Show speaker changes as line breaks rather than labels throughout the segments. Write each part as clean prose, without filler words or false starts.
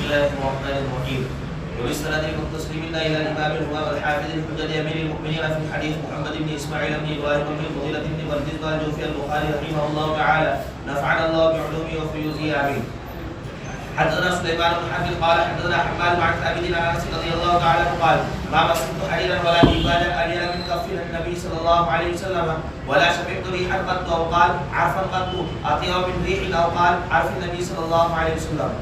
الله الرحمن الرحيم. وبالسند المتصل منا الى الامام الامام الحافظ الحجة امير المؤمنين في الحديث محمد بن اسماعيل بن ابراهيم بن فضيلة بن برجس الجوفي البخاري رحمه الله تعالى نفعنا الله بعلومه وفيوزه امين. حدثنا سليمان بن حرب قال حدثنا حماد عن ثابت عن انس رضي الله تعالى عنه قال ما مسكت حريرا ولا ديباجا ابيض من كف النبي صلى الله عليه وسلم ولا شممت ريحا قط او قال عرفا قط اطيب من ريح او قال عرف النبي صلى الله عليه وسلم.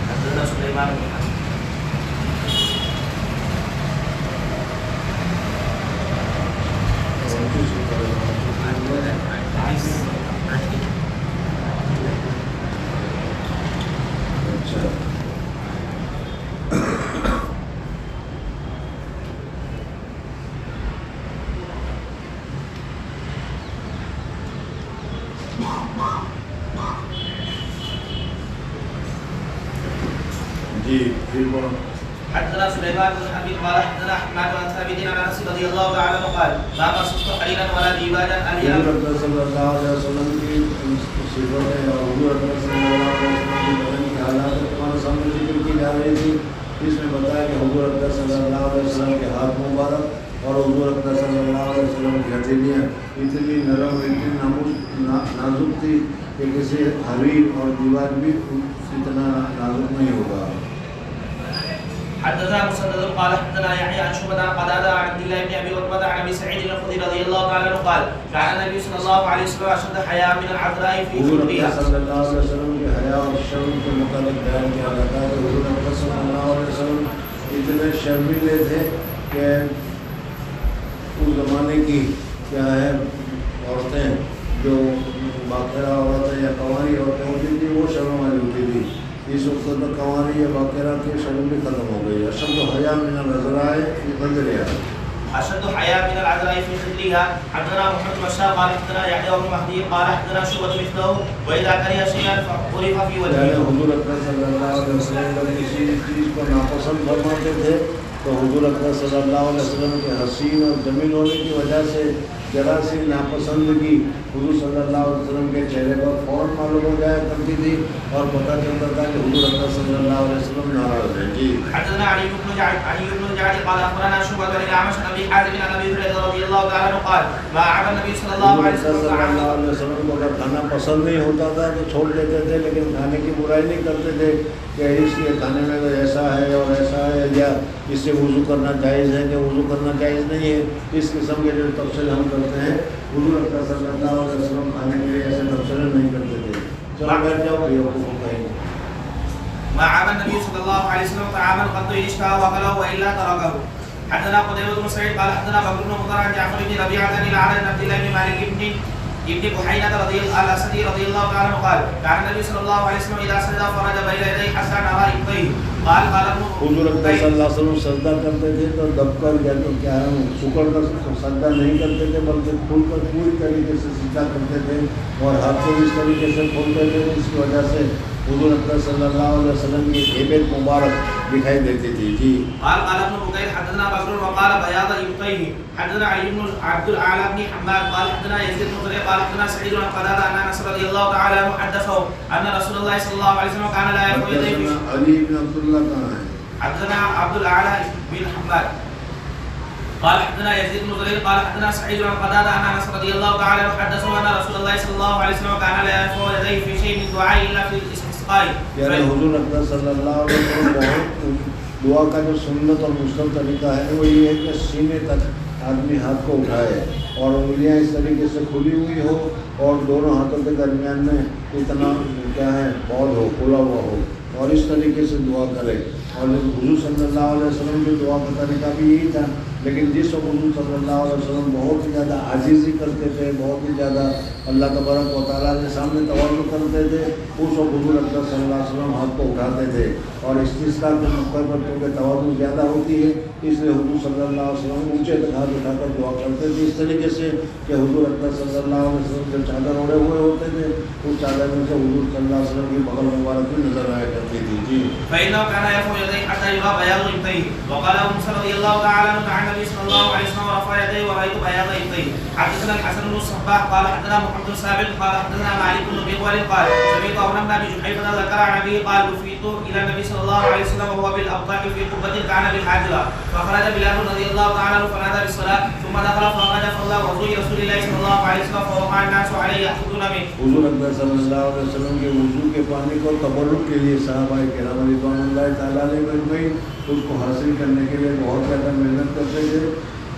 حدثنا سليمان بن حرب حدثنا سليمان بن حرب قال حدثنا حماد عن ثابت عن انس رضي الله تعالى عنه قال ما مسست حريرا ولا ديباجا ابيض.
حضور صلی اللہ علیہ وسلم کی صفتیں اور حضور صلی اللہ علیہ وسلم کی بدن کی حالات تمہارے سامنے ذکر کی جا رہی تھی. اس میں بتایا کہ حضور صلی اللہ علیہ وسلم کے ہاتھ مبارک اور حضور صلی اللہ علیہ وسلم کی ہتھیلیاں اتنی نرم اتنی نازک تھی کہ کسی حریر اور دیوار بھی اتنا نازک نہیں ہوگا.
حدثنا مسدد قال حدثنا يحيى عن شعبة عن قتادة عن عبد الله بن ابي عتبة عن ابي سعيد الخدري رضي الله تعالى عنه قال كان النبي صلى الله عليه وسلم اشد حياء من العذراء في خدرها.
صلی اللہ علیہ وسلم کے حیا اور شرم کے متعلق بیان کیا جاتا ہے کہ حضور صلی اللہ علیہ وسلم اتنے شرمیلے تھے کہ اس زمانے کی کیا ہے عورتیں جو باقیرہ عورتیں یا کنواری عورتیں ہوتی تھیں وہ شرم والی ہوتی تھی. اس وقت تو کنواری یا باقیرہ کی شرم بھی ختم ہو گئی. اشد حیا من العذراء فی خدرها.
اشد حياء من العذراء في خدرها. حدثنا محمد بن بشار قال حدثنا يحيى بن مهدي قال حدثنا شعبة مثله واذا كره شيئا فعرف في وجهه.
حضور اکرم صلی اللہ علیہ وسلم جب کسی چیز کو ناپسند فرماتے تھے تو حضور اکرم صلی اللہ علیہ وسلم کے حسین اور جمیل ہونے کی وجہ سے ذرا سی ناپسندگی حضور صلی اللہ علیہ وسلم کے چہرے پر فوراً معلوم ہو جایا کرتی تھی اور پتہ چلتا تھا کہ حضور اکرم صلی اللہ علیہ وسلم ناراض ہیں. جی
حدثنا علي بن جعد قال اخبرنا شعبة عن الاعمش عن ابي حازم عن ابي هريرة رضي الله تعالى عنه قال ما عاب النبي صلى الله عليه
وسلم کو اگر کھانا پسند نہیں ہوتا تھا تو چھوڑ دیتے تھے لیکن کھانے کی برائی نہیں کرتے تھے کہ اس کے کھانے میں تو ایسا ہے اور ایسا ہے یا اس سے وضو کرنا جائز ہے کہ وضو کرنا جائز نہیں ہے. اس قسم کے جو تبصرے ہم کرتے ہیں حضور اکرم صلی اللہ علیہ وسلم کھانے کے لیے ایسے تبصرے نہیں کرتے تھے. چلو بیٹھ جاؤ بیوقوفوں کہیں.
ما عاب النبي صلى الله عليه وسلم طعاما قط اشتهى واكله والا تركه. حدثنا قتيبة بن سعيد قال حدثنا بكر بن مضر عن جعفر بن ربيعة عن الأعرج عن عبد الله بن مالك ابن بحينة رضي الله تعالى عنه قال كان النبي صلى الله عليه وسلم إذا سجد فرج بين يديه حتى نرى إبطيه. قال
حضور اکرم صلی اللہ علیہ وسلم سجدہ کرتے تھے تو دب کر یا تو کیا ہے سکڑ کر سجدہ نہیں کرتے تھے بلکہ کھل کر پوری طریقے سے سجدہ کرتے تھے اور ہاتھ کو اس طریقے سے کھولتے تھے. اس کی وجہ سے حضور اکرم صلی اللہ علیہ وسلم کی ہیبت مبارک دکھائی دیتی تھی. جی
قال ابن بكير حدثنا بكر وقال بياض ابطيه. حدثنا علي بن عبد الاعلى بن حماد قال حدثنا يزيد بن زريع قال حدثنا سعيد بن قتادة عن انس رضي الله تعالى عنه حدثه ان رسول الله صلى الله عليه وسلم كان لا يرفع يديه.
علي بن عبد الله کہاں ہے؟
حدثنا عبد الاعلى بن حماد قال حدثنا يزيد بن زريع قال حدثنا سعيد بن قتادة عن انس رضي الله تعالى عنه حدثه ان رسول الله صلى الله عليه وسلم كان لا يرفع يديه في شيء من دعاء الا في الاستسقاء.
یعنی حضور اکرم صلی اللہ علیہ وسلم دعا کا جو سنت اور مستقل طریقہ ہے وہ یہ ہے کہ سینے تک آدمی ہاتھ کو اٹھائے اور انگلیاں اس طریقے سے کھلی ہوئی ہو اور دونوں ہاتھوں کے درمیان میں اتنا کیا ہے بال ہو کھلا ہوا ہو اور اس طریقے سے دعا کرے. اور حضور صلی اللہ علیہ وسلم کی دعا کا طریقہ بھی یہی تھا لیکن جس وقت حضور صلی اللہ علیہ وسلم بہت ہی زیادہ عاجزی کرتے تھے، بہت ہی زیادہ اللہ تبارک و تعالیٰ کے سامنے تواضع کرتے تھے، اس وقت حضور اکرم صلی اللہ علیہ وسلم ہاتھ کو اٹھاتے تھے، اور استسقاء کے موقع پر کیونکہ تواضع زیادہ ہوتی ہے اس لیے حضور صلی اللہ علیہ وسلم اونچے ہاتھ اٹھا کر دعا کرتے تھے اس طریقے سے کہ حضور اکرم صلی اللہ علیہ وسلم جو چادر اوڑے ہوئے ہوتے تھے اس چادر میں سے حضور صلی اللہ علیہ وسلم کی بغل مبارک بھی نظر آیا کرتی تھی. جی
فإنه كان يرفع يديه حتى يرى بياض إبطيه. وقال أبو موسى رضي الله تعالى عنه عن النبي صلى الله عليه وسلم ورفع يديه ورأيت بياض إبطيه. حدثنا الحسن بن الصباح قال حدثنا محمد بن ثابت قال حدثنا مالك بن مغول قال سمعت عمرو بن أبي جحيفة ذكر عن أبيه قال وفيت إلى النبي صلى الله عليه وسلم وهو بالأبطح في قبة كان بالحاجرة فخرج بلال رضي الله تعالى عنه فنادى بالصلاة ثم دخل فخرج فصلى وضوء رسول الله صلى الله عليه وسلم فوقع الناس عليه يأخذون منه.
حضور اکرم صلی اللہ علیہ وسلم کے وضو کے پانی کو تبرک کے لیے صحابہ کرام رضوان اللہ تعالیٰ علیہ مجمعین اس کو حاصل کرنے کے لیے بہت زیادہ محنت کرتے تھے،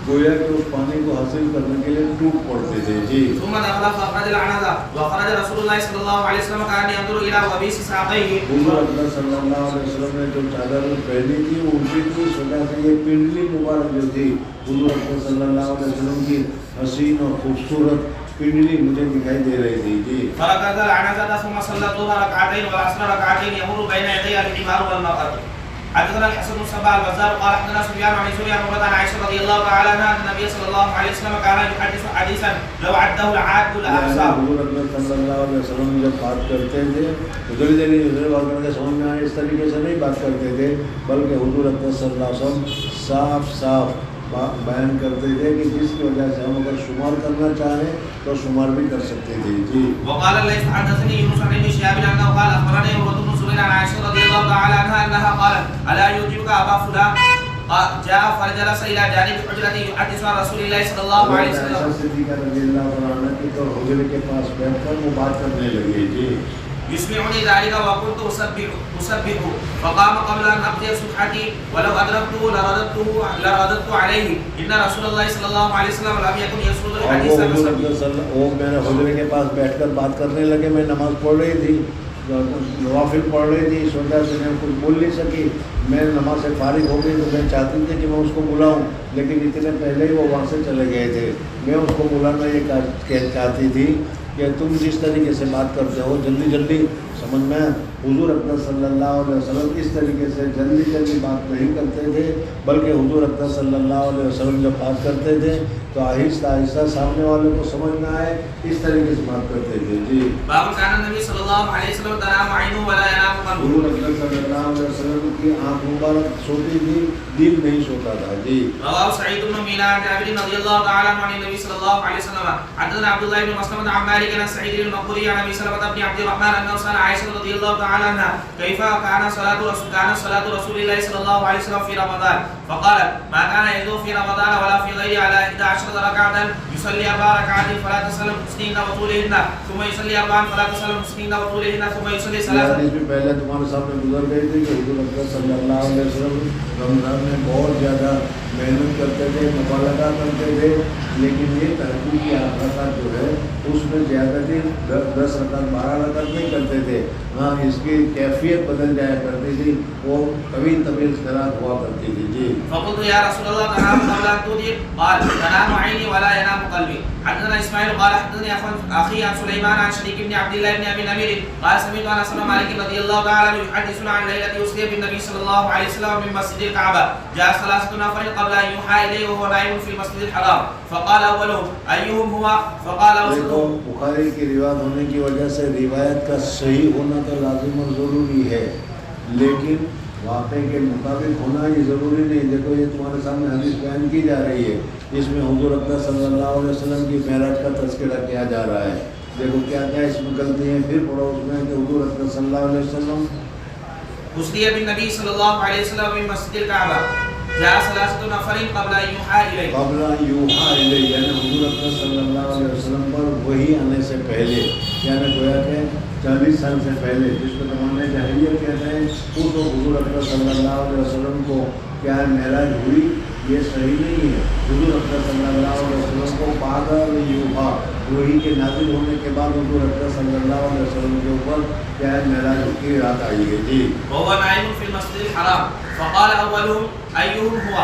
گویا کہ اس پانی کو حاصل کرنے کے لیے ٹوٹ پڑتے تھے. جی
ثم دخل فخرج العنزة وخرج رسول الله صلى الله عليه وسلم كان ينظر إلى وبيس ساقيه.
حضور اکرم صلی اللہ علیہ وسلم نے جو چادر پہنی تھی وہ اونچی تھی، اس وجہ سے یہ پنڈلی مبارک جو تھی حضور اکرم صلی اللہ علیہ وسلم کی حسین اور خوبصورت پنڈلی مجھے دکھائی دے رہی تھی. جی
فركض العنزة ثم صلى الظهر ركعتين والعصر ركعتين يمر بين يدي الحمار والمرأة. حدثنا الحسن بن سبع البزار قال حدثنا سفيان عن سوريا عن عائشة رضي الله تعالى عنها أن النبي صلى الله عليه وسلم كان يحدث حديثا لو عده العاد لأحصاه.
حضور اکرم صلی اللہ علیہ وسلم جب بات کرتے تھے ادھر ادھر ادھر بات کر کے سمجھ میں آئے اس طریقے سے نہیں بات کرتے تھے، بلکہ حضور اکرم صلی اللہ علیہ وسلم صاف صاف بیان کرتے تھے کہ جس کی وجہ سے ہم اگر شمار کرنا چاہیں تو شمار بھی کر سکتے تھے. جی
وقال الليث حدثني يونس عن ابن شهاب انه قال اخبرني عروة بن الزبير عن عائشة رضي الله تعالى عنها انها قالت الا يعجبك ابا فلان جاء فجلس الى جانب حجرته يحدث عن رسول الله صلى الله عليه وسلم.
عائشہ صدیقہ رضی اللہ عنہا کی تو حجرے کے پاس بیٹھ کر وہ بات کرنے لگے. جی
يسمعني ذلك وكنت أسبحه فقام قبل أن أقضي سبحتي ولو أدركته لرددت عليه إن رسول الله صلى الله عليه وسلم لم يكن يسرد الحديث.
وہ میرے حجرے کے پاس بیٹھ کر بات کرنے لگے، میں نماز پڑھ رہی تھی، نوافل پڑھ رہی تھی، اس وجہ سے میں کچھ بول نہیں سکی. میں نماز سے فارغ ہو گئی تو میں چاہتی تھی کہ میں اس کو بلاؤں، لیکن اتنے پہلے ہی وہ وہاں سے چلے گئے تھے. میں اس کو بلانا یہ چاہتی تھی کہ تم جس طریقے سے بات کرتے ہو جلدی جلدی سمجھ میں. حضور اکرم صلی اللہ علیہ وسلم اس طریقے سے جلدی جلدی بات نہیں کرتے تھے، بلکہ حضور اکرم صلی اللہ علیہ وسلم جب بات کرتے تھے تو آہستہ آہستہ سامنے والے کو سمجھ نہ آئے اس طریقے سے بات کرتے تھے. جی
باب كان النبي صلى الله عليه وسلم تنام عينه ولا ينام قلبه.
حضور اکرم صلی اللہ علیہ وسلم کی آنکھ مبارک سوتی تھی، دل نہیں سوتا تھا. جی
رواه سعيد بن ميلان عن جابر رضي الله تعالى عنه عن النبي صلى الله عليه وسلم. حدثنا عبد الله بن مسلمة عن مالك عن سعيد المقبري عن ابي سلمة بن عبد الرحمن انه سأل عائشة رضي الله تعالى عنها كيف كان صلاة رسول الله صلى الله عليه وسلم في رمضان، فقالت ما كان يزيد في رمضان ولا في غيره على 11 ركعة يصلي 4 ركعات فلا تسلم حسنهن وطولهن ثم يصلي 4 فلا تسلم حسنهن وطولهن ثم يصلي 3.
حدیث میں پہلے تمہارے سامنے گزر گئی تھی کہ حضور اکرم صلی اللہ علیہ وسلم رمضان میں بہت زیادہ محنت کرتے تھے، مبالغہ کرتے تھے، لیکن یہ تہجد کی رکعت جو ہے اس میں زیادتی 10 رکعت 12 رکعت نہیں کرتے تھے. ہاں اس کی کیفیت بدل جایا کرتی تھی، وہ طویل طویل قرات ہوا کرتی تھی. جی
فقلت يا رسول الله تنام قبل ان تودي؟ قال تنام عيني ولا ينام قلبي. حدثنا اسماعيل قال حدثني اخي عن سليمان عن شريك بن عبد الله بن ابي نمير قال سمعت انس بن مالك رضي الله تعالى عنه يحدثنا عن ليله يصلي بالنبي صلى الله عليه وسلم من مسجد الكعبه جاء 3 نفر قبل ان يوحى اليه وهو نائم في المسجد الحرام فقال اولهم ايهم هو فقال اوسطهم.
بخاری کی روایت ہونے کی وجہ سے روایت کا صحیح ہونا تو لازم اور ضروری ہے، لیکن واقعے کے مطابق ہونا یہ ضروری نہیں. دیکھو یہ تمہارے سامنے حدیث بیان کی جا رہی ہے، اس میں حضور اکرم صلی اللہ علیہ وسلم کی معراج کا تذکرہ کیا جا رہا ہے. دیکھو کیا کیا اس میں غلطی ہیں، پھر پڑھو اس میں کہ حضور اکرم صلی اللہ علیہ وسلم
أسري بالنبي صلى الله عليه وسلم من مسجد الكعبة جاء 3 نفر قبل أن يوحى إليه.
قبل أن يوحى إليه یعنی حضور اکرم صلی اللہ علیہ وسلم پر وحی آنے سے پہلے، یعنی گویا کہ 40 سال سے پہلے، جس کو زمانے جاہلیت کہتے ہیں، اس کو حضور اکرم صلی اللہ علیہ وسلم کو کیا معراج ہوئی، یہ صحیح نہیں ہے. حضور اکرم صلی اللہ علیہ وسلم کو بعد یوحا وحی کے نازل ہونے کے بعد حضور اکرم صلی اللہ علیہ وسلم کے اوپر کیا معراج کی رات آئی ہے. جی
وهو نائم في المسجد الحرام فقال اولهم ايهم هو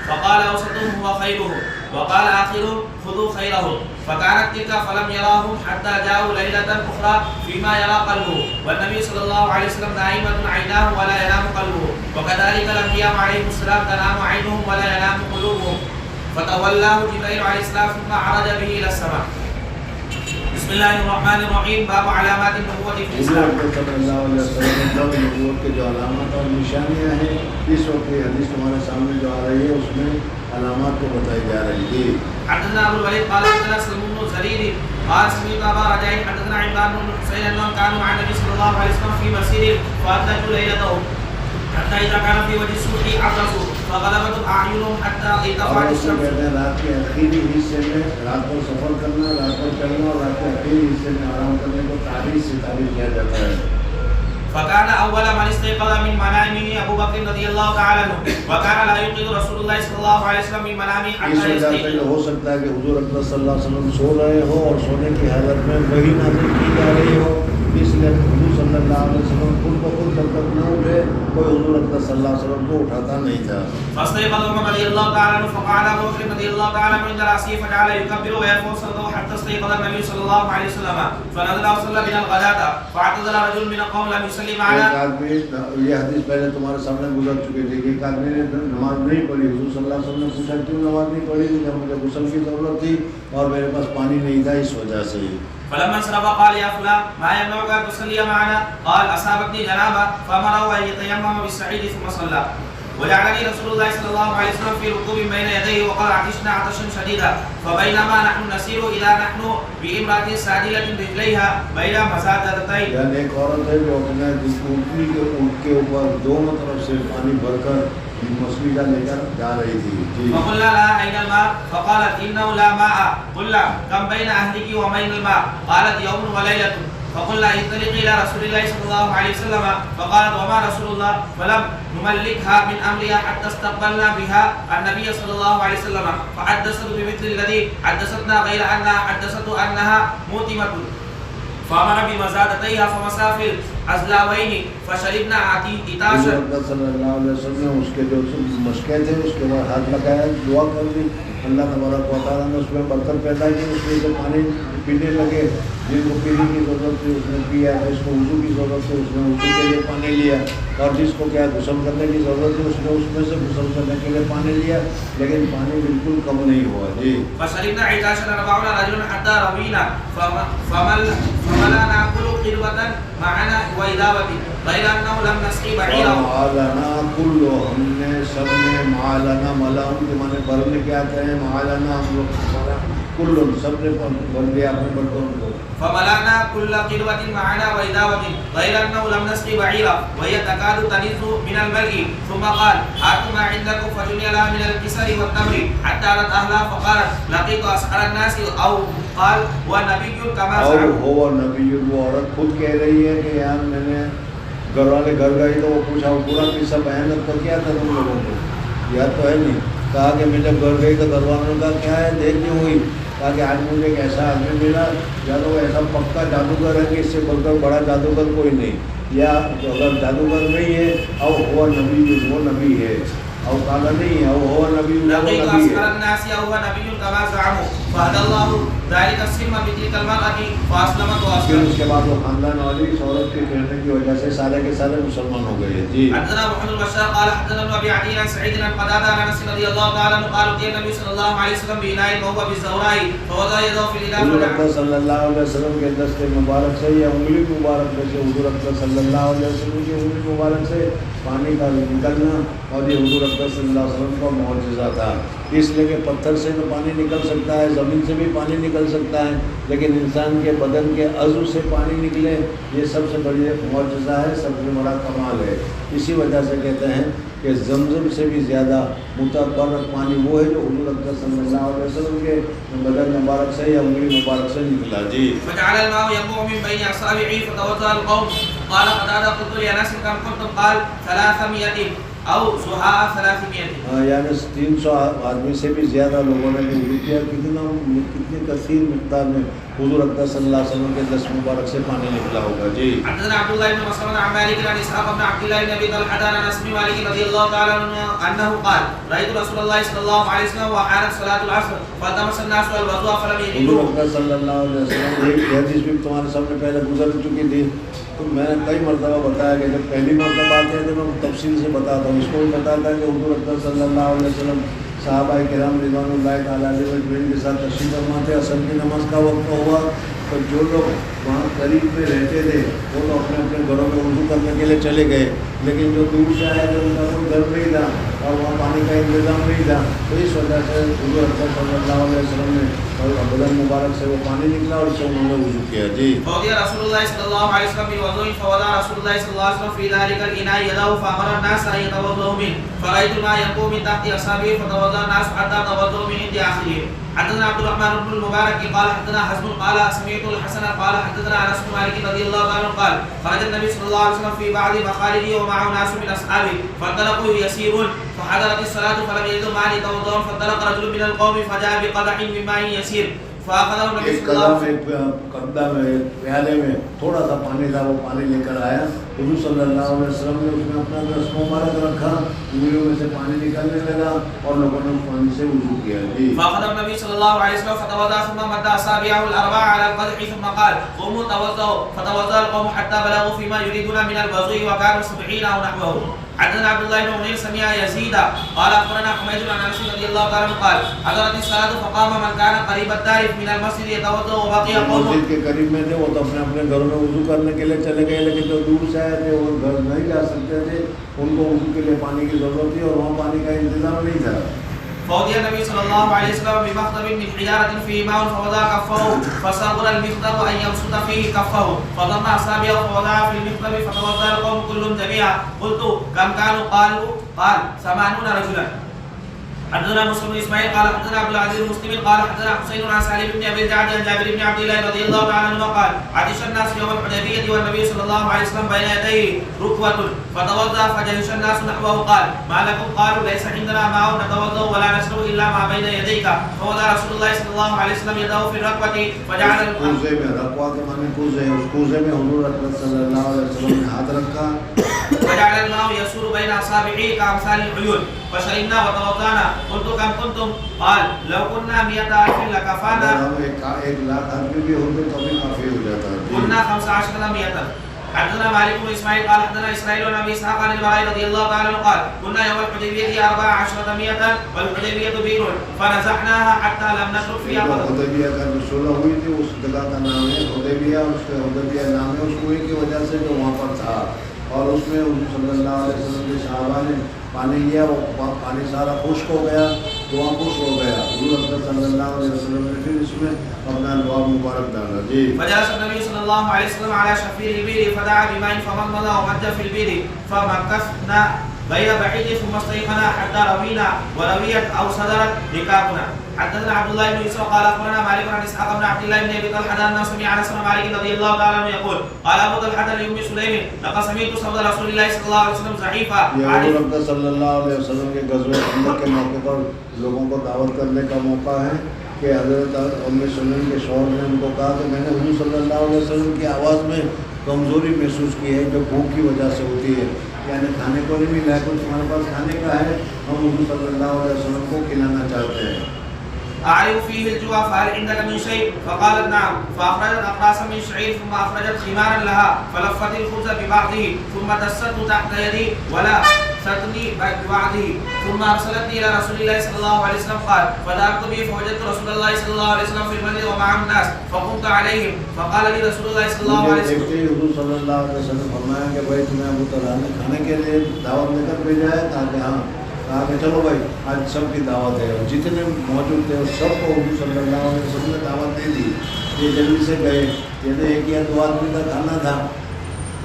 فقال أوسطهم هو خيرهم وقال آخرهم خذوا خيرهم فكانت تلك فلم يراهم حتى جاءوا ليلة أخرى فيما يرى قلبه والنبي صلى الله عليه وسلم نائمة عيناه ولا ينام قلبه وكذلك الأنبياء عليهم السلام تنام عينهم ولا ينام قلوبهم فتولاه جبريل عليه السلام ثم عرج به إلى السماء. بسم اللہ الرحمن الرحیم. باب علامات النبوت فی الاسلام.
صلی اللہ علیہ وسلم نبوت کے جو علامات اور نشانیاں ہیں اس وقت یہ حدیث تمہارے سامنے جو آ رہی ہے اس میں علامات کو بتائی جا رہی ہے.
حدثنا ابو الولید قال حدثنا سلمان بن زریر قال سمعت ابا رجاء حدثنا عمران بن حسين انهم كانوا مع النبي صلى الله عليه وسلم في مسير فادركوا ليلتهم حتى اذا كان في وجه الصبح عطسوا فغلبت اعينهم حتى ارتفعت الشمس.
رات کے آخری حصے میں رات کو سفر کرنا، رات کو چلنا اور رات کے آخری حصے میں آرام کرنے کو تعریف سے تعریف کیا جاتا ہے.
فكان اول من استيقظ من منامه ابو بکر رضی اللہ تعالی عنہ وكان لا يوقظ رسول الله صلی اللہ علیہ وسلم من منامه حتى يستيقظ.
ہو سکتا ہے کہ حضور اکرم صلی اللہ علیہ وسلم سو رہے ہو اور سونے کی حالت میں وہی نازل کی جا رہی ہو، اس لیے حضور صلی اللہ علیہ وسلم خود بخود جب تک نہ اٹھے کوئی حضور اکرم صلی اللہ علیہ وسلم کو اٹھاتا نہیں تھا.
فاستيقظ عمر رضي الله تعالى عنه فقعد ابو بكر رضي الله تعالى عنه عند راسه فجعل يكبر ويرفع صوته حتى استيقظ النبي صلى الله عليه وسلم فنزل وصلى بنا الغداة فاعتذر رجل من القوم لم يصلي معنا.
ایک آدمی، یہ حدیث پہلے تمہارے سامنے گزر چکی تھی کہ ایک آدمی نے نماز نہیں پڑھی. حضور صلی اللہ علیہ وسلم نے پوچھا کیوں نماز نہیں پڑھی؟ جب مجھے غسل کی ضرورت تھی اور میرے پاس پانی نہیں تھا اس وجہ سے.
فلما انصرف قال يا فلان ما يمنعك ان تصلي معنا؟ قال اصابتني جنابه فامره ان يتيمم بالسعيد ثم صلى. وجعلني رسول الله صلى الله عليه وسلم في ركوب بين يديه وقال عطشنا عطشا شديدا فبينما نحن نسير اذا نحن بامراه سادله رجليها بين مزادتين.
یعنی ایک عورت ہے جو اپنے اونٹنی کے اونٹ کے اوپر دونوں طرف سے پانی بھر کر مچھلی کا لے کر جا رہی تھی.
فقلنا لها اين الماء؟ فقالت انه لا ماء. قلنا كم بين اهلك وبين الماء؟ قالت يوم وليله. فقلنا انطلقي الى رسول الله صلى الله عليه وسلم فقالت وما رسول الله؟ فلم نملكها من امرها حتى استقبلنا بها النبي صلى الله عليه وسلم فحدثت بمثل الذي حدثتنا غير انها حدثت انها موتمه فامر بمزادتيها فمسافر ازلاوين فشربنا عطاشا.
صلی اللہ علیہ وسلم نے اس کے جو مشقیں تھے اس کے بعد ہاتھ لگایا، دعا کر دی. اللہ تبارک و تعالیٰ نے اس میں برکت پیدا کی، اس میں سے پانی پینے لگے. جن کو پینے کی ضرورت تھی اس نے پیا، جس کو وضو کی ضرورت تھی اس نے وضو کے لیے پانی لیا، اور جس کو کیا غسل کرنے کی ضرورت تھی اس نے اس میں سے غسل کرنے کے لیے پانی لیا، لیکن پانی بالکل کم نہیں ہوا. جی
فشربنا عطاشا 40 رجلا حتى روينا فملا ناكل قربة معنا وإداوة غير أنه لم نسقي بعيرا.
معالنا کل، ہم نے سب نے معالنا ملا کے معنی بھرنے کیا کہیں معالنا ہم لوگ کل سب نے بھر دیا اپنے برتن کو.
فملأنا كل قربة معنا وإداوة غير أنه لم نسقي بعيرا وهي تكاد تنز من الملء. ثم قال هاتوا ما عندكم فجمع لها من الكسر والتمر حتى أتت أهلها فقالت لقيت أسحر الناس أو قال ونبي كما زعم.
هو نبی. وہ عورت خود کہہ رہی ہے کہ یار میں نے گھر والے گھر گئی تو وہ پوچھا وہ پورا قصہ بیان کر کیا تھا تم لوگوں کو؟ یاد تو ہے نہیں. کہا کہ میں جب گھر گئی تو گھر والوں کا کیا ہے دیکھنی ہوئی. کہا کہ آج مجھے ایک ایسا آدمی ملا یا تو ایسا پکا جادوگر ہے کہ اس سے بڑھ کر بڑا جادوگر کوئی نہیں، یا اگر جادوگر نہیں ہے او ہوا نبی، وہ نبی ہے، او کالا نہیں ہے او ہوا نبی، وہ نبی ہے. پھر اس کے بعد وہ خاندان والی اس عورت کے کہنے کی وجہ سے سارے کے سارے مسلمان ہو گئے. جی
حدثنا محمد بشار قال حدثنا ابي عدي عن سعيد بن قتادة عن انس رضي الله تعالى عنه قال اتي النبي صلى الله عليه وسلم بإناء وهو بالزوراء فوضع يده في الإناء.
حضور اکرم صلی اللہ علیہ وسلم کے دست مبارک سے یا انگلی مبارک میں سے حضور اکرم صلی اللہ علیہ وسلم کی انگلی مبارک سے پانی کا نکلنا، اور یہ حضور اکرم صلی اللہ علیہ وسلم کا معجزہ تھا. اس لیے کہ پتھر سے تو پانی نکل سکتا ہے، زمین سے بھی پانی نکل سکتا ہے، لیکن انسان کے بدن کے عضو سے پانی نکلے یہ سب سے بڑی معجزہ ہے، سب سے بڑا کمال ہے. اسی وجہ سے کہتے ہیں کہ زمزم سے بھی زیادہ متبرک پانی وہ ہے جو حضور اکرم صلی اللہ علیہ وسلم کے بدن مبارک سے یا انگلی مبارک سے نکلا. جی
فجعل الماء ينبوع من بين اصابعه فتوضا القوم. قال قتادة قلت لأنس كم كنتم؟ قال 300 او زحاء 300.
یعنی 300 آدمی سے بھی زیادہ لوگوں نے وضو کیا. کتنی کثیر مقدار میں حضور اقدس صلی اللہ علیہ وسلم کے دست مبارک سے پانی نکلا ہوگا. جی
حدثنا عبد الله بن مسلمة عن مالك عن اسحاق بن عبد الله بن ابي طلحة عن انس بن مالك رضي الله تعالى عنه انه قال رايت رسول الله صلى الله عليه وسلم وحانت صلاة العصر فالتمس الناس الوضوء فلم
حضور
يجدوه.
اقدس صلی اللہ علیہ وسلم ایک حدیث بھی تمہارے سامنے پہلے گزر چکی تھی. تو میں نے کئی مرتبہ بتایا کہ جب پہلی مرتبہ آتے ہیں تو میں تفصیل سے بتاتا ہوں. اس کو بھی بتاتا ہے کہ حضور اقدس صلی اللہ علیہ وسلم صحابہ کرام رضوان اللہ تعالیٰ علیہ مجمعین کے ساتھ تشریف فرما تھے. عصر کی نماز کا وقت ہوا تو جو لوگ وہاں قریب میں رہتے تھے وہ تو اپنے اپنے گھروں میں وضو کرنے کے لیے چلے گئے, لیکن جو دور سے آئے تھے ان کا کوئی گھر نہیں تھا اور وہاں پانی کا انتظام نہیں تھا, تو اس وجہ سے حضور اکرم صلی اللہ علیہ وسلم نے بدن مبارک سے وہ پانی نکلا اور اس سے انہوں نے وضو کیا. جی
فوضي رسول الله صلى الله عليه وسلم بوضوء فوضع رسول الله صلى الله عليه وسلم في ذلك الإناء يده فأمر الناس أن يتوضؤوا منه فرأيت الماء ينبوع من تحت أصابعه فتوضأ الناس حتى توضؤوا من عند آخره. حدثنا عبد الرحمن بن المبارك قال حدثنا حزم قال سمعت الحسن قال حدثنا انس بن مالك رضي الله عنه قال خرج النبي صلى الله عليه وسلم في بعض مخالده ومعه ناس من اصحابه فانطلقوا يسيرون فحضرت الصلاه فلم يجدوا ماء يتوضؤون فانطلق رجل من القوم فجاء بقدح من ماء يسير فاخذه النبي صلى الله عليه وسلم
قدہ میں پیالے میں تھوڑا سا پانی تھا, وہ پانی لے کر آیا. حضور صلی اللہ علیہ وسلم نے اس میں اپنا دست مبارک رکھا, انگلیوں میں سے پانی نکلنے لگا اور لوگوں نے پانی سے وضو کیا. جی
فاخذ النبي صلى الله عليه وسلم فتوضا ثم مد اصابعه الاربعه على القدح ثم قال قوموا توضؤوا فتوضا القوم حتى بلغوا فيما يريدون من الوضوء وكانوا 70 او نحوه. حدثنا عبد الله بن منير سمع يزيد قال اخبرنا حميد عن انس رضي الله تعالى عنه قال حضرت الصلاه فقام من كان قريب الدار من المسجد يتوضا وبقي قوم
مسجد کے قریب میں تھے وہ تو اپنے اپنے گھروں میں وضو کرنے کے لیے چلے گئے, لیکن جو دور سے آئے تھے وہ گھر نہیں جا سکتے تھے, ان کو وضو کے لیے پانی کی ضرورت تھی اور وہاں پانی کا انتظام نہیں تھا.
فوضي النبي صلى الله عليه وسلم بمخضب من حجارة فيه ماء فوضع كفه فصبر المخضب أن يبسط فيه كفه فضم أصابعه فوضع في المخضب فتوضأ القوم كلهم جميعا. قلت كم كانوا؟ قال 80 رجلا. حدثنا مسلم بن اسماعيل قال حدثنا عبد العزيز المسلم قال حدثنا حسين عن سالم بن ابي الجعد عن جابر بن عبد الله رضي الله تعالى عنه قال عطش الناس يوم الحديبيه والنبي صلى الله عليه وسلم بين يديه ركوه فتوضا فجلس الناس نحوه قال ما لكم؟ قالوا ليس عندنا ماء نتوضا ولا نشرب الا ما بين يديك. فوضع رسول الله صلى الله عليه وسلم يده في الركوه فجعل
کوزے میں رکوہ کے معنی کوزے, اس کوزے میں حضور اکرم صلی اللہ علیہ وسلم نے ہاتھ رکھا
فجعل الماء يسور بين اصابعه كامثال العيون فشربنا وتوضانا. قلت كم كنتم؟ قال لو كنا 100,000 لكفانا.
ہم 1,00,000 آدمی بھی ہوتے تو بھی کافی ہو جاتا.
كنا 15,100. حدثنا مالك بن اسماعيل قال حدثنا اسرائيل بن ابي اسحاق عن البراء رضي الله تعالى عنه قال كنا يوم الحديبيه 14,100 والحديبيه بئر فنزعناها حتى لم نترك فيها قدر.
حدیبیہ کا جو صلح ہوئی تھی اس جگہ کا نام ہے حدیبیہ, اس کا حدیبیہ نام ہے اس کوئی کی وجہ سے جو وہاں پر تھا, اور اس میں حضور صلی اللہ علیہ وسلم کے صحابہ نے پانی لیا, وہ پانی سارا خشک ہو گیا, دعا خشک ہو گیا. حضور صلی اللہ علیہ وسلم نے پھر اس میں اپنا دعا مبارک ڈالا. جی
فجلس النبي صلى الله عليه وسلم على شفير البئر فدعا بماء فمضمض ومد في البئر فمكثنا غير بعيد ثم استيقنا حتى روينا ورويت او صدرت ركابنا. حدثنا عبد الله بن يوسف قال اخبرنا مالك عن اسحاق بن عبد الله بن ابي طلحه انه سمع انس بن مالك رضي الله تعالى عنه يقول قال ابو طلحه لام سليم لقد سمعت صوت رسول الله صلى الله عليه وسلم ضعيفا.
حضور اکرم صلی اللہ علیہ وسلم کے غزوہ خندق کے موقع پر لوگوں کو دعوت کرنے کا موقع ہے کہ حضرت ام سلیم کے شوہر نے ان کو کہا کہ میں نے حضور صلی اللہ علیہ وسلم کی آواز میں کمزوری محسوس کی ہے جو بھوک کی وجہ سے ہوتی ہے, یعنی کھانے کو نہیں ملا ہے, کچھ ہمارے پاس کھانے کا ہے, ہم حضور صلی اللہ علیہ وسلم کو کھلانا چاہتے ہیں.
أعرف فيه الجوع فهل عندك من شيء؟ فقالت نعم. فأخرجت أقراصا من شعير ثم أخرجت خمارا لها فلفت الخبز ببعضه ثم دست تحت يدي ولا ستني ببعضه ثم أرسلتني إلى رسول الله صلى الله عليه وسلم قال فذهبت به فوجدت رسول الله صلى الله عليه وسلم في المسجد ومعه الناس فقمت عليهم فقال لي رسول الله صلى الله عليه وسلم
حضور صلی اللہ علیہ وسلم فرمایا کہ بھائی تمہیں ابو طلحہ نے کھانے کے لیے دعوت لے کر بھیجا ہے, تاکہ ہاں کہا کہ چلو بھائی آج سب کی دعوت ہے, اور جتنے موجود تھے اور سب کو حضور صلی اللہ علیہ وسلم نے دعوت دے دی. یہ جلدی سے گئے, یہ 1 یا 2 آدمی کا کھانا تھا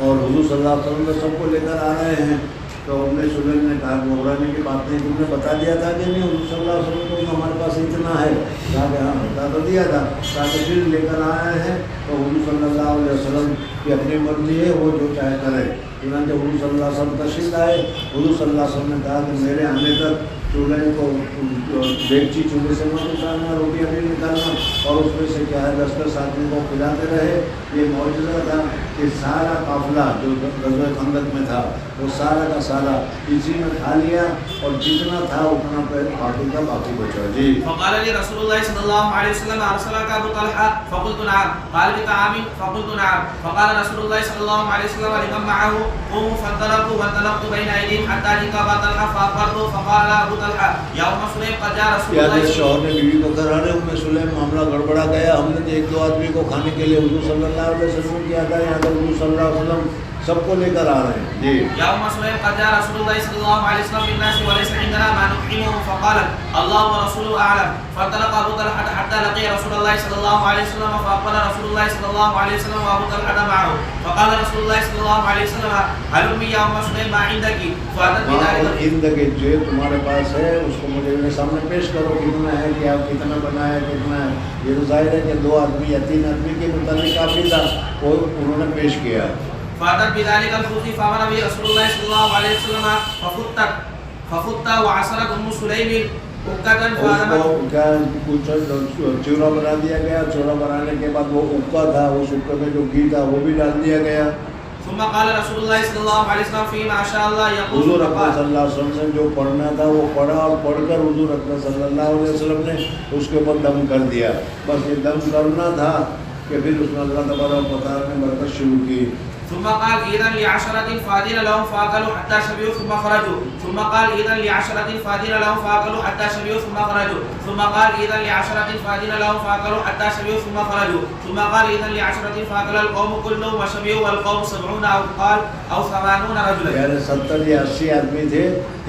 اور حضور صلی اللہ علیہ وسلم نے سب کو لے کر آ رہے ہیں. تو ام سلیم نے کہا گھبرانے کی بات نہیں, تم نے بتا دیا تھا کہ نہیں حضور صلی اللہ علیہ وسلم کو ہمارے پاس اتنا ہے؟ کہا کہ ہاں بتا تو دیا تھا, کہا کہ پھر لے کر آئے ہیں تو حضور صلی اللہ علیہ وسلم کی اپنی مرضی ہے، وہ جو چاہے کرے۔ چنانچہ حضور صلی اللہ علیہ وسلم تشریف لائے، حضور صلی اللہ علیہ وسلم نے کہا کہ میرے آنے تک چولہے کو دیگچی چولہے سے مت اٹھانا، روٹیاں نہیں نکالنا، اور اس میں سے کیا ہے 10 آدمی کو کھلاتے رہے۔ یہ معجزہ تھا کہ سارا قافلہ جو غزوہ خندق میں تھا وہ سارا کا سارا اسی میں کھا لیا، اور جتنا تھا اتنا باقی کا باقی بچا۔ جی
فقال لي رسول الله صلى الله عليه وسلم ارسلك ابو طلحه؟ فقلت نعم. قال بطعام؟ فقلت نعم. فقال رسول الله صلى الله عليه وسلم لمن معه قوموا فانطلقوا وانطلقت بين ايديهم حتى جئت ابا طلحه فاخبرته فقال ابو طلحه يا ام سليم قد جاء رسول الله
شوہر نے بیوی کو کہا رہے ام سلیم معاملہ گڑبڑا گیا، ہم نے ایک دو آدمی کو کھانے کے لیے حضور صلی اللہ علیہ وسلم کیا تھا، یہاں پر حضور صلی اللہ علیہ وسلم سب کو لے کر آ رہے ہیں۔ جی
یا ام سلیم قد جاء رسول الله صلى الله عليه وسلم بالناس وليس عندنا ما نطعمه فقالت الله ورسوله اعلم. فانطلق ابو طلحه حتى لقي رسول الله صلى الله عليه وسلم فاقبل رسول الله صلى الله عليه وسلم وابو طلحه معه. فقال رسول الله صلى الله عليه وسلم هلمي يا ام سلیم ما عندك؟ فاتت بذلك
عندك جو تمہارے پاس ہے اس کو مجھے میرے سامنے پیش کرو، کتنا ہے، کہ آپ کتنا بنایا، کتنا ہے۔ یہ تو ظاہر ہے کہ 2 آدمی یا 3 آدمی کے متعلق کافی تھا، وہ انہوں نے پیش کیا۔
فاتت بذلك الخبز فامر به رسول الله صلى الله عليه وسلم ففتت وعصرت ام سلیم اکتا
کچھ چورا بنا دیا گیا، چورا بنانے کے بعد وہ اکا تھا، اس اکے میں جو گھی تھا وہ بھی ڈال دیا گیا۔
ثم قال رسول الله صلى الله عليه وسلم فيما شاء الله يقول
حضور اکرم صلی اللہ علیہ وسلم نے جو پڑھنا تھا وہ پڑھا، اور پڑھ کر حضور اکرم صلی اللہ علیہ وسلم نے اس کے اوپر دم کر دیا۔ بس یہ دم کرنا تھا کہ پھر اس میں اللہ تبارک و تعالیٰ نے برکت شروع کی۔
ثم قال إذن لعشرة فاضل لهم فأكلوا حتى شبعوا ثم خرجوا. ثم قال إذن لعشرة فاضل لهم فأكلوا حتى شبعوا ثم خرجوا. ثم قال إذن لعشرة فاضل لهم فأكلوا حتى شبعوا ثم خرجوا. ثم قال إذن لعشرة فأكل القوم كلهم وشبعوا والقوم 70 أو قال أو 80 رجلا.
یعنی 70 یا 80 آدمی تھے،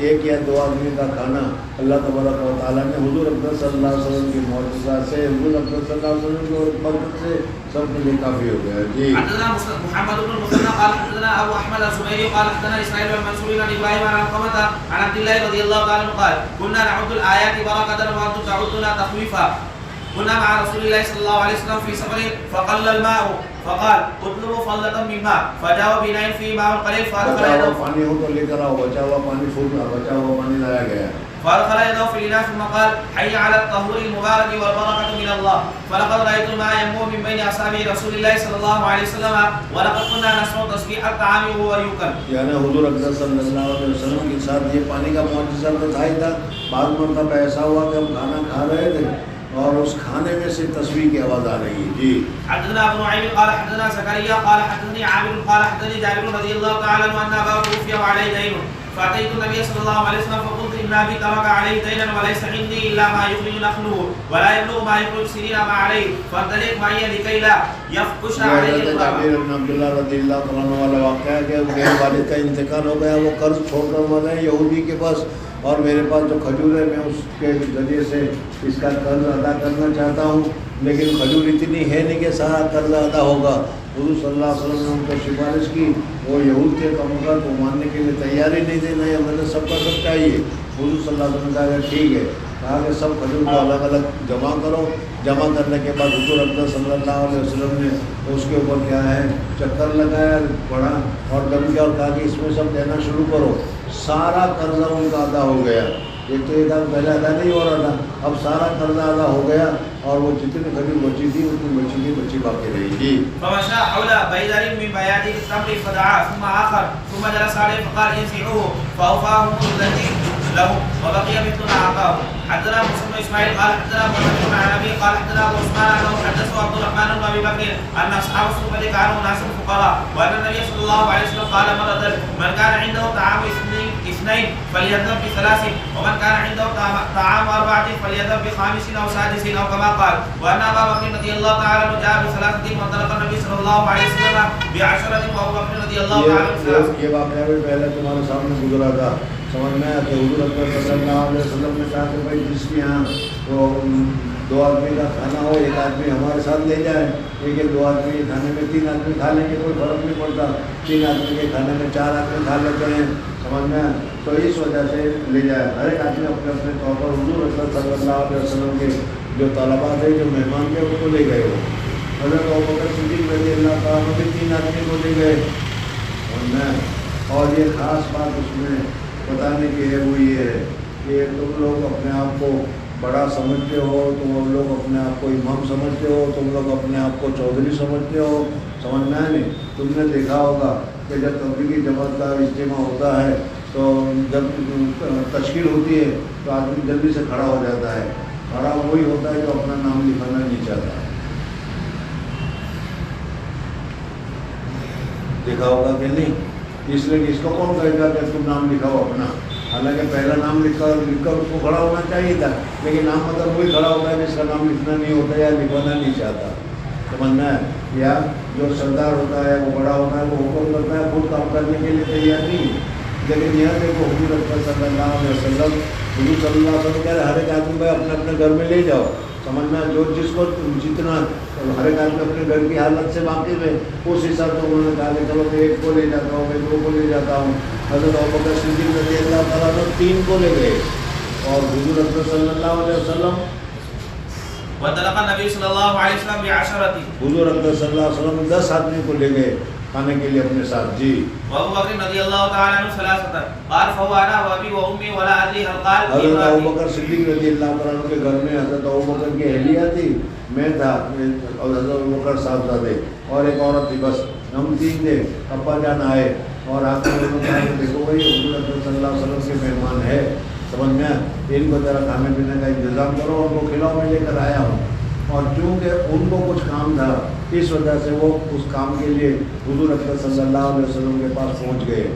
1 یا 2 آدمی کا کھانا اللہ تبارک و تعالیٰ نے حضور اکرم صلی اللہ علیہ وسلم کی معجزات سے، حضور اکرم صلی اللہ علیہ وسلم کی برکت سے سب کے لیے کافی ہو گیا۔ جی
حدثنا محمد بن المثنى قال حدثنا ابو احمد الزبيري قال حدثنا اسماعيل المنصوري عن ابراهيم عن علقمة عن عبد الله رضي الله تعالى عنه قال كنا نعد الايات بركة وانتم تعدون تخويفا. كنا مع رسول الله صلى الله عليه وسلم في سفر فقل الماء فقال اطلبوا فضلة من ماء فجاءوا بناء فيه ماء قليل فادخل يده
پانی ہو تو لے کر آؤ، بچا ہوا پانی پھول، بچا ہوا پانی لایا گیا۔
فادخل يده في الإناء ثم قال حي على الطهور المبارك والبركة من الله. فلقد رأيت الماء ينبوع من بين أصابع رسول الله صلى الله عليه وسلم ولقد كنا نسمع تسبيح الطعام وهو يؤكل.
یعنی حضور اکرم صلی اللہ علیہ وسلم کے ساتھ یہ پانی کا معجزہ تو تھا ہی تھا، بعض مرتبہ ایسا ہوا کہ ہم کھانا کھا رہے تھے اور اس کھانے میں سے تسبیح کی آواز آ رہی ہے۔ جی
حدثنا ابو نعيم قال حدثنا زكريا قال حدثني عامر قال حدثني جابر رضي الله تعالى عنه ان اباه توفي وعليه دين فاتيت النبي صلى الله عليه وسلم فقلت ان ابي ترك عليه دينا وليس عندي الا ما يخرج نخله ولا يبلغ ما يخرج سنين ما عليه فانطلق معي لكي لا يفقش عليه
جابر بن عبداللہ رضی اللہ تعالیٰ عنہ والا واقعہ ہے کہ میرے والد کا انتقال ہو گیا، وہ قرض چھوڑ کر مر رہے یہودی کے پاس، اور میرے پاس جو کھجور ہے میں اس کے ذریعے سے اس کا قرض ادا کرنا چاہتا ہوں، لیکن کھجور اتنی ہے نہیں کہ سارا قرض ادا ہوگا۔ حضور صلی اللہ علیہ وسلم نے ان کو سفارش کی، وہ یہود کے کمکار کو ماننے کے لیے تیار ہی نہیں تھے، نہیں ہمیں سب کا سب چاہیے۔ حضور صلی اللہ علیہ وسلم نے کہا کہ ٹھیک ہے، کہا کہ سب کھجور کو الگ الگ جمع کرو۔ جمع کرنے کے بعد حضور اکرم صلی اللہ علیہ وسلم نے اس کے اوپر کیا ہے چکر لگایا، پڑھا اور دم کیا اور کہا کہ اس میں سب دینا شروع کرو۔ سارا قرضہ ان کا ادا ہو گیا۔ ایک تو ایک پہلے ادا نہیں ہو رہا تھا، اب سارا قرضہ ادا ہو گیا، اور وہ جتنی کھجور بچی تھی اتنی بچی باقی رہی۔ جی
فمشى حول بيدر من بيادر التمر فدعا ثم آخر ثم جلس عليه فقال انزعوه فأوفاهم الذي له وبقي مثل ما أعطاه. حدثنا مسلم اسماعيل قال حدثنا محمد عن ابي قال حدثنا ابو عثمان انه حدثه عبد الرحمن بن ابي بكر ان اصحاب الصفه كانوا ناس فقراء وان النبي صلى الله عليه وسلم قال مرة من كان عنده طعام اثنين فليذهب بثلاث ومن كان عنده طعام 4 فليذهب ب5 او 6 او كما قال. وان ابا بكر رضي الله تعالى عنه جاء ب3 وانطلق النبي صلى الله عليه وسلم ب10 وابو بكر رضي الله تعالى عنه.
یہ واقعہ بھی پہلے تمہارے سامنے گزرا تھا، سمجھ میں آیا کہ حضور اکرم صلی اللہ علیہ وسلم نے کہا کہ بھائی جس کے یہاں وہ 2 آدمی کا کھانا ہو، 1 آدمی ہمارے ساتھ لے جائے، ایک 2 آدمی کے کھانے میں 3 آدمی کھا لیں گے، کوئی فرق نہیں پڑتا، 3 آدمی کے کھانے میں 4 آدمی کھا لیتے ہیں، سمجھ میں آیا؟ تو اس وجہ سے لے جائے، ہر ایک آدمی اپنے اپنے طور پر حضور اکرم صلی اللہ علیہ وسلم کے جو طلباء تھے، جو مہمان تھے، ان کو لے گئے ہو۔ حضرت ابوبکر صدیق تعالیٰ بھی 3 آدمی کو لے گئے اور یہ خاص بات اس میں بتانے کی ہے وہ یہ ہے کہ تم لوگ اپنے آپ کو بڑا سمجھتے ہو، تم لوگ اپنے آپ کو امام سمجھتے ہو، تم لوگ اپنے آپ کو چودھری سمجھتے ہو، سمجھنا ہے نہیں. تم نے دیکھا ہوگا کہ جب تبلیغی جماعت کا اجتماع ہوتا ہے تو جب تشکیل ہوتی ہے تو آدمی جلدی سے کھڑا ہو جاتا ہے. کھڑا وہی ہوتا ہے جو اپنا نام لکھانا نہیں چاہتا. دیکھا ہوگا کہ نہیں؟ اس لیے کہ اس کو کون کہے گا کہ تم نام لکھاؤ اپنا؟ حالانکہ پہلا نام لکھ کر اس کو کھڑا ہونا چاہیے تھا، لیکن نام مطلب وہی کھڑا ہوتا ہے جس کا نام لکھنا نہیں ہوتا یا لکھوانا نہیں چاہتا. سمجھنا ہے؟ یا جو سردار ہوتا ہے وہ بڑا ہوتا ہے، وہ حکم کرتا ہے، خود کام کرنے کے لیے تیار نہیں. لیکن یہاں دیکھو حضور اکرم صلی اللہ علیہ وسلم کہہ رہے ہر ایک آدمی بھائی اپنے اپنے گھر میں لے جاؤ. سمجھنا جو جس کو جتنا ہر ایک آدمی اپنے گھر کی حالت سے واقف ہے اس حساب سے انہوں نے کہا کہ چلو میں 1 کو لے جاتا ہوں، میں 2 کو لے جاتا ہوں. حضرت ابوبکر صدیق رضی اللہ تعالیٰ نے 3 کو لے گئے اور حضور اکرم صلی اللہ علیہ وسلم
وانطلق النبي صلى الله عليه وسلم بعشرة.
حضور اکرم صلی اللہ علیہ وسلم 10 آدمی کو لے گئے کھانے کے لیے اپنے ساتھ. جی.
وابو بکر رضی اللہ تعالی عنہ 3 قال فهو انا وابي وامي ولا ادري هل قال.
حضرت ابوبکر صدیق رضی اللہ تعالیٰ عنہ کے گھر میں حضرت ابوبکر کی اہلیہ تھی، میں تھا اور حضرت ابوبکر صاحبزادے اور ایک عورت تھی. بس ہم 3 تھے. ابا جان آئے اور آ کر انہوں نے کہا کہ دیکھو بھائی حضور اکرم صلی اللہ علیہ وسلم کے مہمان ہے، سمجھ میں ان کو ذرا کھانے پینے کا انتظام کرو، ان کو کھلاؤ، میں لے کر آیا ہوں. اور چونکہ ان کو کچھ کام تھا اس وجہ سے وہ اس کام کے لیے حضور اکرم صلی اللہ علیہ وسلم کے پاس پہنچ گئے.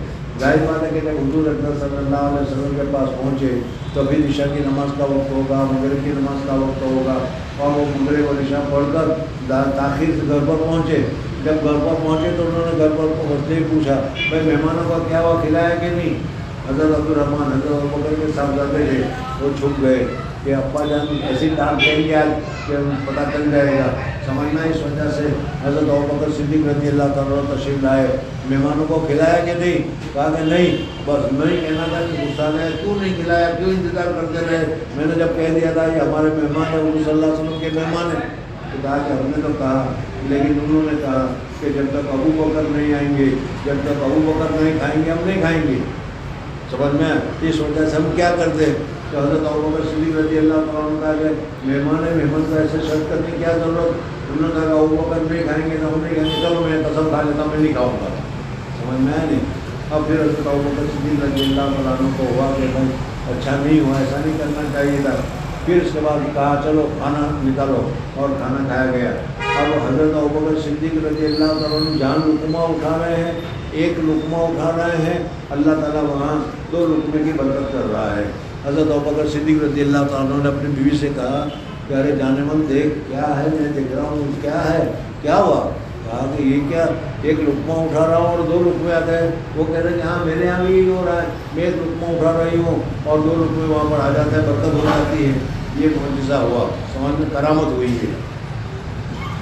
ظاہر بات ہے کہ جب حضور اکرم صلی اللہ علیہ وسلم کے پاس پہنچے تو پھر عشاء کی نماز کا وقت ہوگا، مغرب کی نماز کا وقت ہوگا اور وہ مغرب اور عشاء پڑھ کر تاخیر سے گھر پر پہنچے. جب گھر پر پہنچے تو انہوں نے گھر پر پہنچتے ہی پوچھا بھائی مہمانوں کا کیا ہوا، کھلایا کہ نہیں؟ حضرت عبدالرحمن حضرت ابوبکر کے صاحبزادے تھے، وہ چھپ گئے کہ ابا جان ایسی ڈانٹ کہیں گے آج کہ پتہ چل جائے گا. سمجھنا اس وجہ سے حضرت ابوبکر صدیق رضی اللہ تعالیٰ تشریف لائے. مہمانوں کو کھلایا کہ نہیں؟ کہا کہ نہیں. بس نہیں کہنا تھا کہ غصہ ہے کیوں نہیں کھلایا، کیوں انتظار کرتے رہے؟ میں نے جب کہہ دیا تھا یہ ہمارے مہمان ہیں، حضور صلی اللہ علیہ وسلم کے مہمان ہیں، تو کہا کہ ہم نے تو کہا، لیکن انہوں نے کہا کہ جب تک ابو بکر نہیں آئیں گے، جب تک ابو بکر نہیں کھائیں گے ہم نہیں کھائیں گے. سمجھ میں اس وجہ سے ہم کیا کرتے کہ حضرت ابوبکر صدیق رضی اللہ تعالیٰ عنہ کہا کہ مہمان ہے، مہمان کو ایسے شرط کرنے کی کیا ضرورت؟ انہوں نے کہا کہ ابوبکر نہیں کھائیں گے تو ہم نہیں کھائیں گے، چلو میں قسم کھا لیتا میں نہیں کھاؤں گا. سمجھ میں آیا نہیں؟ اب پھر حضرت ابوبکر صدیق رضی اللہ تعالیٰ عنہ کو ہوا کہ بھائی اچھا نہیں ہوا، ایسا نہیں کرنا چاہیے تھا. پھر اس کے بعد کہا چلو کھانا نکالو اور کھانا کھایا گیا. اب حضرت ابوبکر صدیق رضی اللہ تعالیٰ عنہ جہاں لقمہ اٹھا رہے ہیں، ایک لقمہ اٹھا رہے ہیں، اللہ تعالیٰ وہاں 2 لقمے کی برکت کر رہا ہے. حضرت ابوبکر صدیق رضی اللہ تعالیٰ عنہ نے اپنی بیوی سے کہا کہ ارے جانے من دیکھ کیا ہے، میں دیکھ رہا ہوں کیا ہے، کیا ہوا؟ کہا کہ یہ کیا، ایک لقمہ اٹھا رہا ہوں اور 2 لقمے آ گئے. وہ کہہ رہے ہیں کہ ہاں میرے یہاں بھی یہی ہو رہا ہے، میں 1 لقمہ اٹھا رہی ہوں اور 2 لقمے وہاں پر آ جاتے ہیں، برکت ہو جاتی ہے. یہ معجزہ ہوا، سمجھ میں کرامت ہوئی ہے.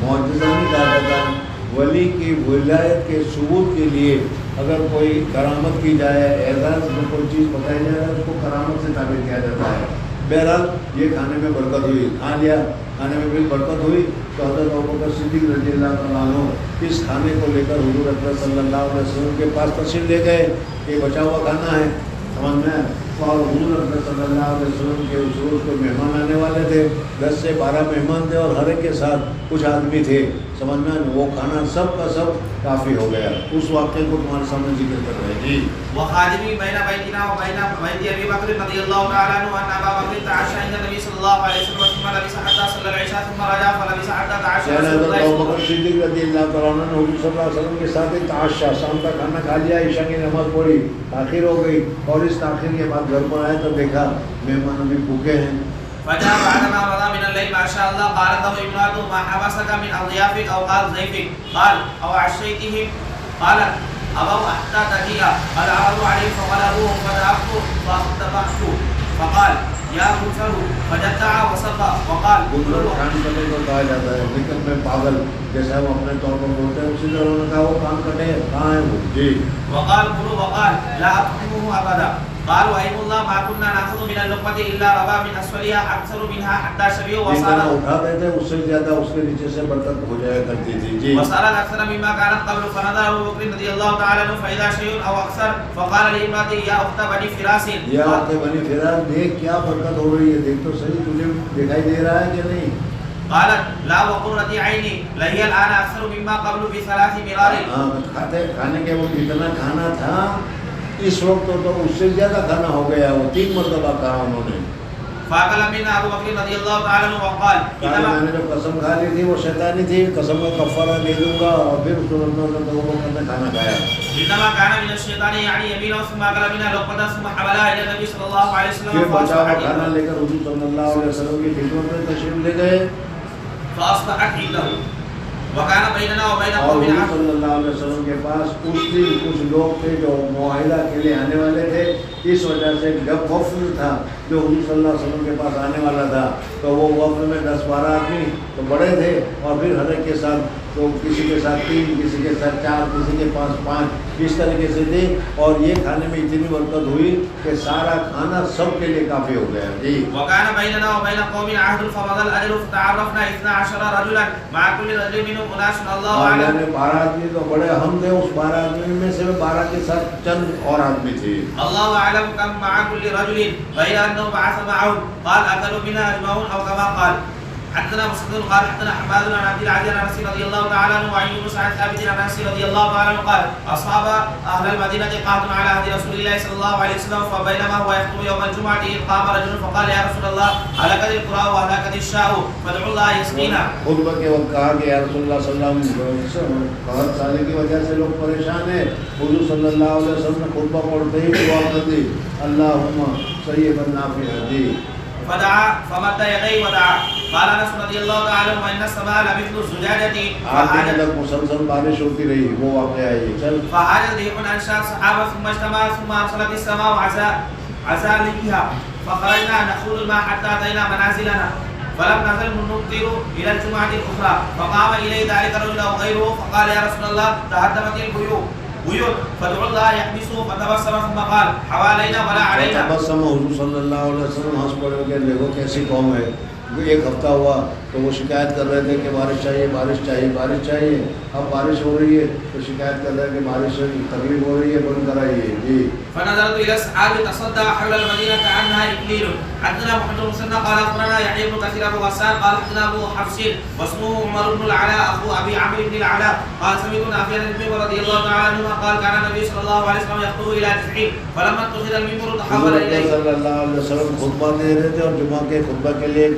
معجزہ نہیں کہا جاتا. ولی کی ولایت کے ثبوت کے لیے اگر کوئی کرامت کی جائے، اعزاز میں کوئی چیز بتائی جائے اس کو کرامت سے تعبیر کیا جاتا ہے. بہرحال یہ کھانے میں برکت ہوئی، کھا لیا، کھانے میں بھی برکت ہوئی. تو حضرت ابوبکر صدیق رضی اللہ تعالیٰ عنہ اس کھانے کو لے کر حضور اکرم صلی اللہ علیہ وسلم کے پاس تشریف لے گئے کہ بچا ہوا کھانا ہے. سمجھ میں اور حضور اکرم صلی اللہ علیہ وسلم کے اس روز کو مہمان آنے والے تھے. 10 سے 12 مہمان تھے اور ہر ایک کے ساتھ کچھ آدمی تھے. سمجھ میں وہ کھانا سب کا سب کافی ہو گیا. اس واقعے کو تمہارے سامنے ذکر کر رہے ہیں. جی.
وخادمی بین بیتنا و بین بیت ابی بکر رضی اللہ تعالی عنہ ان ابا بکر تعشى عند النبي صلی اللہ علیہ وسلم ثم لبس حتى صلى العشاء ثم رجع فلبس حتى تعشى رسول اللہ.
ابو بکر صدیق رضی اللہ تعالیٰ عنہ نے حضور صلی اللہ علیہ وسلم کے ساتھ تعشى شام کا کھانا کھا لیا، عشاء کی نماز پڑھی، تاخیر ہو گئی اور اس تاخیر کے بعد گھر پر آئے تو دیکھا مہمان ابھی بھوکے ہیں.
فجاء بعدما مضى من الليل ما شاء الله قالت له امراته ما حبسك من اضيافك او قال ضيفك قال او عشيتهم قالت ابوا حتى تجيء قال عرضوا عليه فغلبوه فذهبت فاختبأت فقال یا منفر فجدع وصفا وقال
گنر کان کٹے کو کہا جاتا ہے، لیکن میں پاگل جیسا ہم اپنے طور پر بولتے ہیں اسی طرح انہوں نے کہا وہ کان کٹے کہاں ہے وہ. جی.
وقال قلوا وقال لا اطعمه ابدا قالوا أيم الله ما كنا نأخذ من اللقمة إلا ربا من أسفلها أكثر منها حتى شبيهوا
جتنا اٹھاتے تھے اس سے زیادہ اس کے نیچے سے برکت ہو جایا کرتی تھی. جی
وصارت أكثر مما كانت قبل فنظر أبو بكر رضي الله تعالى عنه فإذا شيء أو أكثر فقال لامرأته يا أخت بني فراس
یا اخت بنی فراس دیکھ کیا برکت ہو رہی ہے, دیکھ تو صحیح, تجھے دکھائی دے رہا ہے کہ نہیں؟
قالت لا وقرة عيني لهي الآن أكثر مما قبل بثلاث مرار.
کھانے کے وہ جتنا کھانا تھا اس وقت تو اس سے زیادہ کھانا ہو گیا, وہ 3 مرتبہ کہا انہوں نے.
فأكل منا أبو بكر رضي الله تعالى عنه وقال
میں نے جو قسم کھا لی تھی وہ شیطانی تھی, قسم کا کفارہ دے دوں گا, اور پھر اس نے کھانا کھایا.
إنما كان من الشيطان يعني يمينه ثم أكل منها لقمة ثم حملها إلى النبي صلى الله عليه وسلم
پھر بچا ہوا کھانا لے کر حضور صلی اللہ علیہ وسلم کی خدمت میں تشریف لے گئے.
فأصبحت عنده وكان بيننا وبين
اور
قوم
حضور صلی اللہ علیہ وسلم کے پاس اس دن کچھ لوگ تھے جو معاہدہ کے لیے آنے والے تھے, اس وجہ سے جب وفد تھا جو حضور صلی اللہ علیہ وسلم کے پاس آنے والا تھا تو وہ وفد میں 10-12 آدمی تو بڑے تھے, اور پھر ہر ایک کے ساتھ تو کسی کے ساتھ 3, کسی کے ساتھ 4, کسی کے پاس 5, اس طریقے سے تھے. اور یہ کھانے میں اتنی برکت ہوئی کہ سارا کھانا سب کے لیے کافی ہو گیا. جی
وكان بيننا وبين قوم عهد فمضى الأجل فتعرفنا 12 رجلا مع كل رجل منهم أناس الله أعلم.
12 آدمی تو بڑے ہم تھے, اس 12 آدمی میں سے 12 کے ساتھ چند اور آدمی تھے.
الله أعلم كم مع كل رجل غير أنه بعث معهم قال أكلوا منها أجمعون أو كما قال. حدثنا مسدد قال حدثنا حماد بن عبد العزيز عن انس رضي الله تعالى عنه وعن يونس عن ثابت عن انس رضي الله تعالى عنه قال اصحاب اهل المدينه قعدوا على عهد رسول الله صلى الله عليه وسلم فبينما هو يخطب يوم الجمعه اذ قام رجل فقال يا رسول الله هلكت القرى وهلكت الشاء فادعوا الله يسقينا.
خطبہ کے وقت کہا کہ یا رسول اللہ صلی اللہ علیہ وسلم قحط سالے کی وجہ سے لوگ پریشان ہیں. حضور صلی اللہ علیہ وسلم نے خطبہ پڑھتے ہی دعا کر دی, اللہم صیبا نافعا. جی
فدعا فمد يديه ودعا. قال انس رضي الله تعالى عنه ان السماء لمثل الزجاجه
آگے تک مسلسل بارش ہوتی رہی, وہ واقعہ ہے یہ. چل
فحاجت ريح انشا الصحابه ثم اجتمع ثم ارسلت السماء عزالقها فخرجنا نخوض الماء حتى اتينا منازلنا فلم نزل نمطر الى الجمعه الاخرى فقام اليه ذلك الرجل او غيره فقال يا رسول الله تهدمت البيوت فادعوا الله يحبسه فتبسم ثم قال حوالينا ولا علينا.
تبسم حضور صلی اللہ علیہ وسلم ہنس پڑے کہ دیکھو کیسی قوم ہے. 1 ہفتہ ہوا تو وہ شکایت کر رہے تھے کہ بارش چاہیے, بارش چاہیے, بارش چاہیے. اب بارش ہو رہی ہے تو شکایت کر رہے ہیں کہ بارش سے تکلیف ہو رہی ہے, بند کرائیے. جی
فنظرت الى السحاب تصدى حول المدينه كانها اكليل. حدثنا محمد بن مسنى قال اخبرنا يحيى بن كثير ابو غسان قال حدثنا ابو حفص واسمه عمر بن العلاء اخو ابي عمرو بن العلاء قال سمعت نافع بن عمر رضي الله تعالى عنه قال كان النبي صلى الله عليه وسلم يخطب الى 90 فلما اتخذ المنبر تحول اليه.
صلی اللہ علیہ وسلم خطبہ دے رہے تھے اور جمعہ کے خطبہ کے لیے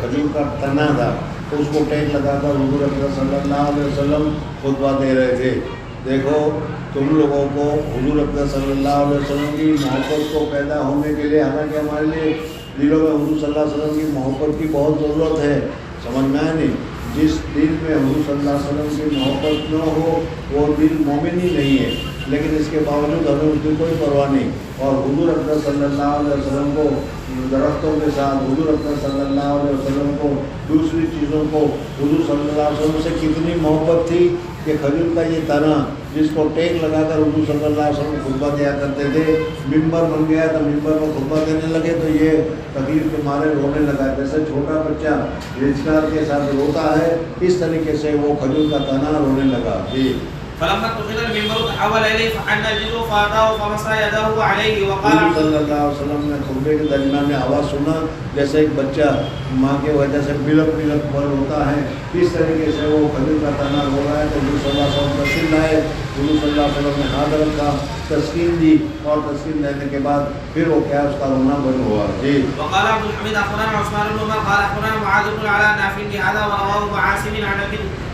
کھجور کا تنا تھا تو اس کو ٹیک لگا کر حضور اکرم صلی اللہ علیہ وسلم خطبہ دے رہے تھے. دیکھو تم لوگوں کو حضور اکرم صلی اللہ علیہ وسلم کی محبت کو پیدا ہونے کے لیے, حالانکہ ہمارے لیے دلوں میں حضور صلی اللہ علیہ وسلم کی محبت کی بہت ضرورت ہے, سمجھ میں نہیں. جس دل میں حضور صلی اللہ علیہ وسلم کی محبت نہ ہو وہ دل مومن ہی نہیں ہے. لیکن اس کے باوجود ہمیں اس کی کوئی پرواہ نہیں. اور حضور اکرم صلی اللہ علیہ وسلم کو درختوں کے ساتھ, حضور اکرم صلی اللہ علیہ وسلم کو دوسری چیزوں کو, حضور صلی اللہ علیہ وسلم سے کتنی محبت تھی کہ کھجور کا یہ تنا جس کو ٹیک لگا کر حضور صلی اللہ علیہ وسلم خطبہ دیا کرتے تھے, ممبر بن گیا تو ممبر میں خطبہ دینے لگے تو یہ تکلیف کے مارے رونے لگا. جیسے چھوٹا بچہ رجکار کے ساتھ روتا ہے اس طریقے سے وہ کھجور کا تنا رونے لگا. جی
فلما اتخذ المنبر تحول اليه فحن الجن فاتاه فمسح يده عليه وقال
صلی اللہ علیہ وسلم نے خطبے کے درمیان میں آواز سنا جیسے ایک بچہ ماں کی وجہ سے بلک بلک بول ہوتا ہے, اس طریقے سے وہ کھجور کا تنا رو رہا ہے. تو حضور صلی اللہ علیہ وسلم تسکین لائے, حضور صلی اللہ علیہ وسلم نے ہاتھ رکھا, تسکین دی, اور تسکین دینے کے بعد پھر وہ کیا اس کا رونا بند ہوا. جی
وقال عبد الحميد اخبرنا عثمان بن عمر قال اخبرنا معاذ بن العلاء نافع بهذا ورواه ابو عاصم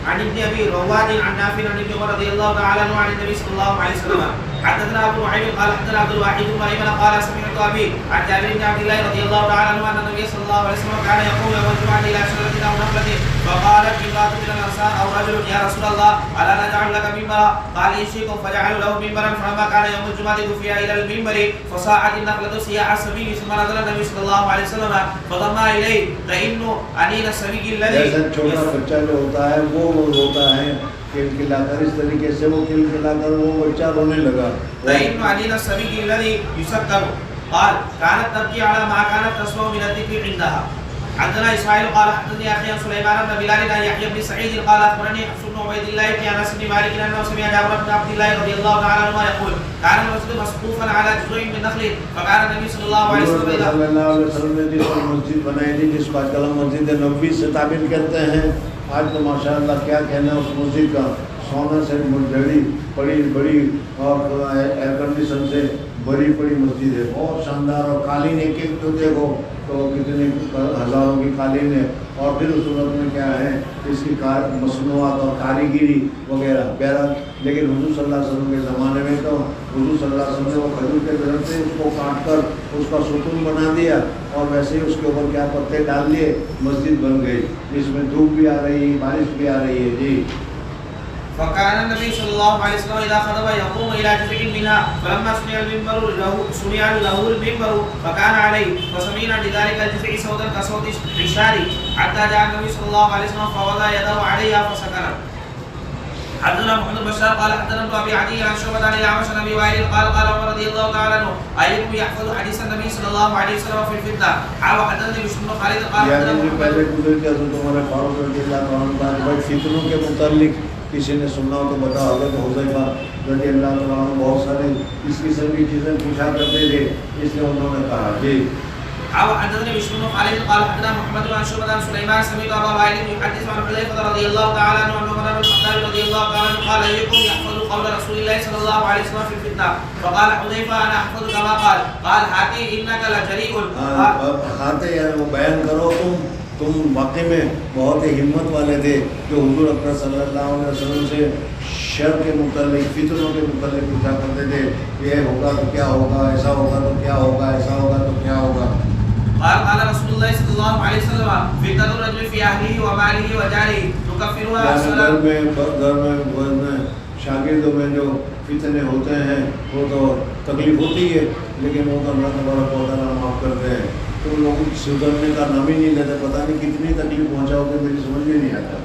عن ابن ابي رواد عن نافع عن ابن عمر رضي الله تعالى عنه عن النبي صلى الله عليه وسلم. حدثنا ابو نعيم قال حدثنا عبد الواحد بن ايمن قال سمعت ابي عن جابر بن عبد الله رضي الله تعالى عنه ان النبي صلى الله عليه وسلم كان يقوم يوم الجمعه الى شجره او نخله فقالت امراه من الانصار او رجل يا رسول الله الا نجعل لك منبرا قال اشيكم فجعلوا له منبرا فلما كان يوم الجمعه دفع الى المنبر فصاعت النخله سياح السبيل ثم نزل النبي صلى الله عليه وسلم فضم اليه فان انين السبيل الذي
چھوٹا بچہ جو ہوتا ہے وہ روتا ہے کلکلا کر اس طریقے سے وہ کلکلا کر وہ بچہ رونے لگا.
فإن عليل الصبي الذي يسكر قال كانت تبكي على ما كانت تسمع من الذكر عندها. حدثنا اسماعيل قال حدثني اخي عن سليمان بن بلال عن يحيى بن سعيد قال اخبرني حفص بن عبيد الله بن انس بن مالك انه سمع جابر بن عبد الله رضي الله تعالى عنهما يقول كان المسجد مسقوفا على جذوع من نخل فكان النبي صلى الله عليه وسلم
نے جس مسجد بنائی تھی جس کو آج کل مسجد نبوی سے تعبیر کرتے ہیں. آج تو ماشاءاللہ کیا کہنا اس مسجد کا, سونا سے جڑی بڑی اور ایئر کنڈیشن سے بڑی مسجد ہے, بہت شاندار. اور قالین ایک ایک تو دیکھو تو کتنی ہزاروں کی قالین ہے. اور پھر اس صورت میں کیا ہے اس کی مصنوعات اور کاریگری وغیرہ. بہرحال لیکن حضور صلی اللہ علیہ وسلم کے زمانے میں تو حضور صلی اللہ علیہ وسلم نے وہ کھجور کے درخت سے اس کو کاٹ کر اس کا ستون بنا دیا اور ویسے ہی اس کے اوپر کیا پتے ڈال دیے, مسجد بن گئی. اس میں دھوپ بھی آ رہی ہے, بارش بھی آ رہی ہے. جی.
فكان النبي صلى الله عليه وسلم اذا خطب يقوم الى جزء منها فلما سمع له المنبر فكان عليه فسمعنا بذلك الجزء صوتا كصوت عشار حتى جاء النبي صلى الله عليه وسلم فوضع يده عليها فسكن. حدثنا محمد بن بشار قال حدثنا ابن ابي عدي عن شعبة عن الاعمش عن ابي وائل قال عمر رضي الله تعالى عنه ايكم يحفظ حديث النبي صلى الله عليه وسلم في الفتنه. حدثني بشر بن خالد قال
حدثنا پہلے گزر کے حضرت عمر فاروق رضی اللہ عنہ بھائی فتنوں کے متعلق کسی نے سننا ہو تو بتاؤ. حضرت حذیفہ رضی اللہ تعالیٰ عنہ بہت سارے اس قسم کی چیزیں پوچھا کرتے تھے, اس لیے انہوں نے کہا. جی.
حدثني بشر بن خالد قال حدثنا محمد بن شعبة عن سليمان سمعت ابا وائل يحدث عن حذيفة رضي الله تعالى عنه ان عمر بن الخطاب رضي الله تعالى عنه قال ايكم يحفظ قول رسول الله صلى الله عليه وسلم في الفتنة فقال حذيفة انا احفظ كما قال هاتي انك لجريء.
ہاتے یعنی وہ بیان کرو تم واقعی میں بہت ہی ہمت والے تھے جو حضور اکرم صلی اللہ علیہ وسلم سے شر کے متعلق فتنوں کے متعلق پوچھا کرتے تھے. یہ ہوگا تو کیا ہوگا, ایسا ہوگا تو کیا ہوگا, ایسا ہوگا تو کیا ہوگا.
قال رسول الله صلى الله عليه وسلم فتنة الرجل في أهله وماله وجاره تكفرها الصلاة.
گھر میں شاگردوں میں جو فتنے ہوتے ہیں وہ تو تکلیف ہوتی ہے, لیکن وہ تو اللہ تبارک و تعالیٰ معاف کرتے ہیں. تو لوگوں کی سدھرنے کا نام ہی نہیں لیتے, پتہ نہیں کتنی تکلیف پہنچاؤ گے, میری سمجھ میں نہیں آتا.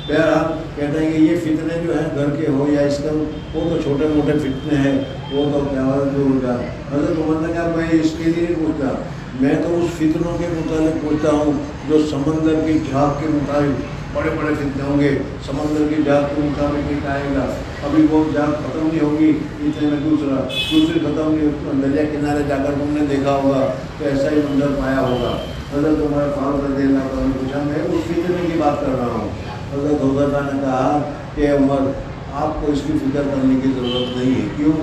بہرحال کہتے ہیں کہ یہ فتنے جو ہیں گھر کے ہو یا اس کا وہ تو چھوٹے موٹے فتنے ہیں, وہ تو کیا ہوگا. حضرت عمر نے کہا میں اس کے لیے نہیں پوچھتا, میں تو اس فتنوں کے متعلق پوچھتا ہوں جو سمندر کی جھاگ کے مطابق بڑے فتنے ہوں گے. سمندر کی جھاگ کے مطابق ایک آئے گا, ابھی وہ جھاگ ختم نہیں ہوگی اتنے میں دوسری ختم نہیں ہوگی. دریا کنارے جا کر تم نے دیکھا ہوگا تو ایسا ہی منظر پایا ہوگا. حضرت عمر فاروق رضی اللہ عنہ نے پوچھا میں اس فتنے کی بات کر رہا ہوں. حضرت حذیفہ نے کہا کہ عمر آپ کو اس کی فکر کرنے کی ضرورت نہیں ہے. کیوں؟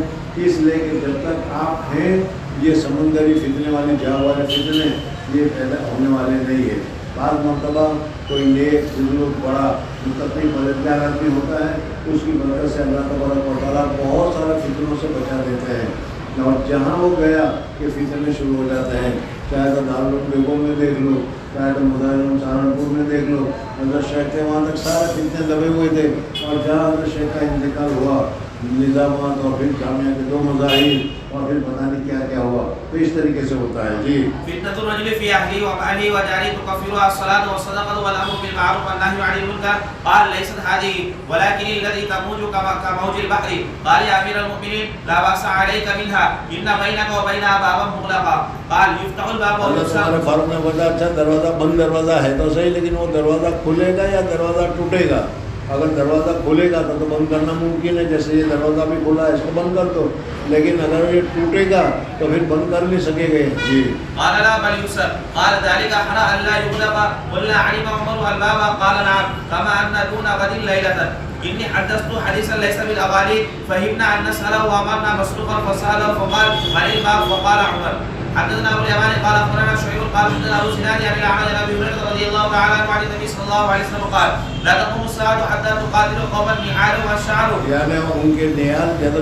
اس لیے کہ جب تک آپ ہیں یہ سمندری فتنے والی جھاگ والے فتنے یہ پیدا ہونے والے نہیں ہیں. بعض مرتبہ کوئی نیک بزرگ بڑا متقی پرہیزگار آدمی ہوتا ہے تو اس کی برکت سے اللہ تبارک و تعالیٰ بہت سارے فتنوں سے بچا دیتے ہیں. اور جہاں وہ گیا کہ فتنے شروع ہو جاتے ہیں, چاہے تو دارالعلوم میں دیکھ لو, چاہے تو مظاہر سہارنپور میں دیکھ لو. حضرت شیخ تھے وہاں تک سارے فتنے دبے ہوئے تھے, اور جہاں حضرت شیخ کا انتقال ہوا نظامات اور پھر جامعہ کے 2 مظاہر اور پھر پتہ نہیں کیا کیا ہوا. تو اس طریقے سے ہوتا ہے. جی.
فتنة الرجل في أهله وماله وجاره تكفرها الصلاة والصدقة والأمر بالمعروف والنهي عن المنكر. قال ليست هذه ولكن الذي تموج كموج البحر. قال يا أمير المؤمنين لا بأس عليك منها إن بينك وبينها بابا مغلقا. قال يفتح الباب
اللہ فاروق نے بولا اچھا دروازہ بند دروازہ ہے تو صحیح, لیکن وہ دروازہ کھلے گا یا دروازہ ٹوٹے گا؟ اگر دروازہ کھلے گا تو بند کرنا ممکن ہے, جیسے یہ دروازہ بھی کھلا ہے اس کو بند کر دو, لیکن اگر یہ ٹوٹے گا تو پھر بند کر نہیں سکے گے. جی.
قال لا بل يسر. قال ذلك حرى أن لا يغلق. قلنا علم عمر الباب. قال نعم كما أن دون غد ليلة إني حدثت حديثا ليس بالأغاليط فهمنا أن نسأله وأمرنا مسروقا فسأله فقال عن الباب وقال عمر. حدثنا ابو اليمان قال اخبرنا شعيب قال حدثنا ابو سنان عن الاعمى عن ابي هريره رضي الله تعالى عنه عن النبي صلى الله عليه وسلم قال لا تقوم الساعه حتى تقاتل قوما نعالهم الشعر.
یعنی ان کے نعال یا تو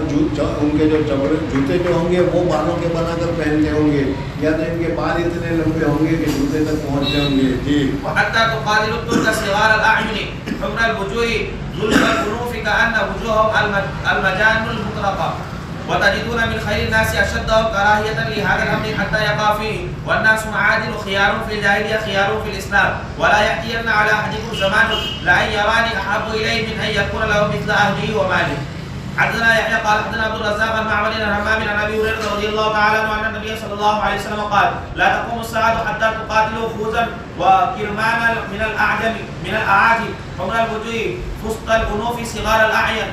ان کے جو جوتے جو ہوں گے وہ بالوں کے بنا کر پہنتے ہوں گے, یا تو ان کے بال اتنے لمبے ہوں گے کہ جوتے تک پہنچتے ہوں گے. جی.
وحتى تقاتل الترك صغار الاعين حمر الوجوه ذل القلوب كأن وجوههم المجان المطرقه. وتجدون من خير الناس أشدهم كراهية لهذا الأمر حتى يقع فيه والناس معادن خيار في الجاهلية خيار في الإسلام ولا يأتين على أحدكم زمان لأن يراني أحب إليه من أن يكون له مثل أهله وماله. حدثنا يحيى قال حدثنا عبد الرزاق عن معمر عن همام عن ابي هريره رضي الله تعالى عنه ان النبي صلى الله عليه وسلم قال لا تقوم الساعه حتى تقاتلوا خوزا وكرمانا من الاعاجم حمر الوجوه فسق الانوف صغار الاعين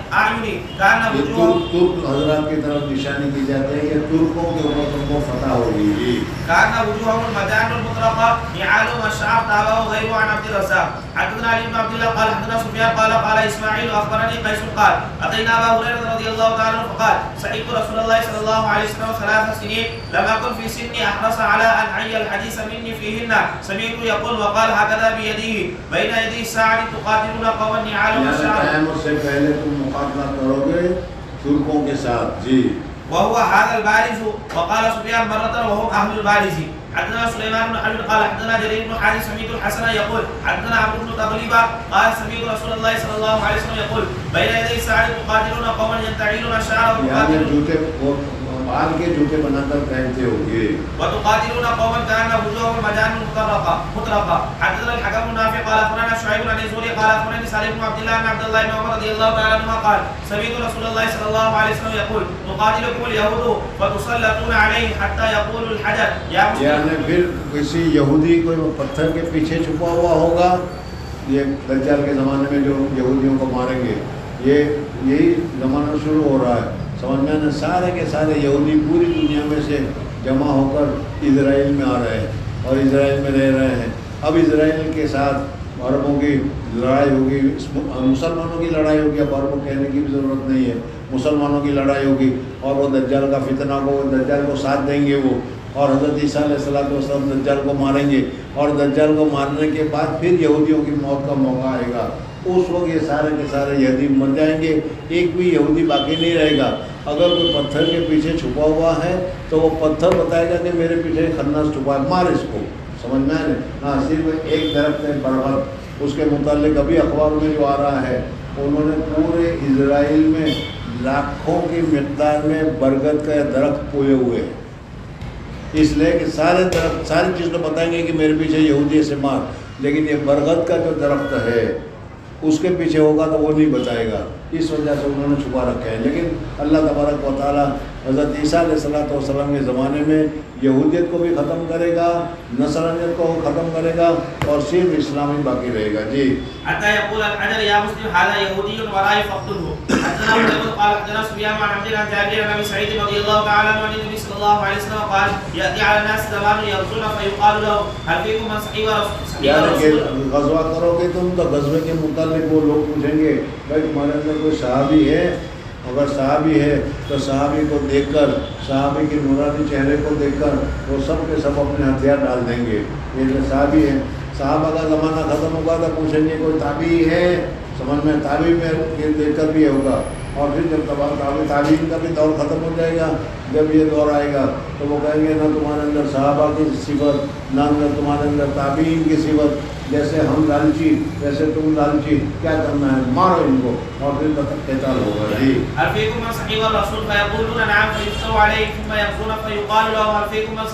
كان وجوههم
ترک حضرات کی طرف نشانی کی جاتی ہے کہ ترکوں کے اوپر تم کو فتح ہوگی.
كان وجوههم المدان المطرقه نعالهم الشعر تابعه غيره عن عبد الرزاق. حدثنا علي بن عبد الله قال حدثنا سفيان قال اسماعيل اخبرني قيس قال اتينا ابا هريره رضي الله تعالى عنه فقال سمعت رسول الله صلى الله عليه وسلم 3 سنين لم اكن في سني احرص على ان اعي الحديث مني فيهن سمعت يقول وقال هكذا بيده بين يدي الساعه تقاتلون قوما نعالهم الشعر.
قیامت سے پہلے تم مقابلہ کرو گے ترکوں کے ساتھ. جی.
وهو هذا البارز وقال سفيان مرة وهم أهل البارز. حدثنا سليمان بن حرب قال حدثنا جرير بن حارث سمعت الحسن يقول حدثنا عبد بن تغليب قال سمعت رسول الله صلى الله عليه وسلم يقول بين يدي الساعة تقاتلون قوما ينتعلون الشعر
بال کے جوتے بنا کر پہنتے ہو گے.
وتقاتلون قوما كان وجوههم مجان مطرقة. حدثنا الحكم بن نافع قال اخبرنا شعيب عن الزهري قال اخبرني سالم بن عبد الله بن عبد الله بن عمر رضي الله تعالى عنهما قال سمعت رسول الله صلى الله عليه وسلم يقول تقاتلكم اليهود فتسلطون عليه حتى يقول الحجر يا مسلم.
یعنی پھر کسی یہودی کوئی پتھر کے پیچھے چھپا ہوا ہوگا. یہ دجال کے زمانے میں جو یہودیوں کو ماریں گے یہی زمانہ شروع ہو رہا ہے. سمجھ میں سارے کے سارے یہودی پوری دنیا میں سے جمع ہو کر اسرائیل میں آ رہے ہیں اور اسرائیل میں رہ رہے ہیں. اب اسرائیل کے ساتھ عربوں کی لڑائی ہوگی, مسلمانوں کی لڑائی ہوگی. اب عربوں کہنے کی بھی ضرورت نہیں ہے, مسلمانوں کی لڑائی ہوگی اور وہ دجال کا فتنہ کو دجال کو ساتھ دیں گے وہ, اور حضرت عیسیٰ علیہ السلام دجال کو ماریں گے اور دجال کو مارنے کے بعد پھر یہودیوں کی موت کا موقع آئے گا. اس وقت یہ سارے کے سارے یہودی مر جائیں گے, ایک بھی یہودی باقی نہیں رہے گا. اگر کوئی پتھر کے پیچھے چھپا ہوا ہے تو وہ پتھر بتائے گا کہ میرے پیچھے خناس چھپا ہے, مار اس کو. سمجھ میں آئے نا. صرف ایک درخت ہے بربر, اس کے متعلق ابھی اخباروں میں جو آ رہا ہے انہوں نے پورے اسرائیل میں لاکھوں کی مقدار میں برگد کا درخت بوئے ہوئے ہیں, اس لیے کہ سارے درخت ساری چیز تو بتائیں گے کہ میرے پیچھے یہودی سے مار, لیکن یہ برگد کا جو درخت ہے اس کے پیچھے ہوگا تو وہ نہیں بتائے گا. اس وجہ سے انہوں نے چھپا رکھا ہے. لیکن اللہ تبارک و تعالیٰ حضرت عیسیٰ علیہ السلام کے زمانے میں یہودیت کو بھی ختم کرے گا, نصرانیت کو ختم کرے گا اور صرف اسلام ہی باقی رہے گا. جی.
حتى يقول الحجر يا مسلم هذا يهودي ورائي فاقتله. حدثنا قال حدثنا سفيان عن عبد الله عن جابر عن ابي سعيد رضي الله تعالى عنه عن النبي صلى الله عليه وسلم قال ياتي على الناس زمان يغزون فيقال له هل فيكم من صحيح رسول.
یعنی کہ غزوہ کرو گے تم تو غزوے کے متعلق وہ لوگ پوچھیں گے بھائی تمہارے اندر کوئی صحابی ہے, اگر صحابی ہے تو صحابی کو دیکھ کر, صحابی کے نورانی چہرے کو دیکھ کر وہ سب کے سب اپنے ہتھیار ڈال دیں گے. یہ جو صحابی ہے, صحابہ کا زمانہ ختم ہوگا تو پوچھیں گے کوئی تابعی ہے, سمجھ میں تابعی میں دیکھ کر بھی ہوگا. اور پھر جب تعلیم کا بھی دور ختم ہو جائے گا, جب یہ دور آئے گا تو وہ کہیں گے نہ تمہارے اندر صحابہ کی صفت, نہ تمہارے اندر تابعین کی صفت, جیسے ہم لالچی ویسے تم لالچی, کیا کرنا ہے مارو ان کو, اور پھر قتال ہوگا. جی.
هل فيكم من صحيح الرسول فيقولون نعم فيفتروا عليه ثم يغزون فيقال له هل فيكم من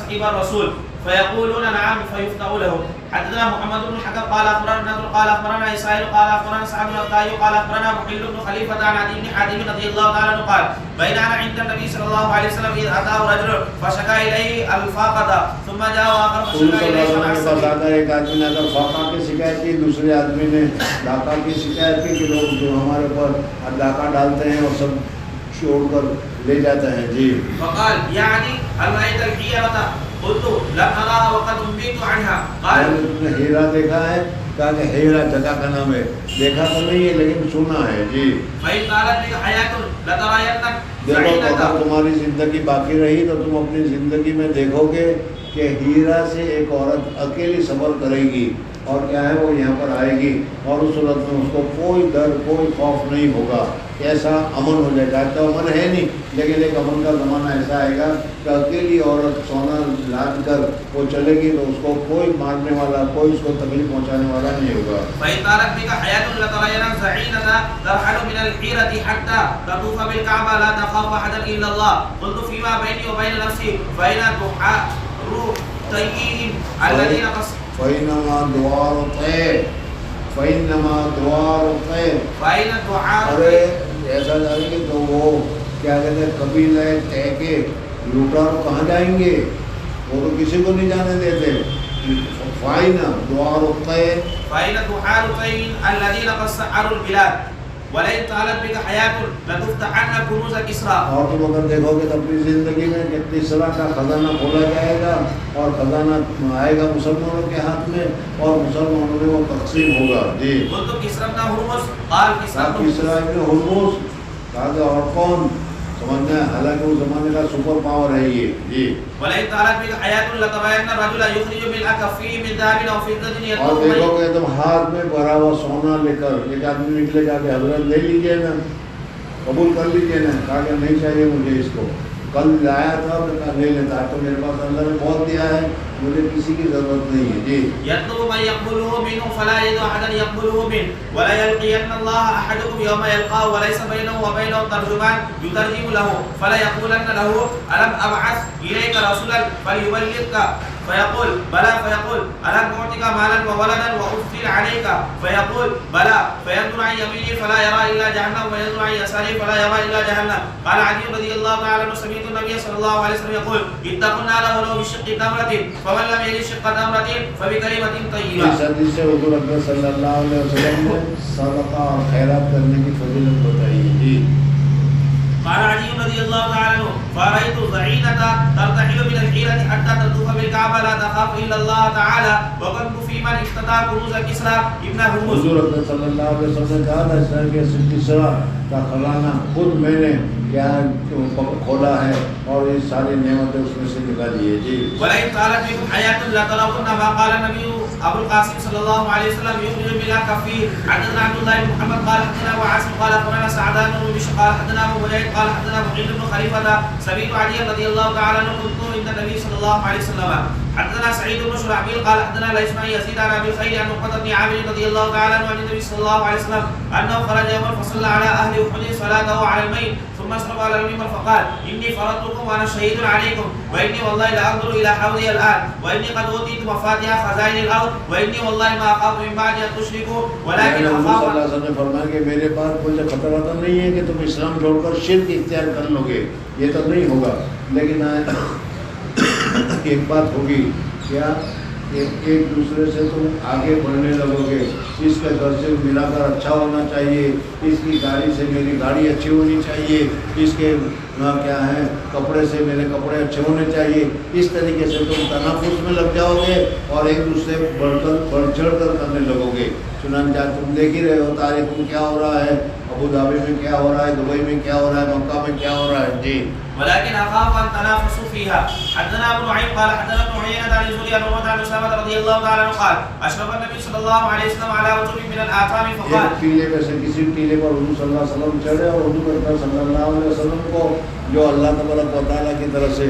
صحيح الرسول فيقولون نعم فيفتح له. حدثنا محمد بن الحكم قال اخبرنا نضر قال اخبرنا اسماعيل قال اخبرنا سعد بن الطائي قال اخبرنا محل بن خليفه عن عدي بن حاتم رضي الله تعالى عنه قال بين انا عند النبي صلى الله عليه وسلم اذ اتاه رجل فشكا اليه الفاقه ثم جاء اخر فشكا اليه
ایک آدمی نے اگر فاقہ کی شکایت کی, دوسرے آدمی نے ڈاکہ کی شکایت کی کہ لوگ جو ہمارے اوپر ڈاکہ ڈالتے ہیں اور سب چھوڑ کر لے جاتے ہیں. جی.
فقال يعني هل رايت الحيره قلت لم اراها وقد انبئت عنها. قال
تم نے ہیرا دیکھا ہے؟ کہا کہ ہیرا جگہ کا نام ہے, دیکھا تو نہیں ہے لیکن سنا ہے. جی.
فإن طالت بك حياة لترين
دیکھو اگر تمہاری زندگی باقی رہی تو تم اپنی زندگی میں دیکھو گے کہ ہیرا سے ایک عورت اکیلی سفر کرے گی اور کیا ہے وہ یہاں پر آئے گی اور اس صورت میں اس کو کوئی ڈر کوئی خوف نہیں ہوگا، ایسا امن ہو جائے گا. تو امن ہے نہیں، لیکن ایک امن کا زمانہ ایسا آئے گا کہ اکیلی عورت سونا لاد کر وہ چلے گی تو اس کو کوئی مارنے والا، کوئی اس کو تکلیف پہنچانے والا نہیں ہوگا.
فإن طالت بك حياة لترين زعينة ترحل من الحيرة حتى تطوف بالكعبة لا تخاف أحدا إلا الله. قلت فيما بيني وبين نفسي فإن تحارتيهم الذين
فإنما دوار طير فإنما دوار طير
فإن الدعاء.
ارے ایسا جائے گی تو وہ کیا کہتے ہیں قبیلہ طے کے لوٹار کہاں جائیں گے؟ وہ تو کسی کو نہیں جانے دیتے. فائنہ دوار طير
فإن تحارتيهم الذين قد سعروا البلاد ولئن طالت بك حياة لتفتحن كنوز كسرى.
اور تم اگر دیکھو گے تو اپنی زندگی میں کہ کسرا کا خزانہ کھولا جائے گا اور خزانہ آئے گا مسلمانوں کے ہاتھ میں اور مسلمانوں میں وہ تقسیم ہوگا. جی
قلت كسرى بن هرمز قال كسرى بن
کسرا ابن ہرمز کہا کہ اور کون سمجھنا ہے، حالانکہ اس زمانے کا سپر پاور ہے یہ. جی
ولئن طالت بك حياة لتبين الرجل يخرج بالأكفيه من ذهب أو فضة
اور
يطلب
دیکھو گے تم ہاتھ میں بھرا ہوا سونا لے کر ایک آدمی نکلے گا کہ حضرت لے لیجیے نا، قبول کر لیجیے نا. کہا کہ نہیں چاہیے مجھے اس کو، کل لایا تھا تو کہا لے لیتا، تو میرے پاس اللہ نے بہت دیا ہے، مجھے کسی کی ضرورت نہیں ہے. جی
يطلب من يقبله منه فلا يجد أحدا يقبله منه ولا يلقين الله أحدكم يوم يلقاه وليس بينه وبينه ترجمان يترجم له فلا يقولن له ألم أبعث إليك رسولا فليبلغك فيقول بلى فيقول ألم أعطك مالا وولدا وأفضل عليك فيقول بلى فينظر عن يمينه فلا يرى إلا جهنم وينظر عن يساره فلا يرى إلا جهنم. قال علي رضي الله تعالى عنه سمعت النبي صلى الله عليه وسلم يقول اتقوا النار ولو بشق تمرة فمن لم يجد شق تمرة فبكلمة طيبة.
اس حدیث سے حضور اکرم صلی اللہ علیہ وسلم نے صدقہ اور خیرات کرنے کی فضیلت بتائی. جی
قال علي رضي الله تعالى عنه فرأيت زعينة ترتحل من الحيرة حتى تطوف بالكعبة لا تخاف إلا الله تعالى وكنت في من افتتح كنوز كسرى ابن هرمز.
حضور اکرم صلی اللہ علیہ وسلم نے کہا تھا اس طرح کے کسرا کا خزانہ خود میں نے کیا کھولا ہے اور یہ ساری نعمتیں اس میں سے نکالی ہے. جی
ولئن طالت بكم حياة لترون ما قال النبي أبو القاسم صلى الله عليه وسلم يخرج بلا كفيه. حدثنا عبد الله بن محمد قال حدثنا أبو عاصم قال أخبرنا سعدان بن بشر قال حدثنا أبو مجاهد قال حدثنا معين بن خليفة سمعت علي رضي الله تعالى عنه قلت عند النبي صلى الله عليه وسلم. حدثنا سعيد بن شرحبيل قال حدثنا ليس بن يزيد عن ابي الخير عن عقبة بن عامر رضي الله تعالى عنه عن النبي صلى الله عليه وسلم انه خرج يوما فصلى على اهل احد صلاته على الميت ثم اصرف على المنبر فقال اني فرضتكم وانا شهيد عليكم واني والله لا انظر الى حوضي الان واني قد اوتيت مفاتيح خزائن الارض واني والله ما اخاف من بعد ان تشركوا ولكن اخاف.
اللہ صلی اللہ علیہ وسلم نے فرمایا کہ میرے پاس کوئی خطرہ تو نہیں ہے کہ تم اسلام چھوڑ کر شرک اختیار کر لو گے، یہ تو نہیں ہوگا، لیکن ایک بات ہوگی کیا کہ ایک دوسرے سے تم آگے بڑھنے لگو گے. اس کے گھر سے ملا کر اچھا ہونا چاہیے، اس کی گاڑی سے میری گاڑی اچھی ہونی چاہیے، اس کے کیا ہے کپڑے سے میرے کپڑے اچھے ہونے چاہیے. اس طریقے سے تم تنافس میں لگ جاؤ گے اور ایک دوسرے بڑھ چڑھ کر کرنے لگو گے. چنانچہ تم دیکھ ہی رہے ہو تاریخ میں کیا ہو رہا ہے، ابو ظہبی میں کیا ہو رہا ہے، دبئی میں کیا ہو رہا ہے، مکہ میں کیا ہو رہا ہے. جی
ولكن اخاف ان تنافسوا فيها. حدثنا ابو نعيم قال حدثنا ابن عيينة عن الزهري عن عروة عن أسامة رضي الله تعالى عنه قال اشرف النبي صلى الله عليه وسلم على وجوه من الآثام فقال
ایک ٹیلے میں سے کسی ٹیلے پر حضور صلی اللہ علیہ وسلم چڑھے اور حضور اکرم صلی اللہ علیہ وسلم کو جو اللہ تبارک و تعالیٰ کی طرف سے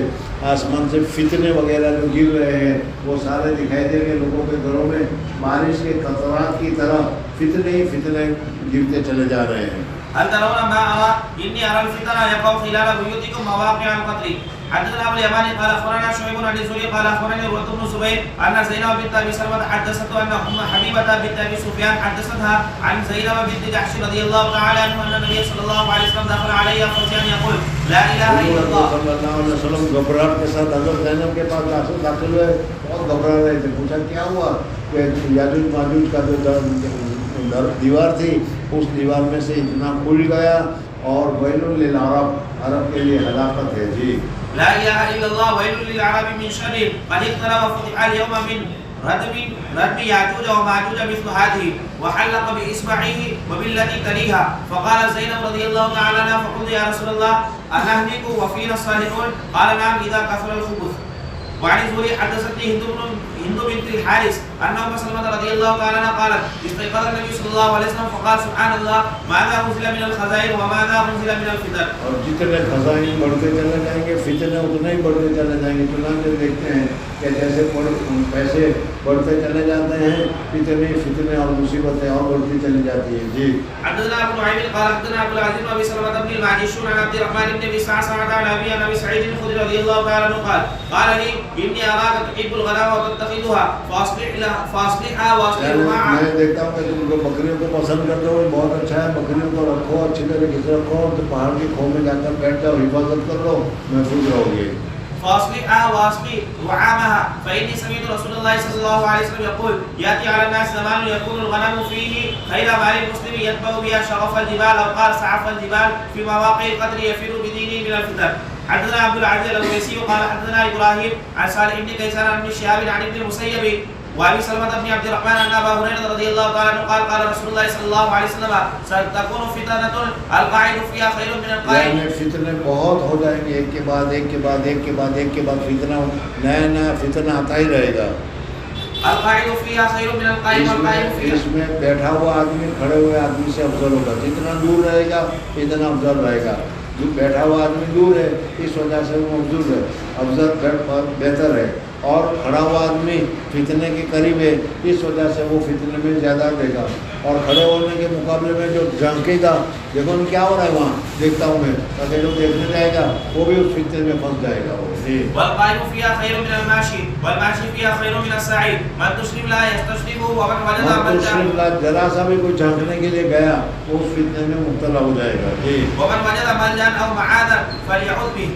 آسمان سے فتنے وغیرہ جو گر رہے ہیں وہ سارے دکھائی دیں گے لوگوں کے گھروں میں بارش کے قطرات کی طرح فتنے ہی فتنے گرتے چلے جا رہے ہیں.
هل ترون ما أرى إني أرى الفتنة يقع خلال بيوتكم مواقع القتل. حدثنا أبو اليماني قال أخبرنا شعيب عن الزهري قال أخبرني عروة بن الزبير أن زينب بنت أبي سلمة حدثته أن أم حبيبة بنت أبي سفيان حدثتها عن زينب بنت جحش رضي الله تعالى عنها أن النبي صلى الله عليه وسلم دخل عليها فوزيا يقول لا إله إلا الله.
صلی اللہ علیہ وسلم گھبراہٹ کے ساتھ حضرت زینب کے پاس داخل ہوئے، بہت گھبرا رہے تھے. پوچھا کیا ہوا؟ کہ یاجوج ماجوج کا جو دیوار تھی اس دیوار میں سے اتنا کھل گیا اور ویل للعرب، عرب کے لیے ہلاکت ہے. جی
لا إله إلا الله ويل للعرب من شر قد اقترب وفتح اليوم من ردم ياجوج وماجوج مثل هذه وحلق بإصبعه وبالتي تليها. فقال زينب رضي الله تعالى عنها فقلت يا رسول الله أنهلك وفينا الصالحون؟ قال نعم إذا كثر الخبث. وعن الزهري حدثتني هند بنت الحارث أن أم سلمة رضي الله تعالى عنها قالت استيقظ النبي صلى الله عليه وسلم فقال سبحان الله ماذا أنزل من الخزائن وماذا أنزل من الفتن.
اور جتنے خزائن بڑھتے چلے جائیں گے فتنے اتنے ہی بڑھتے چلے جائیں گے. چنانچہ دیکھتے ہیں کہ جیسے پیسے بڑھتے چلے جاتے ہیں فتنے اور مصیبتیں اور بڑھتی چلی جاتی ہیں. جی
حدثنا ابو نعيم قال حدثنا ابو العزيز وابي سلمة بن المعجشون عن عبد الرحمن بن ابي سعسعة عن ابي سعيد الخدري رضي الله تعالى عنه قال لي اني اراك تحب الغنم وتتخذها فاصلحها واصلح معها.
میں دیکھتا ہوں کہ تم کو بکریوں کو پسند کرتے ہو, بہت اچھا ہے, بکریوں کو رکھو, اچھی طریقے سے رکھو, تو پہاڑ کی کھو میں جا کر بیٹھ جاؤ, حفاظت کر لو, محفوظ رہو گے.
فاصلحها واصلح وعامها فإني سمعت رسول الله صلى الله عليه وسلم يقول يأتي على الناس زمان يكون الغنم فيه خير مال المسلم يتبع بها شغف الجبال أو قال سعف الجبال في مواقع القدر يفر بدينه من الفتن. حدثنا عبد العزيز الأويسي قال حدثنا إبراهيم عن صالح بن كيسان عن ابن شهاب عن ابن المسيب وابي سلمة بن عبد الرحمن ان ابا هريرة رضي الله تعالى عنه قال قال رسول الله صلى الله عليه وسلم ستكون فتنة القاعد فيها خير من القائم.
یعنی فتنے بہت ہو جائیں گے, ایک کے بعد ایک کے بعد ایک کے بعد ایک کے بعد فتنہ, نیا نیا فتنہ آتا ہی رہے گا.
القاعد فيها خير من القائم والقائم فيها.
اس میں بیٹھا ہوا آدمی کھڑے ہوئے آدمی سے افضل ہوگا. جتنا دور رہے گا اتنا افضل رہے گا. جو بیٹھا ہوا آدمی دور ہے اس وجہ سے وہ افضل بہتر ہے, اور کھڑا ہوا آدمی فتنے کے قریب ہے اس وجہ سے وہ فتنے میں زیادہ دے گا. اور کھڑے ہونے کے مقابلے میں جو جھانکے گا, دیکھو کیا ہو رہا ہے وہاں, دیکھتا ہوں میں, تاکہ جو دیکھنے جائے گا وہ بھی اس فتنے میں پھنس جائے گا.
والقائم فيها خير من الماشي والماشي فيها خير من السعي من تشرب لا يستشربه ومن وجد
ملجا ذرا سا بھی کوئی جھانکنے کے لیے گیا وہ اس فتنے میں مبتلا ہو جائے گا.
ومن وجد ملجا او معاذا فليعوذ به.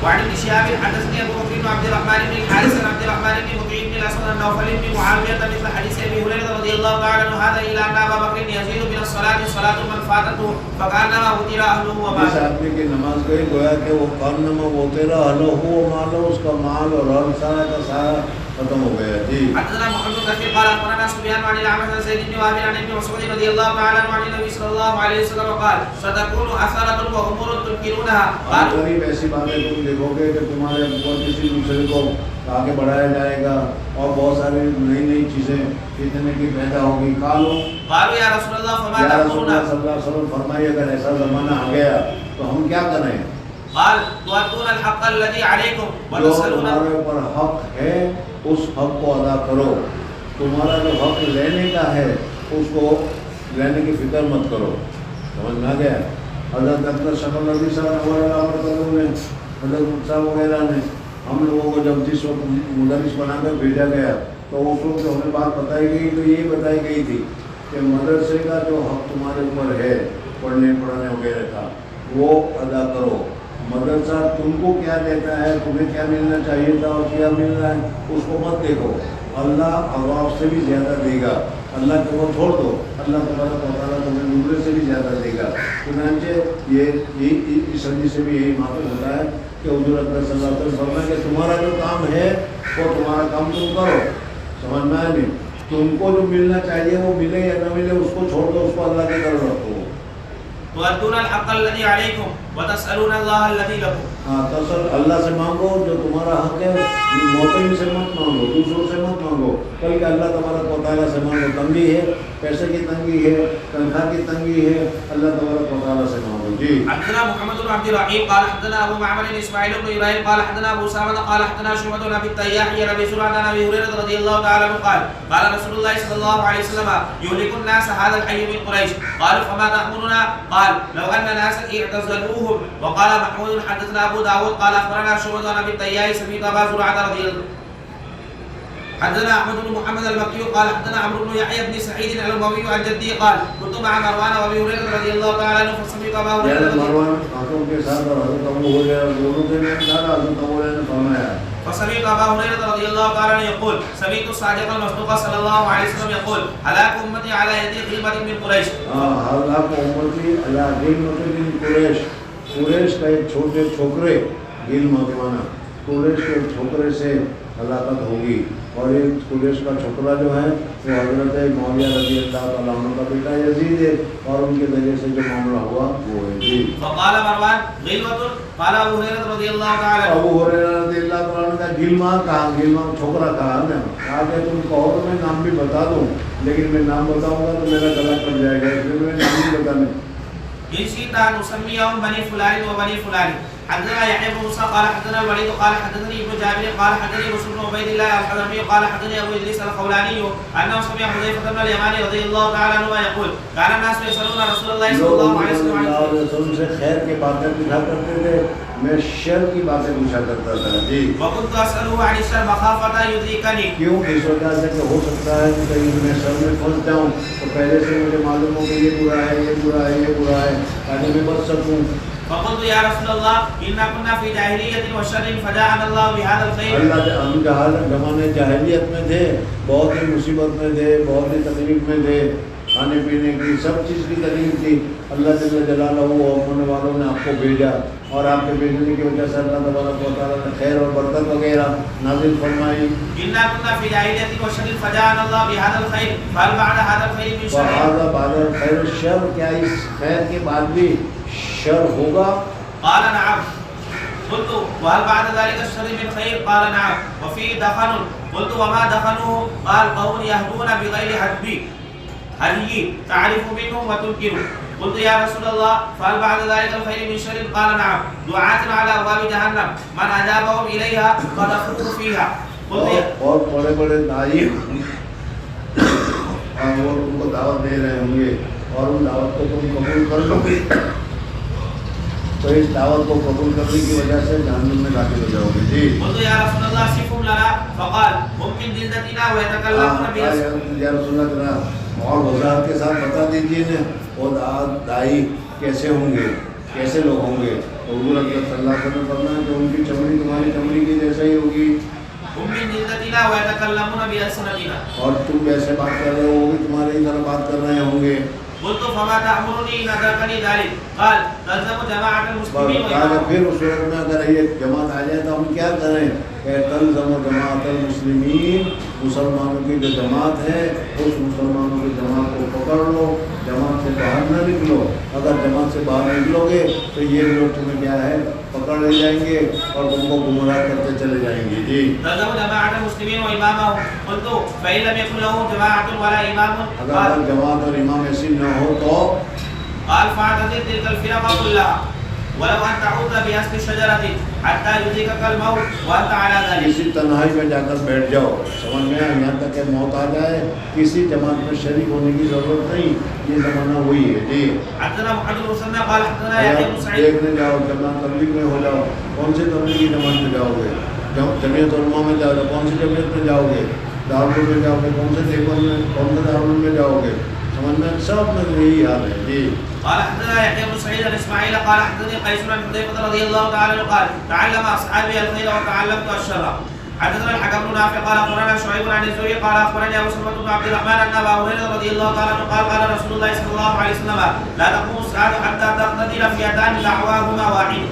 وعن ابن شهاب حدثني ابو بكر بن عبد الرحمن بن الحارث عن عبد الرحمن بن مطيع بن الاسود عن نوفل بن معاويه مثل حديث ابي هريره رضي الله تعالى عنه هذا الى ان ابا بكر يزيد من الصلاه صلاه من فاتته فكانما وتر اهله وماله.
اس آدمی کی نماز گئی گویا کہ وہ کانما وتر اهله وماله, اس کا مال اور اہل سارا کا سارا ختم ہو گیا. جی
حدثنا محمد بن كثير قال اخبرنا سفيان عن الاعمش عن زيد بن وهب عن ابن مسعود رضي الله تعالى عنه عن النبي صلى الله عليه وسلم قال ستكون اثاره وامور تنكرونها.
غریب ایسی باتیں تم دیکھو گے کہ تمہارے اوپر کسی دوسرے کو آگے بڑھایا جائے گا, اور بہت ساری نئی نئی چیزیں فتنے کی پیدا ہوگی.
قالوا یا رسول اللہ فما
یا رسول
تأمرنا.
اللہ صلی اللہ علیہ وسلم فرمائیے اگر ایسا زمانہ آ گیا تو ہم کیا کریں؟
قال تؤدون الحق الذي عليكم
جو
وتسألون.
تمہارے اوپر حق ہے اس حق کو ادا کرو. تمہارا جو حق لینے کا ہے اس کو لینے کی فکر مت کرو. سمجھ میں آ گیا؟ حضرت ڈاکٹر شکل نبی صاحب نے, حضرت مصعب وغیرہ نے ہم لوگوں کو جب جس وقت مدرس بنا کر بھیجا گیا تو اس وقت ہمیں بات بتائی گئی تو یہ بتائی گئی تھی کہ مدرسے کا جو حق تمہارے اوپر ہے پڑھنے پڑھانے وغیرہ کا وہ ادا کرو. مدرسہ تم کو کیا دیتا ہے, تمہیں کیا ملنا چاہیے تھا اور کیا مل رہا ہے اس کو مت دیکھو. اللہ عوام سے بھی زیادہ دے گا. اللہ کو چھوڑ دو, اللہ تبارک و تعالیٰ تمہیں نمرے سے بھی زیادہ دے گا. چنانچہ یہ اس حدیث سے بھی یہی معلوم ہوتا ہے کہ حضور اکرم صلی اللہ علیہ وسلم فرمایا کہ تمہارا جو کام ہے وہ تمہارا کام تم کرو. سمجھ میں آیا نہیں؟ تم کو جو ملنا چاہیے وہ ملے یا نہ ملے اس کو چھوڑ دو, اس کو اللہ کی طرف رکھو.
تؤدون الحق الذي عليكم وتسألون الله الذي لكم.
اللہ سے مانگو جو تمہارا حق ہے, موتین سے مت مانگو, دوسروں سے مت مانگو, بلکہ اللہ تبارک و تعالیٰ سے مانگو. تنگی ہے, پیسے کی تنگی ہے, تنخواہ کی تنگی ہے, اللہ تبارک و تعالیٰ سے مانگو. جی
حدثنا محمد بن عبد الرحيم قال حدثنا ابو معمر اسماعيل بن ابراهيم قال حدثنا ابو سامة قال حدثنا شعبة بن ابي التياح عن ابي زرعة عن ابي هريرة رضي الله تعالى عنه قال قال رسول الله صلى الله عليه وسلم يهلك الناس هذا الحي من قريش. قالوا فما تأمرنا؟ قال لو ان ناسا اعتزلوهم. وقال محمود حدثنا ابو داود قال اخبرنا شعبة عن ابي التياح سمعت ابا زرعة رضي الله. حدثنا احمد بن محمد المكي قال حدثنا عمرو بن يحيى بن سعيد الاموي عن جدي قال كنت مع مروان وابي هريره رضي الله تعالى عنه فسمعت ابا هريره
مروان آنکھوں کے ساتھ اور حضرت ابو ہریرہ دونوں کے میں حضرت ابو ہریرہ نے فرمایا
فسمعت ابا هريره رضي الله تعالى عنه يقول سمعت الصادق المصدوق صلى الله عليه وسلم يقول هلاك امتي على يد غلبة من قريش.
هلاك امتي على غلبة من قریش. قریش کا ایک چھوٹے چھوکرے, غلبہ کے معنی قریش کے چھوکرے سے ہلاکت ہوگی. اور یہ قریش کا چھوکرا جو ہے وہ حضرت معاویہ رضی اللہ تعالیٰ عنہ کا بیٹا یزید ہے، اور ان کے ذریعے سے جو معاملہ ہوا وہ ہے جی۔
فقال مروان غلوة، قال ابو ہریرہ رضی اللہ تعالی عنہ،
ابو ہریرہ رضی اللہ تعالیٰ عنہ کا گلما کہا، گلما چھوکرا کہا نا، کہا کہ تم کہو تو میں نام بھی بتا دوں، لیکن میں نام بتاؤں گا تو میرا گلا کٹ جائے گا، اس لیے میں نام نہیں بتانے۔
ان شئت ان اسميهم بني فلان وبني فلان. حدثنا يحيى بن موسى قال حدثنا الوليد قال حدثني ابن جابر قال حدثني مسلم بن عبيد الله الحضرمي قال حدثني ابو ادريس الخولاني انه سمع حذيفه بن اليمان رضي الله تعالى عنه يقول كان الناس يسالون رسول الله صلى الله عليه وسلم
سے خیر کی باتیں پوچھا کرتے تھے، میں شر کی باتیں پوچھا کرتا تھا جی۔
وكنت اساله عن الشر مخافه يدركني،
کیوں؟ اس وجہ سے کہ ہو سکتا ہے کہ کہیں میں شر میں پھنس جاؤں تو پہلے سے مجھے معلوم ہو کہ یہ برا ہے، یہ برا ہے، یہ برا ہے، تاکہ میں بچ سکوں۔
فقلت يا رسول الله إنا كنا في جاهلية وشر فجاءنا الله بهذا الخير.
اللہ ہم جہاز زمانے جاہلیت میں تھے، بہت ہی مصیبت میں تھے، بہت ہی تکلیف میں تھے، کھانے پینے کی سب چیز کی تکلیف تھی، اللہ جل جلالہ اور ہونے والوں نے آپ کو بھیجا، اور آپ کے بھیجنے کی وجہ سے اللہ تبارک و تعالیٰ نے خیر اور برکت وغیرہ نازل فرمائی۔
إنا كنا في جاهلية وشر فجاءنا الله بهذا الخير فهل بعد هذا الخير من شر؟
وهذا بعد الخير الشر، کیا اس خیر کے بعد بھی شر ہوگا؟
قال نعم. قلت وهل بعد ذلك الشر من خير؟ قال نعم. وفيه دخن. قلت وما دخنه؟ قال قوم يهدون بغير هدي تعرف منهم وتنكر. قلت يا رسول الله فهل بعد ذلك الخير من شر؟ قال نعم. دعاة على ابواب جهنم من اجابهم اليها فدخلوا فيها.
اور بڑے بڑے داعی اور وہ ان کو دعوت دے رہے ہوں گے، اور ان دعوت کو تم قبول کر لو گے تو اس دعوت کو قبول کرنے کی وجہ سے جہنم میں داخل ہو جاؤ گے جی۔
قلت یا رسول اللہ صفهم لنا فقال هم من جلدتنا ويتكلمون بأسفل.
یا رسول اللہ ذرا اور وضاحت کے ساتھ بتا دیجیے نا وہ داعی کیسے ہوں گے، کیسے لوگ ہوں گے؟ حضور اکرم صلی اللہ علیہ وسلم فرمایا کہ ان کی چمڑی تمہاری چمڑی کی جیسے ہی ہوگی،
هم من جلدتنا ويتكلمون بألسنتنا،
اور تم جیسے بات کر رہے ہو گے تمہارے ہی طرح بات کر رہے ہوں گے۔
قلت فما تأمرني إن أدركني ذلك؟ قال تلزم جماعة المسلمين
پھر اس صورت میں اگر یہ جماعت آ جائے تو ہم کیا کریں؟ کہ تلزم جماعت المسلمین، مسلمانوں کی جو جماعت ہے اس مسلمانوں کی جماعت کو پکڑ لو، جماعت سے باہر نہ نکلو۔ اگر جماعت سے باہر نکلو گے تو یہ لوگ تمہیں کیا ہے پکڑ لے جائیں گے اور تم کو گمراہ کرتے چلے جائیں گے جی۔
تلزم جماعة المسلمين وإمامهم. قلت فإن لم يكن له جماعة ولا إمام؟
اگر جماعت اور امام ایسی نہ ہو تو
قال فاعتزل تلك الفرق كلها ولو أن تعود بأصل شجرة حتى يدركك الموت وأنت على ذلك.
کسی تنہائی میں جا کر بیٹھ جاؤ، سمجھ میں یہاں تک کہ موت آ جائے، کسی جماعت میں شریک ہونے کی ضرورت نہیں، یہ زمانہ وہی ہے جی۔
حدثنا محمد بن مسنى قال حدثنا يحيى بن سعيد.
دیکھنے جاؤ جماعت تبلیغ میں ہو جاؤ، کون سے تبلیغی جماعت میں جاؤ گے؟ جمعیت علماء میں جاؤ گے، کون سی جمعیت میں جاؤ گے؟ دارالعلوم میں جاؤ گے، کون سے دیوبند میں، کون سے دارالعلوم میں جاؤ گے؟ سمجھ میں سب میں یہی حال ہے جی۔
قال حدثنا يحيى بن سعيد الاسماعيلي قال حدثني قيس بن حذيفة رضي الله تعالى عنه قال تعلم اصحابي الخير وتعلمت الشر. حدثنا الحكم بن نافع قال اخبرنا شعيب عن الزهري قال اخبرني ابو سلمة بن عبد الرحمن ان ابا هريرة رضي الله تعالى عنه قال قال رسول الله صلى الله عليه وسلم لا تقوم الساعة حتى تقتتل فئتان دعواهما واحد.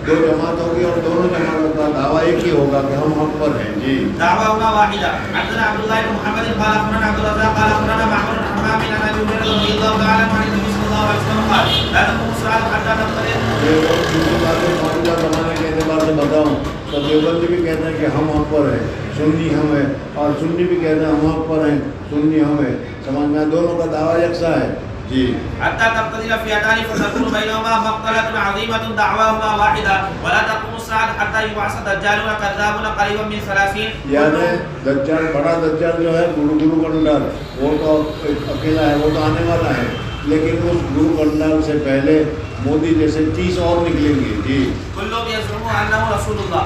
دو جماعت ہوگی اور دونوں جماعتوں کا دعویٰ ایک ہی ہوگا کہ ہم حق پر ہیں جی۔
دعواهما واحدة. حدثنا عبد الله بن محمد قال اخبرنا عبد الرزاق قال اخبرنا معمر بن حمام عن ابي هريرة رضي الله تعالى عنه عن النبي صلى الله عليه وسلم قال لا تقوم الساعة حتى تقتتل.
دوسری باتیں موجودہ زمانے کے اعتبار سے بتاؤں تو دیوبندی بھی کہتے ہیں کہ ہم حق پر ہیں، سنی ہم ہیں، اور سنی بھی کہتے ہیں ہم حق پر ہیں، سنی ہم ہیں، سمجھ میں دونوں کا دعویٰ یکساں ہے جی۔
حتى تقتتل فئتان فتكون بينهما مقتلة عظيمة دعواهما واحدة ولا تقوم الساعة حتى يبعث دجالون كذابون قريبا من 30.
یعنی دجال، بڑا دجال جو ہے گرو کنڈال، وہ تو اکیلا ہے، وہ تو آنے والا ہے، لیکن اس گرو کنڈال سے پہلے مودی جیسے 30 اور نکلیں گے جی۔
كلهم يزعمون انه رسول الله.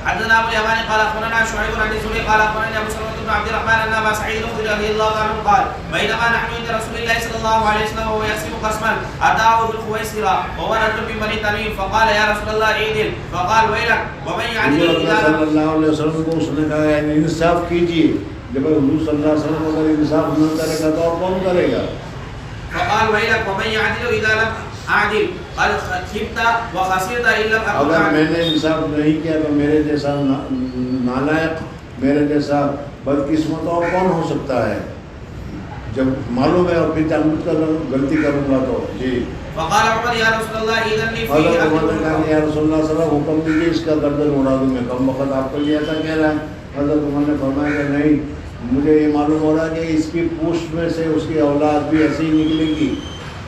حدثنا ابو اليماني قال اخبرنا شعيب عن الزهري قال اخبرني ابو سلمة بن عبد الرحمن ان ابا سعيد الخدري رضي الله عنه قال بينما نحن عند رسول الله صلى الله عليه وسلم وهو يقسم قسما اتاه ذو الخويصرة وهو رجل من بني تميم فقال يا رسول الله اعدل فقال ويلك ومن يعدل اذا
صلی اللہ علیہ وسلم کو اس نے کہا یعنی انصاف کیجیے، جب حضور صلی اللہ علیہ وسلم اگر انصاف نہ کرے گا تو اور کون کرے گا؟
فقال ويلك ومن يعدل اذا لم اعدل قد خبت وخسرت ان لم اكن.
اگر میں نے انصاف نہیں کیا تو میرے جیسا نالائق، میرے جیسا بدقسمت اور کون ہو سکتا ہے جب معلوم ہے اور پھر جان کر غلطی کروں گا تو جی
فقال عمر یا رسول اللہ اذن لی فی
حضرت عمر نے کہا کہ یا رسول اللہ صلی اللہ علیہ وسلم حکم دیجیے اس کا گردن اڑا دوں میں کم وقت آپ کے لیے ایسا کہہ رہا ہے حضرت عمر نے فرمایا کہ نہیں مجھے یہ معلوم ہو رہا ہے کہ اس کی پوشت میں سے اس کی اولاد بھی ایسی ہی نکلے گی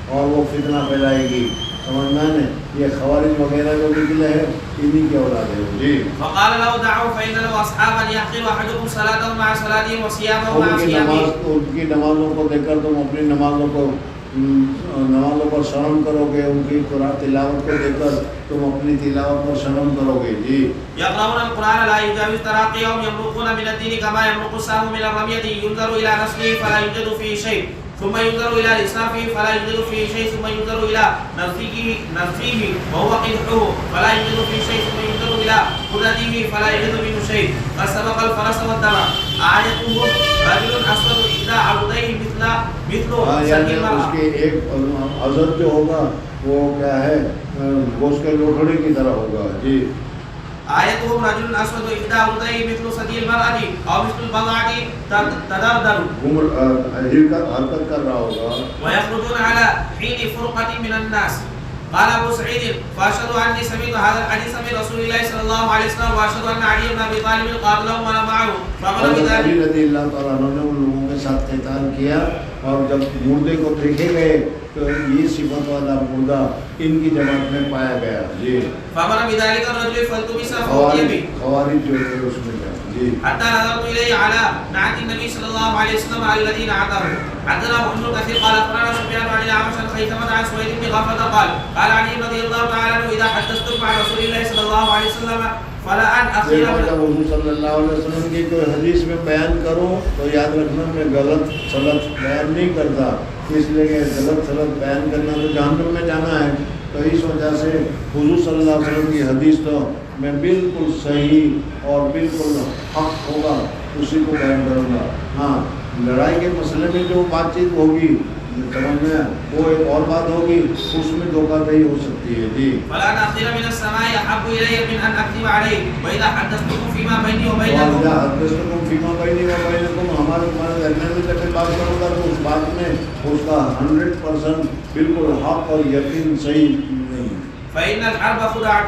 اور وہ فتنہ پھیلائے گی سمجھنا ہے یہ خوارج وغیرہ جو نکلے ہیں انہی کی اولاد ہے جی
فقال له دعوا فإن له أصحابا يحقر أحدكم صلاته مع صلاتهم وصيامه مع صيامه
ان کی نمازوں کو دیکھ کر تم اپنی نمازوں پر شرم کرو گے ان کی قرآن تلاوت کو دیکھ کر تم اپنی تلاوت پر شرم کرو گے جی
يقرؤون القرآن لا يجاوز تراقيهم يمرقون من الدين كما يمرق السهم من الرمية ينظر إلى نسله فلا يوجد فيه شيء ثم ينظر إلى لسانه فلا يوجد فيه شيء ثم ينظر إلى نرفيه وهو قدحه فلا يوجد فيه شيء ثم ينظر إلى قدرته فلا يوجد منه شيء قد سبق الفرس والدم آيته رجل أسود إحدى عضديه مثل
یعنی اس کے ایک عضد جو ہوگا وہ کیا ہے گوشت کے لوٹھڑے کی طرح ہوگا جی
آیتهم رجل اسود احدى عضديه مثل ثدي المرأة او مثل البضعة تدردر
حرکت کر رہا ہوگا
ويخرجون على حين فرقة من الناس قال ابو سعيد فاشهد اني سمعت هذا الحديث من رسول الله صلى الله عليه وسلم واشهد ان علي بن ابي طالب قال له وانا معه فامر بذلك
علی رضی اللہ تعالیٰ عنہ نے ان لوگوں کے ساتھ قتال کیا اور جب مردے کو دیکھے گئے تو یہ صفت والا مردہ ان کی جماعت میں پایا گیا جی
فامر بذلك الرجل فالتمس فوقيه
خوارج جو تھے اس میں جی
حتى نظرت اليه على نعت النبي صلى الله عليه وسلم على الذين عثروا حدثنا ابن كثير قال اخبرنا سفيان عن الاعمش عن خيثمة عن سويد بن غفلة قال علي رضي الله تعالى عنه اذا حدثتم مع رسول الله صلى الله عليه وسلم فلا ان اخير
جب حضور صلی اللہ علیہ وسلم کی کوئی حدیث میں بیان کرو تو یاد رکھنا میں غلط سلط بیان نہیں کرتا اس لیے کہ غلط سلط بیان کرنا تو جہنم میں جانا ہے تو اس وجہ سے حضور صلی اللہ علیہ وسلم کی حدیث تو میں بالکل صحیح اور بالکل حق ہوگا اسی کو بیان کروں گا ہاں لڑائی کے مسئلے میں جو بات چیت ہوگی سمجھنا وہ ایک اور بات ہوگی اس میں دھوکہ دہی ہو سکتی ہے جی
فلا ناخذ من السماء احب الي من ان اكذب عليه واذا حدثتكم فيما بيني وبينكم
واذا حدثتكم فيما بيني وبينكم ہمارے درمیان میں جب بات کروں گا تو اس بات میں اس کا 100% بالکل حق اور یقین صحیح نہیں
فإن الحرب خداع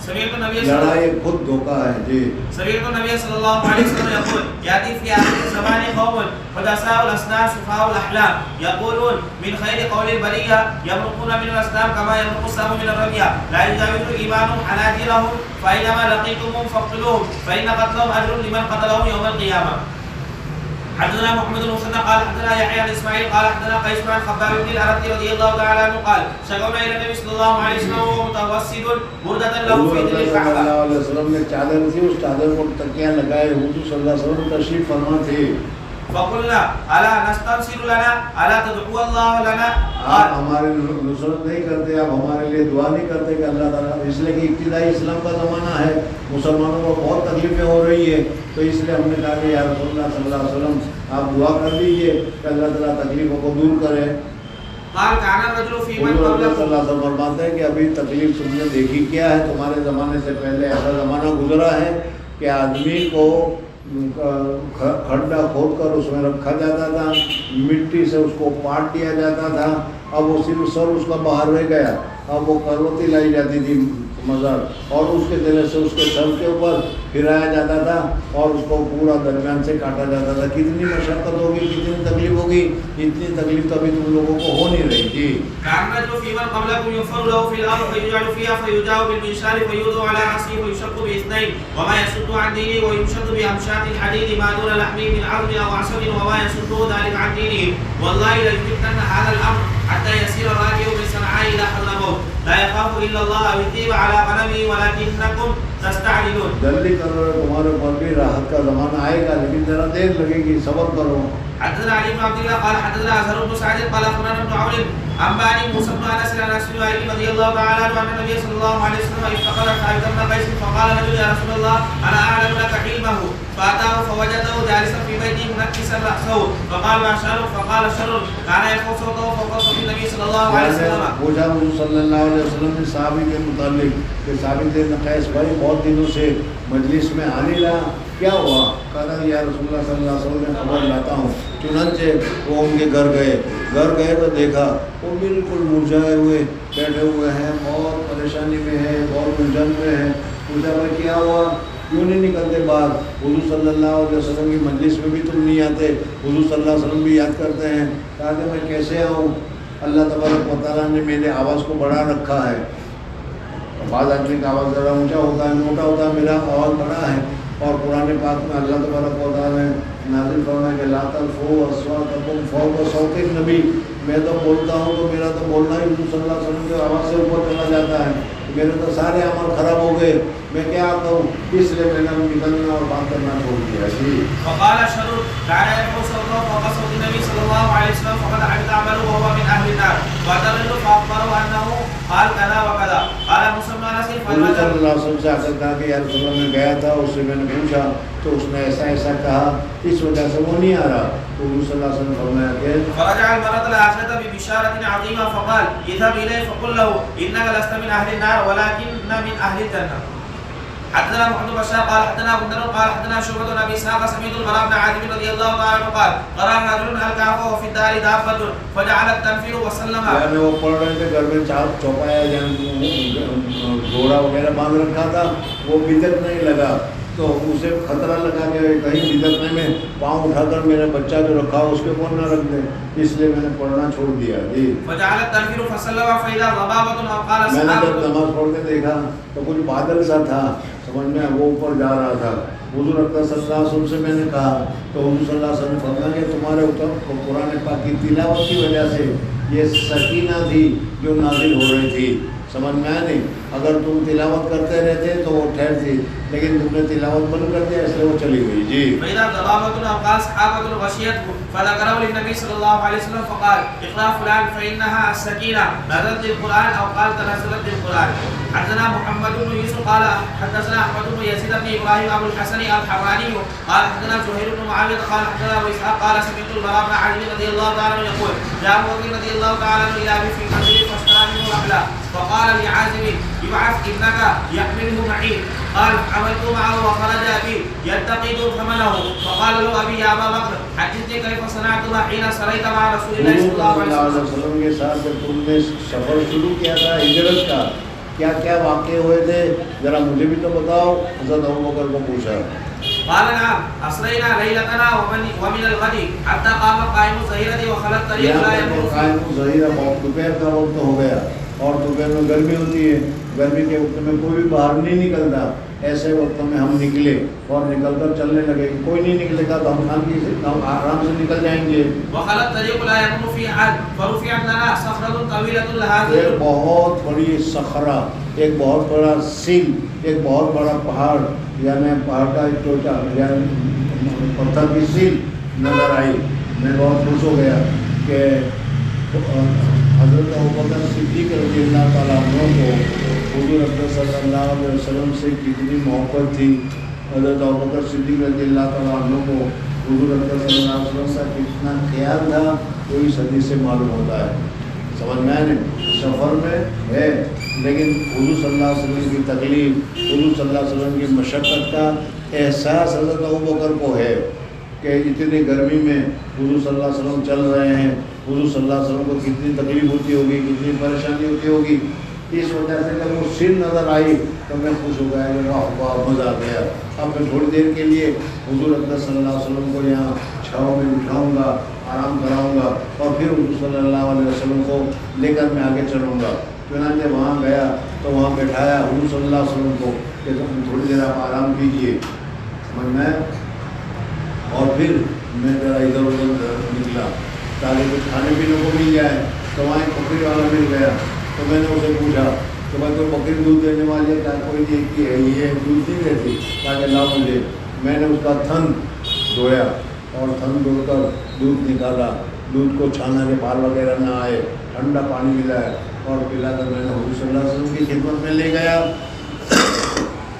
سمعت النبي
لڑائی خود دھوکہ ہے جی
سمعت النبي صلى الله عليه وسلم يقول يأتي في آخر الزمان قوم حدثاء الأسنان سفهاء الأحلام يقولون من خير قول البرية يمرقون من الأسنان كما يمرق السهم من الرمية لا يجاوز إيمانهم حناجرهم فأينما لقيتموهم فاقتلوهم فإن قتلهم أجر لمن قتلهم يوم القيامة حدثنا محمد بن مسنى قال حدثنا يحيى بن اسماعيل قال حدثنا قيس بن خباب بن الأرد رضي الله تعالى عنه قال شكونا إلى النبي صلى الله عليه وسلم وهو متوسد بردة له في ظل الكعبة
صلی اللہ علیہ وسلم نے چادر تھی اس چادر کو تکیاں لگائے حضور صلی اللہ علیہ وسلم تشریف فرما تھے
فقلنا الا نستنصر لنا الا تدعو الله لنا
آپ ہمارے نصرت نہیں کرتے آپ ہمارے لیے دعا نہیں کرتے کہ اللہ تعالیٰ اس لیے کہ ابتدائی اسلام کا زمانہ ہے مسلمانوں کو بہت تکلیفیں ہو رہی ہے تو اس لیے ہم نے کہا کہ یا رسول اللہ صلی اللہ علیہ وسلم آپ دعا کر دیجئے کہ اللہ تعالیٰ تکلیفوں کو دور کرے
قال كان الرجل في من
حضور صلی اللہ
قبلكم
علیہ وسلم فرماتے ہیں کہ ابھی تکلیف تم نے دیکھی کیا ہے تمہارے زمانے سے پہلے ایسا زمانہ گزرا ہے کہ آدمی کو کھڈا کھود کر اس میں رکھا جاتا تھا مٹی سے اس کو پاٹ دیا جاتا تھا اب وہ صرف سر اس کا باہر رہ گیا اب وہ کروتی لائی جاتی تھی مزار اور اس کے ذریعے سے اس کے سر کے اوپر پھرایا جاتا تھا اور اس کو پورا درمیان سے کاٹا جاتا تھا کتنی مشقت ہوگی کتنی تکلیف ہوگی اتنی تکلیف تو ابھی تم لوگوں کو ہو نہیں رہی تھی
كان الرجل في من قبلكم يحفر له في الارض فيجعل فيها فيجاء بالمنشار فيوضع على راسه ويشق باثنين وما يسد عن دينه ويمشط بامشاط الحديد ما دون لحمه من عظم او عصب وما يسده ذلك عن دينه والله ليمكن هذا الامر حتى يسير الراكب من صنعاء الى حضرموت لا يخاف الا الله او الذئب على غنمه ولكنكم تستعجلون
جلدی کرو تمہارے اوپر بھی راحت کا زمانہ آئے گا لیکن ذرا دیر لگے گی صبر کرو
حدثنا علي بن عبد الله قال حدثنا أزهر بن سعد قال أخبرنا ابن عون أنبأني موسى بن أنس عن أنس بن مالك رضي الله تعالى عنه أن النبي صلى الله عليه وسلم افتقر خالد بن قيس فقال رجل يا رسول الله أنا أعلم لك علمه فأتاه فوجده جالسا في بيته منكسا رأسه فقال ما شأنك فقال شر كان يرفع صوته فوق صوت النبي صلى الله عليه وسلم
پوچھا حضور صلی اللہ علیہ وسلم نے صحابی کے متعلق کہ ثابت بن قیس بھائی بہت دنوں سے مجلس میں آ نہیں رہا کیا ہوا؟ کہا یا رسول اللہ صلی اللہ علیہ وسلم میں خبر لاتا ہوں. چنانچہ وہ ان کے گھر گئے تو دیکھا وہ بالکل مرجھائے ہوئے بیٹھے ہوئے ہیں، بہت پریشانی میں ہے، بہت الجھن میں ہے. پوچھا بھائی کیا ہوا، کیوں نہیں نکلتے باہر؟ حضور صلی اللہ علیہ وسلم کی مجلس میں بھی تم نہیں آتے، حضور صلی اللہ علیہ وسلم بھی یاد کرتے ہیں. کہا کہ میں کیسے آؤں؟ اللہ تبارک و تعالیٰ نے میرے آواز کو بڑھا رکھا ہے. بعض آدمی کا آواز ذرا اونچا ہوتا ہے، موٹا ہوتا ہے، میرا آواز بڑا ہے. اور قرآن پاک میں اللہ تبارک و تعالیٰ نے نازل فرمایا کہ لا ترفعوا اصواتکم فوق صوت النبی. میں تو بولتا ہوں تو میرا تو بولنا ہی حضور صلی اللہ علیہ وسلم کی آواز سے اوپر چلا جاتا ہے. میرے تو سارے عمل خراب ہو گئے، میں کیا کروں؟ اس لیے میں نے نکلنا اور بات کرنا چھوڑ دیا. جی.
فقال شرور كان يرفع صوته فوق صوت النبي صلى الله عليه وسلم فقد حبط عمله وهو من اهل النار. فاعترضوا فاخبروا انه قال كذا وكذا. قال مسلم انس
حضور صلی اللہ علیہ وسلم سے آ کر کہا کہ یا رسول اللہ میں گیا تھا، اس سے میں نے پوچھا تو اس نے ایسا ایسا کہا، اس وجہ سے وہ نہیں آ رہا. تو حضور صلی اللہ علیہ وسلم فرمایا کہ
فرجع المرأة الآخرة ببشارة عظيمة فقال اذهب إليه فقل له إنك لست من أهل النار ولكن من أهل الجنة. حدثنا محمد بن بشار قال حدثنا ابو الدرداء قال حدثنا شعبة بن ابي اسحاق سمعت البراء بن عازب رضي الله تعالى عنه قال قرأ رجل الكهف وفي الدار دابة فجعلت تنفر وسلم.
یعنی وہ پڑھ رہے تھے، گھر میں چوپایا یعنی گھوڑا وغیرہ باندھ رکھا تھا، وہ بدک نہیں لگا تو اسے خطرہ لگا کہ کہیں بدکنے میں پاؤں اٹھا کر میرے بچہ جو رکھا اس کے کون نہ رکھ دیں، اس لیے میں نے پڑھنا چھوڑ دیا. جی.
فجعلت تنفر فسلم فإذا ضبابة أو قال
میں نے جب
سحابة.
نماز پڑھتے دیکھا تو کچھ بادل سا تھا، سمجھ میں وہ اوپر جا رہا تھا. حضور اکرم صلی اللہ علیہ وسلم سے میں نے کہا تو حضور صلی اللہ علیہ وسلم نے فرمایا کہ تمہارے اوپر قرآن پاک کی تلاوت کی وجہ سے یہ سکینہ تھی جو نازل ہو رہی تھی. سمجھ میں آیا نہیں؟ اگر تم تلاوت کرتے رہتے تو وہ ٹھہرتی، لیکن تم نے تلاوت بند کر دیا اس لیے وہ چلی گئی. جی.
فإذا ضبابة أو قال سحابة غشيته فذكره للنبي صلى الله عليه وسلم فقال اقرأ فلان فإنها السكينة نزلت بالقرآن أو قال تنزلت بالقرآن. حدثنا محمد بن يوسف قال حدثنا أحمد بن يزيد بن إبراهيم أبو الحسن الحراني قال حدثنا زهير بن معاوية قال حدثنا أبو إسحاق قال سمعت البراء بن عازب رضي الله تعالى عنه يقول جاء أبو بكر رضي الله تعالى عنه إلى أبي في منزله فاشترى منه رحلة فقال لعازب ابعث ابنك يحمله معي. قال حملت معه وخرج أبي يلتقط ثمنه فقال له أبي يا أبا بكر حدثني كيف صنعتها حين سريت مع رسول الله صلى الله عليه
وسلم کے ساتھ جب تم نے سفر شروع کیا تھا ہجرت کا، کیا کیا واقعے ہوئے تھے ذرا مجھے بھی تو بتاؤ. حضرت ابوبکر کو پوچھا.
قال نعم أسرينا ليلتنا ومن الغد حتى قام قائم الظهيرة وخلى الطريق لا يمر
قائم الظهيرة دوپہر کا وقت ہو گیا اور دوپہر میں گرمی ہوتی ہے، گرمی کے وقت میں کوئی بھی باہر نہیں نکلتا. ایسے وقت میں ہم نکلے اور نکل کر چلنے لگے، کوئی نہیں نکلے گا تو ہم آرام سے نکل جائیں گے.
وخلى الطريق لا يمر فيه أحد فرفعت لنا صخرة طويلة لها
ایک بہت بڑی صخرہ، ایک بہت بڑا سیل، ایک بہت بڑا پہاڑ یعنی پہاڑ کا ایک ٹوٹا یعنی پتھر کی سیل نظر آئی. میں بہت خوش ہو گیا کہ حضرت ابوبکر صدیق رضی اللہ تعالیٰ عنہ کو حضور اکرم صلی اللہ علیہ وسلم سے کتنی محبت تھی. حضرت ابوبکر صدیق رضی اللہ تعالیٰ عنہ کو حضور اکرم صلی اللہ علیہ وسلم سے کتنا خیال تھا کوئی صدی سے معلوم ہوتا ہے. سمجھ میں آئے نہیں؟ سفر میں ہے لیکن حضور صلی اللہ علیہ وسلم کی تکلیف، حضور صلی اللہ علیہ وسلم کی مشقت کا احساس حضرت ابوبکر کو ہے کہ اتنی گرمی میں حضور صلی اللہ علیہ وسلم چل رہے ہیں، حضور صلی اللہ علیہ وسلم کو کتنی تکلیف ہوتی ہوگی، کتنی پریشانی ہوتی ہوگی. اس وجہ سے جب وہ سیل نظر آئی تو میں خوش ہو گیا کہ واہ واہ مزہ آ گیا. اب میں تھوڑی دیر کے لیے حضور اکرم صلی اللہ علیہ وسلم کو یہاں چھاؤں میں بٹھاؤں گا، آرام کراؤں گا اور پھر حضور صلی اللہ علیہ وسلم کو لے کر میں آگے چلوں گا. چنانچہ وہاں گیا تو وہاں بٹھایا حضور صلی اللہ علیہ وسلم کو کہ تم تھوڑی دیر آپ آرام کیجیے. سمجھ میں اور پھر میں ذرا ادھر ادھر نکلا تاکہ کچھ کھانے پینے کو مل جائے. تو وہاں ایک بکری والا مل گیا تو میں نے اسے پوچھا کہ بھائی تو بکری دودھ دینے والی ہے، کوئی دیکھتی ہے یہ دودھ نہیں دیتی، تاکہ لاؤ مجھے. میں نے اس کا تھن دھویا اور تھن دھو کر دودھ نکالا. دودھ کو چھانا کے بال وغیرہ نہ آئے، ٹھنڈا پانی ملایا اور پلا کر میں نے حضور صلی اللہ علیہ وسلم کی خدمت میں لے گیا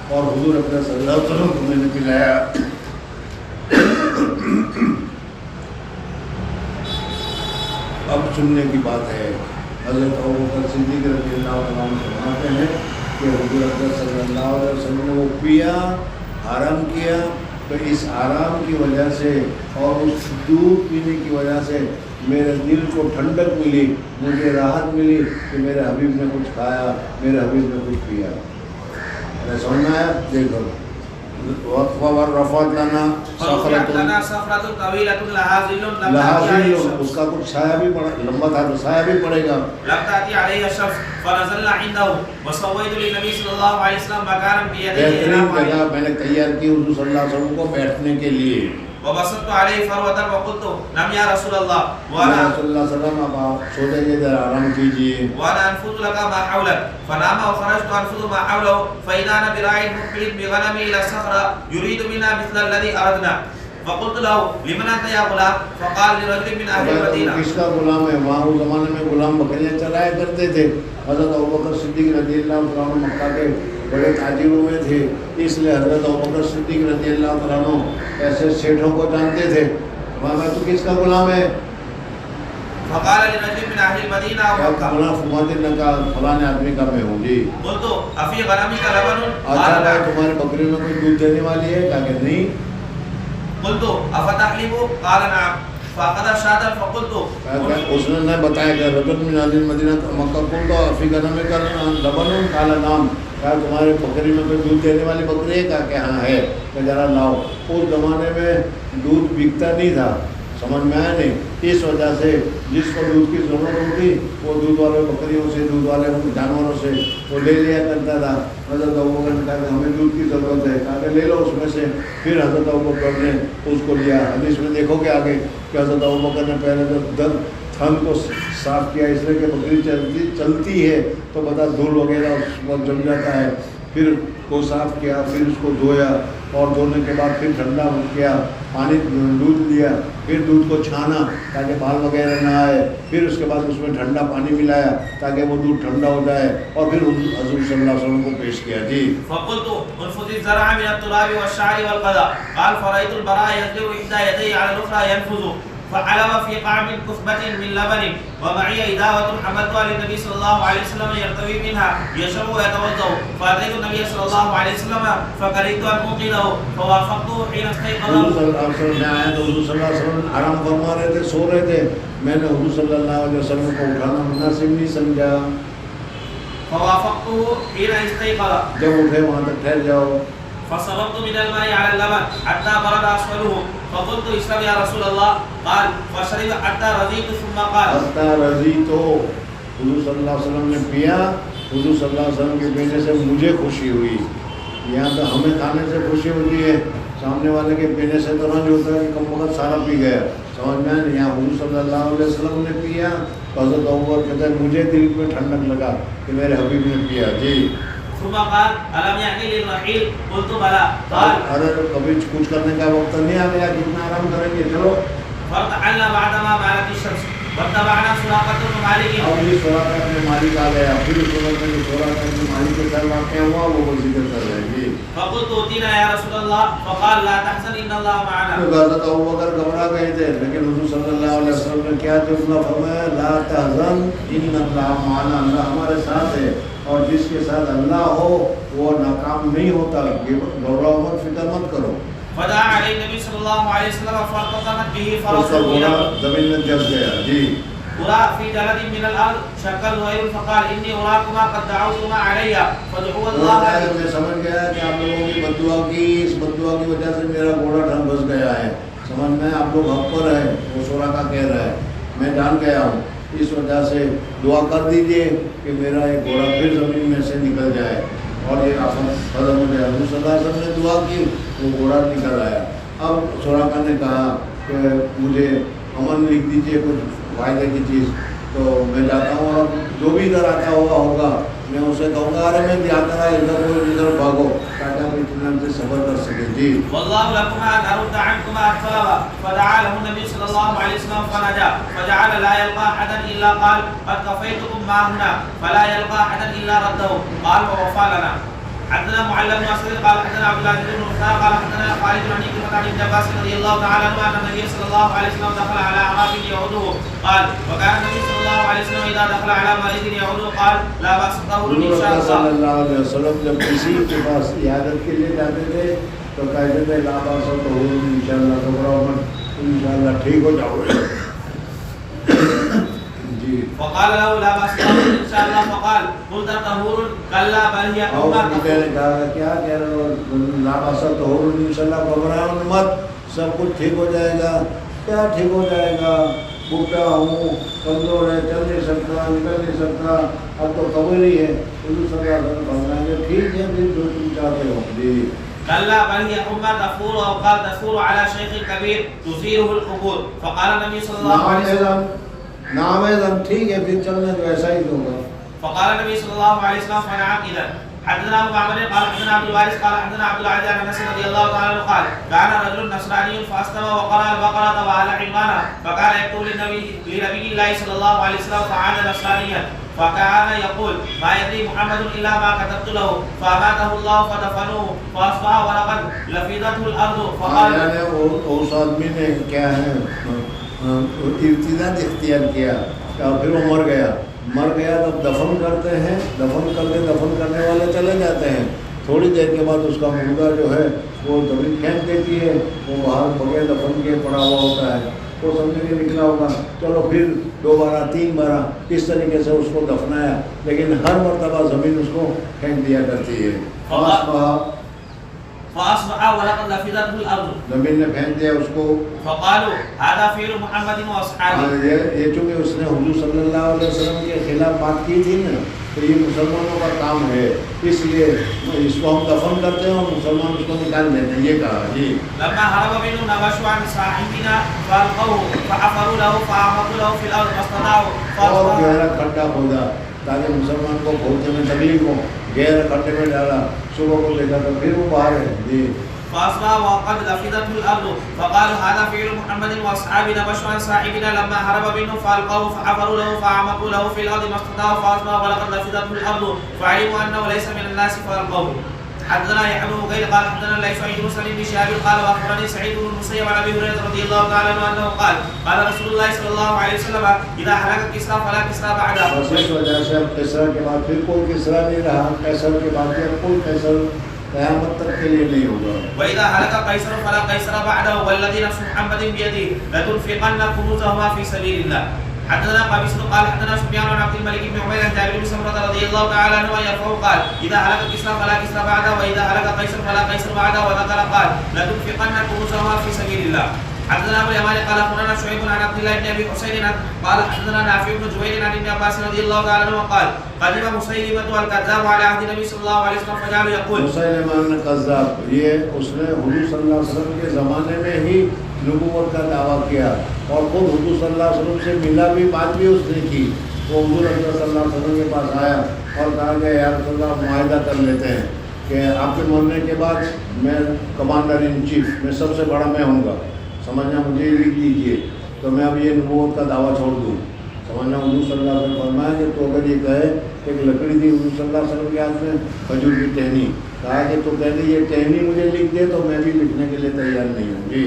اور حضور اکرم صلی اللہ علیہ وسلم کو میں نے پلایا. اب سننے کی بات ہے. حضرت ابوبکر صدیق رضی اللہ عنہ فرماتے ہیں کہ حضور اکرم صلی اللہ علیہ وسلم نے وہ پیا، آرام کیا تو اس آرام کی وجہ سے اور اس دودھ پینے کی وجہ سے میرے دل کو ٹھنڈک ملی، مجھے راحت ملی کہ میرے حبیب نے کچھ کھایا، میرے حبیب نے کچھ پیا۔ سمجھ میں آیا؟ دیکھو وَرَفَعَتْ لَنَا
صَخْرَةٌ طَوِيلَةٌ لَهَا ظِلٌّ
لہٰذا اس کا کچھ سایہ بھی لمبا تھا تو سایہ بھی پڑے گا۔
لم تأتي عليها الشمس فنزلنا عنده وسويت للنبي صلى الله عليه وسلم مكانا بيده
بہترین جگہ میں نے تیار کی حضور صلی اللہ علیہ وسلم کو بیٹھنے کے لیے۔
وبسطت عليه فروة وقلت نم یا رسول اللہ
وانا رسول اللہ صلی اللہ علیہ وسلم آپ سو جائیے ذرا آرام کیجیے۔
وانا انفض لك ما حولك فنام وخرجت انفض ما حوله فإذا أنا براعي مقبل بغنم إلى الصخرة يريد منا مثل الذي أردنا فقلت له لمن أنت يا غلام فقال لرجل من أهل المدينة۔
کس کا غلام ہے؟ وہاں اس زمانے میں غلام بکریاں چلایا کرتے تھے۔ حضرت ابوبکر صدیق رضی اللہ عنہ مکہ کے بڑے تاجروں میں تھے، اس لیے حضرت ابوبکر صدیق رضی اللہ عنہ ایسے سیٹھوں کو جانتے تھے۔ وہاں تو کس کا غلام ہے؟
فقال لرجل من أهل المدينة
فلاں فماتے نے کہا فلاں آدمی کا میں ہوں جی۔
قلت أفي غنمك لبن؟
اچھا بھائی تمہارے بکری میں کوئی دودھ دینے والی ہے؟ کہا کہ نہیں۔
قلت أفتحلب؟ قال نعم۔ فأخذ شاة فقلت
اس نے بتایا کہ رجل من اہل المدینہ مکہ قلت فی غنمک لبن؟ قال نعم۔ کہا تمہارے بکری میں کوئی دودھ دینے والی بکری ہے؟ کہا کہ ہاں ہے۔ کہ ذرا لاؤ۔ اس زمانے میں دودھ بکتا نہیں تھا، سمجھ میں آیا نہیں؟ اس وجہ سے جس کو دودھ کی ضرورت ہوتی وہ دودھ والے بکریوں سے، دودھ والے جانوروں سے وہ لے لیا کرتا تھا۔ حضرت ابوبکر نے کہا کہ ہمیں دودھ کی ضرورت ہے، کہا کہ لے لو اس میں سے۔ پھر حضرت ابوبکر نے اس کو لیا۔ حدیث میں دیکھو کہ آگے کہ حضرت ابوبکر نے پہلے تو تھن کو صاف کیا، اس لیے کہ بکری چلتی ہے تو پتہ دھول وغیرہ اس پر جم جاتا ہے۔ پھر کو صاف کیا، پھر اس کو دھویا اور دھونے کے بعد پھر ٹھنڈا کیا، پانی دودھ لیا، پھر دودھ کو چھانا تاکہ بال وغیرہ نہ آئے، پھر اس کے بعد اس میں ٹھنڈا پانی ملایا تاکہ وہ دودھ ٹھنڈا ہو جائے، اور پھر حضور صلی اللہ علیہ وسلم کو پیش کیا۔ جی
فقلت انفض الزرع من التراب والشعر والقضاء قال فرأيت البراء يسجر إحدى يديه على الأخرى ينفذ فعلم في قعب كثبة من لبن ومعي إداوة حملتها للنبي صلى الله عليه وسلم يرتوي منها يشرب ويتوضأ فأتيت النبي صلى الله عليه وسلم فكرهت أن أوقظه فوافقته حين استيقظ۔
حضور صلی اللہ علیہ وسلم نے آیا تو حضور صلی اللہ علیہ وسلم آرام فرما رہے تھے، سو رہے تھے۔ میں نے حضور صلی اللہ علیہ وسلم کو اٹھانا مناسب نہیں سمجھا۔
فوافقته حين استيقظ،
جب اٹھے وہاں تک ٹھہر جاؤ۔
فصببت من الماء على اللبن حتى برد أسفله فقلت اشرب يا رسول الله قال فشرب حتى رضيت ثم قال
حتى رضیت۔ حضور صلی اللہ علیہ وسلم نے پیا، حضور صلی اللہ علیہ وسلم کے پینے سے مجھے خوشی ہوئی۔ یہاں تو ہمیں کھانے سے خوشی ہوتی ہے، سامنے والے کے پینے سے تو رنج ہوتا ہے کہ کم وقت سارا پی گیا، سمجھ میں نہیں۔ یہاں حضور صلی اللہ علیہ وسلم نے پیا، حضرت ابوبکر کہتے ہیں مجھے دل میں ٹھنڈک لگا کہ میرے حبیب نے پیا۔ جی
ثم قال ألم يأن للرحيل؟ قلت بلى قال
ارے کبھی کچھ کرنے کا وقت نہیں آ گیا، کتنا آرام کریں گے، چلو۔
فارتحلنا بعدما مالت الشمس واتبعنا سراقة بن مالك۔
اب یہ سراقہ بن مالک آ گیا، پھر اس وقت میں جو سراقہ بن مالک کے ساتھ واقعہ ہوا وہ ذکر کر رہے ہیں۔ جی
فقلت اوتینا یا رسول اللہ فقال لا تحزن ان اللہ معنا۔
حضرت ابوبکر گھبرا گئے تھے، لیکن حضور صلی اللہ علیہ وسلم نے کیا جملہ فرمایا؟ لا تحزن ان اللہ معنا، اللہ ہمارے ساتھ ہے، اور جس کے ساتھ اللہ ہو وہ ناکام نہیں ہوتا، گھبراؤ مت، فکر مت کرو۔
فدعا علی نبی صلی اللہ علیہ وسلم فارتطمت به
اس کا
فرسه
گھوڑا زمین میں جس گیا۔ جی
ارى في جلد من الارض شق الغير فقال اني اراكما قد دعوتما علي فادعوا الله۔
میں سمجھ گیا کہ آپ لوگوں کی بد دعا کی، اس بد دعا کی وجہ سے میرا گھوڑا ٹھن پھنس گیا ہے، سمجھ میں آپ لوگ حق پر ہیں، وہ سراقہ کہہ رہا ہے، میں جان گیا ہوں، اس وجہ سے دعا کر دیجئے کہ میرا ایک گھوڑا پھر زمین میں سے نکل جائے۔ اور یہ حضرت مجھے حضور صلی اللہ علیہ وسلم نے دعا کی، وہ گھوڑا نکل آیا۔ اب سراقہ نے کہا کہ مجھے امن لکھ دیجئے کچھ فائدے کی چیز، تو میں جاتا ہوں، اور جو بھی ادھر آتا ہوگا میں اسے کہوں گا ارے میں جاتا رہا ادھر بھاگو تاکہ آپ اطمینان سے صبر کر سکیں۔ جی
والله لكما ان ارد عنكما الطلب فدعا له النبي صلى الله عليه وسلم فنجا فجعل لا يلقى احدا الا قال قد كفيتكم ما هنا فلا يلقى احدا الا رده قال ووفى لنا۔ حدثنا معل بن اسد قال حدثنا عبد العزيز بن مسعود قال حدثنا خالد بن عبد عن ابن عباس رضي الله تعالى عنه ان النبي صلى الله عليه وسلم دخل على اعراب يعوده قال وكان النبي صلى الله عليه وسلم اذا دخل على مريض يعوده قال لا باس طهور ان شاء الله۔
صلی اللہ علیہ وسلم جب کسی کے پاس عیادت کے لیے جاتے تھے تو کہتے تھے لا باس تو انشاءاللہ گھبراؤ مت، انشاءاللہ ٹھیک ہو جاؤ گے. جی
فقال له لا باس ان شاء الله فقال قلت طهور كلا بل هي
اور بیٹے نے کہا کیا کہہ رہے ہو، لا باس تو انشاءاللہ گھبراؤ مت، سب کچھ ٹھیک ہو جائے گا. کیا ٹھیک ہو جائے گا، بوٹا ہوں، کمزور ہے، چل نہیں سکتا، نکل نہیں سکتا، اب تو خبر ہی ہے. حضور صلی اللہ علیہ وسلم فرمائیں گے ٹھیک ہے پھر جو تم چاہتے ہو. جی
كلا بل هي حمى تفور او قال تثور على شيخ كبير تثيره القبور. فقال النبي صلى الله عليه وسلم
نام ہے ٹھیک ہے پھر چلنے تو ایسا ہی ہوگا.
فقال النبي صلى الله عليه وسلم فنعم اذا. حدثنا ابو معمر قال حدثنا عبد الوارث قال حدثنا عبد العزيز عن انس رضي الله تعالى عنه قال كان رجل نصراني فاستمع وقرأ البقرة وآل عمران فكان يكتب لنبي الله صلى الله عليه وسلم فعاد نصرانيا فكان يقول ما يدري محمد الا ما كتبت له فاماته الله فدفنوه فاصبح ولقد لفظته الارض. فقال
اس آدمی نے کیا ہے ارتداد اختیار کیا اور پھر وہ مر گیا تب دفن کرتے ہیں، دفن کرنے والے چلے جاتے ہیں. تھوڑی دیر کے بعد اس کا مردہ جو ہے وہ زمین پھینک دیتی ہے، وہ باہر بغیر دفن کے پڑا ہوا ہوتا ہے. وہ سمجھ کے نکلا ہوگا، چلو پھر 2 بار 3 بار اس طریقے سے اس کو دفنایا، لیکن ہر مرتبہ زمین اس کو پھینک دیا کرتی ہے.
فاصبح ولقد لفظته الارض.
زمین نے پھینک دیا اس کو.
فقالوا هذا فعل محمد واصحابه.
یہ چونکہ اس نے حضور صلی اللہ علیہ وسلم کے خلاف بات کی تھی نا، تو یہ مسلمانوں کا کام ہے، اس لیے اس کو ہم دفن کرتے ہیں اور مسلمان اس کو نکال دیتے ہیں. یہ کہا. جی
لما هرب منه نبشوا عن صاحبنا فالقوه فحفروا له فعمقوا له في الارض فاصطدعوا.
اور گہرا کھڈا کھودا تاکہ مسلمان کو کھودنے میں تکلیف ہو، گہرا کھڈے میں ڈالا. صبح کو دیکھا تو پھر وہ باہر ہے. جی
فاصبح وقد لفظته الارض. فقالوا هذا فعل محمد واصحابه نبشوا عن صاحبنا لما هرب منه فالقوه فحفروا له فعمقوا له في الارض ما استطاعوا فاصبح ولقد لفظته الارض فعلموا انه ليس من الناس فالقوه. حدثنا يحيى بن بكير قال حدثنا ليس عن مسلم بن شهاب قال واخبرني سعيد بن المسيب عن ابي هريره رضي الله تعالى عنه انه قال قال رسول الله صلى الله عليه وسلم اذا هلك كسرى فلا كسرى بعده.
اس وجہ سے اب کسرا کے بعد پھر کوئی کسرا نہیں رہا، قیصر کے بعد پھر کوئی قیصر قیامت تک کے لیے نہیں ہوگا.
واذا هلك قيصر فلا قيصر بعده والذي نفس محمد بيده لتنفقن كنوزهما في سبيل الله. حدثنا قبيصة قال حدثنا سفيان عن عبد الملك بن عمير عن جابر بن سمرة رضي الله تعالى عنه يرفعه قال إذا هلك كسرى فلا كسرى بعده وإذا هلك قيصر فلا قيصر بعده وذكر قال لتنفقن كنوزهما في سبيل الله. حدثنا ابو اليمان قال اخبرنا شعيب عن عبد الله بن ابي حسين قال حدثنا نافع بن جبير عن ابن عباس رضي الله تعالى عنه قال قدم مسيلمة الكذاب على عهد النبي صلى الله عليه وسلم فجعل يقول
مسيلمة الكذاب یہ اس نے حضور صلی اللہ علیہ وسلم کے زمانے میں ہی نبوت کا دعویٰ کیا اور خود حضور صلی اللہ علیہ وسلم سے ملا بھی، بات بھی اس نے کی. وہ حضور صلی اللہ علیہ وسلم کے پاس آیا اور کہا کہ یا رسول اللہ معاہدہ کر لیتے ہیں کہ آپ کے مرنے کے بعد میں کمانڈر ان چیف، میں سب سے بڑا میں ہوں گا، سمجھنا مجھے لکھ دیجیے تو میں اب یہ نبوت کا دعویٰ چھوڑ دوں. سمجھنا حضور صلی اللہ علیہ وسلم فرمایا کہ تو اگر یہ کہے کہ ایک لکڑی تھی حضور صلی اللہ علیہ وسلم کے ہاتھ میں کھجور کی ٹہنی، کہا کہ تو کہہ دے یہ ٹہنی مجھے لکھ دے تو میں بھی لکھنے کے لیے تیار نہیں ہوں. جی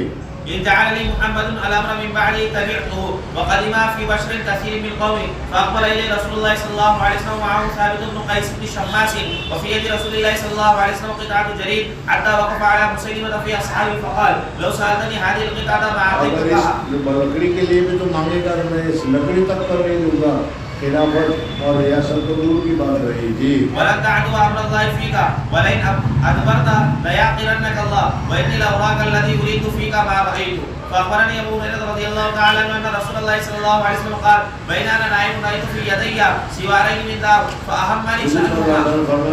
إن جعلني محمد الأمر من بعدي تبعته وقدم في بشر كثير من قومه فأقبل إليه رسول الله صلى الله عليه وسلم ومعه ثابت بن قيس بن شماس وفي يد رسول الله صلى الله عليه وسلم قطعة جريد حتى وقف على مسيلمة في أصحابه فقال لو سألتني هذه القطعة ما أعطيتها.
لکڑی کے لیے بھی تو مانگے گا، میں اس لکڑی تک پر نہیں دوں گا. خلافت اور ریاست تو دور کی بات رہی. جی
ولن تعدو امر الله فيك ولئن ادبرت ليعقرنك الله واني لاراك الذي اريد فيك ما رايت. فاخبرني ابو هريره رضي الله تعالى عنه ان رسول الله صلى الله عليه وسلم قال بين انا نائم رايت في يدي سوارين من ذهب فاهمني شانهما.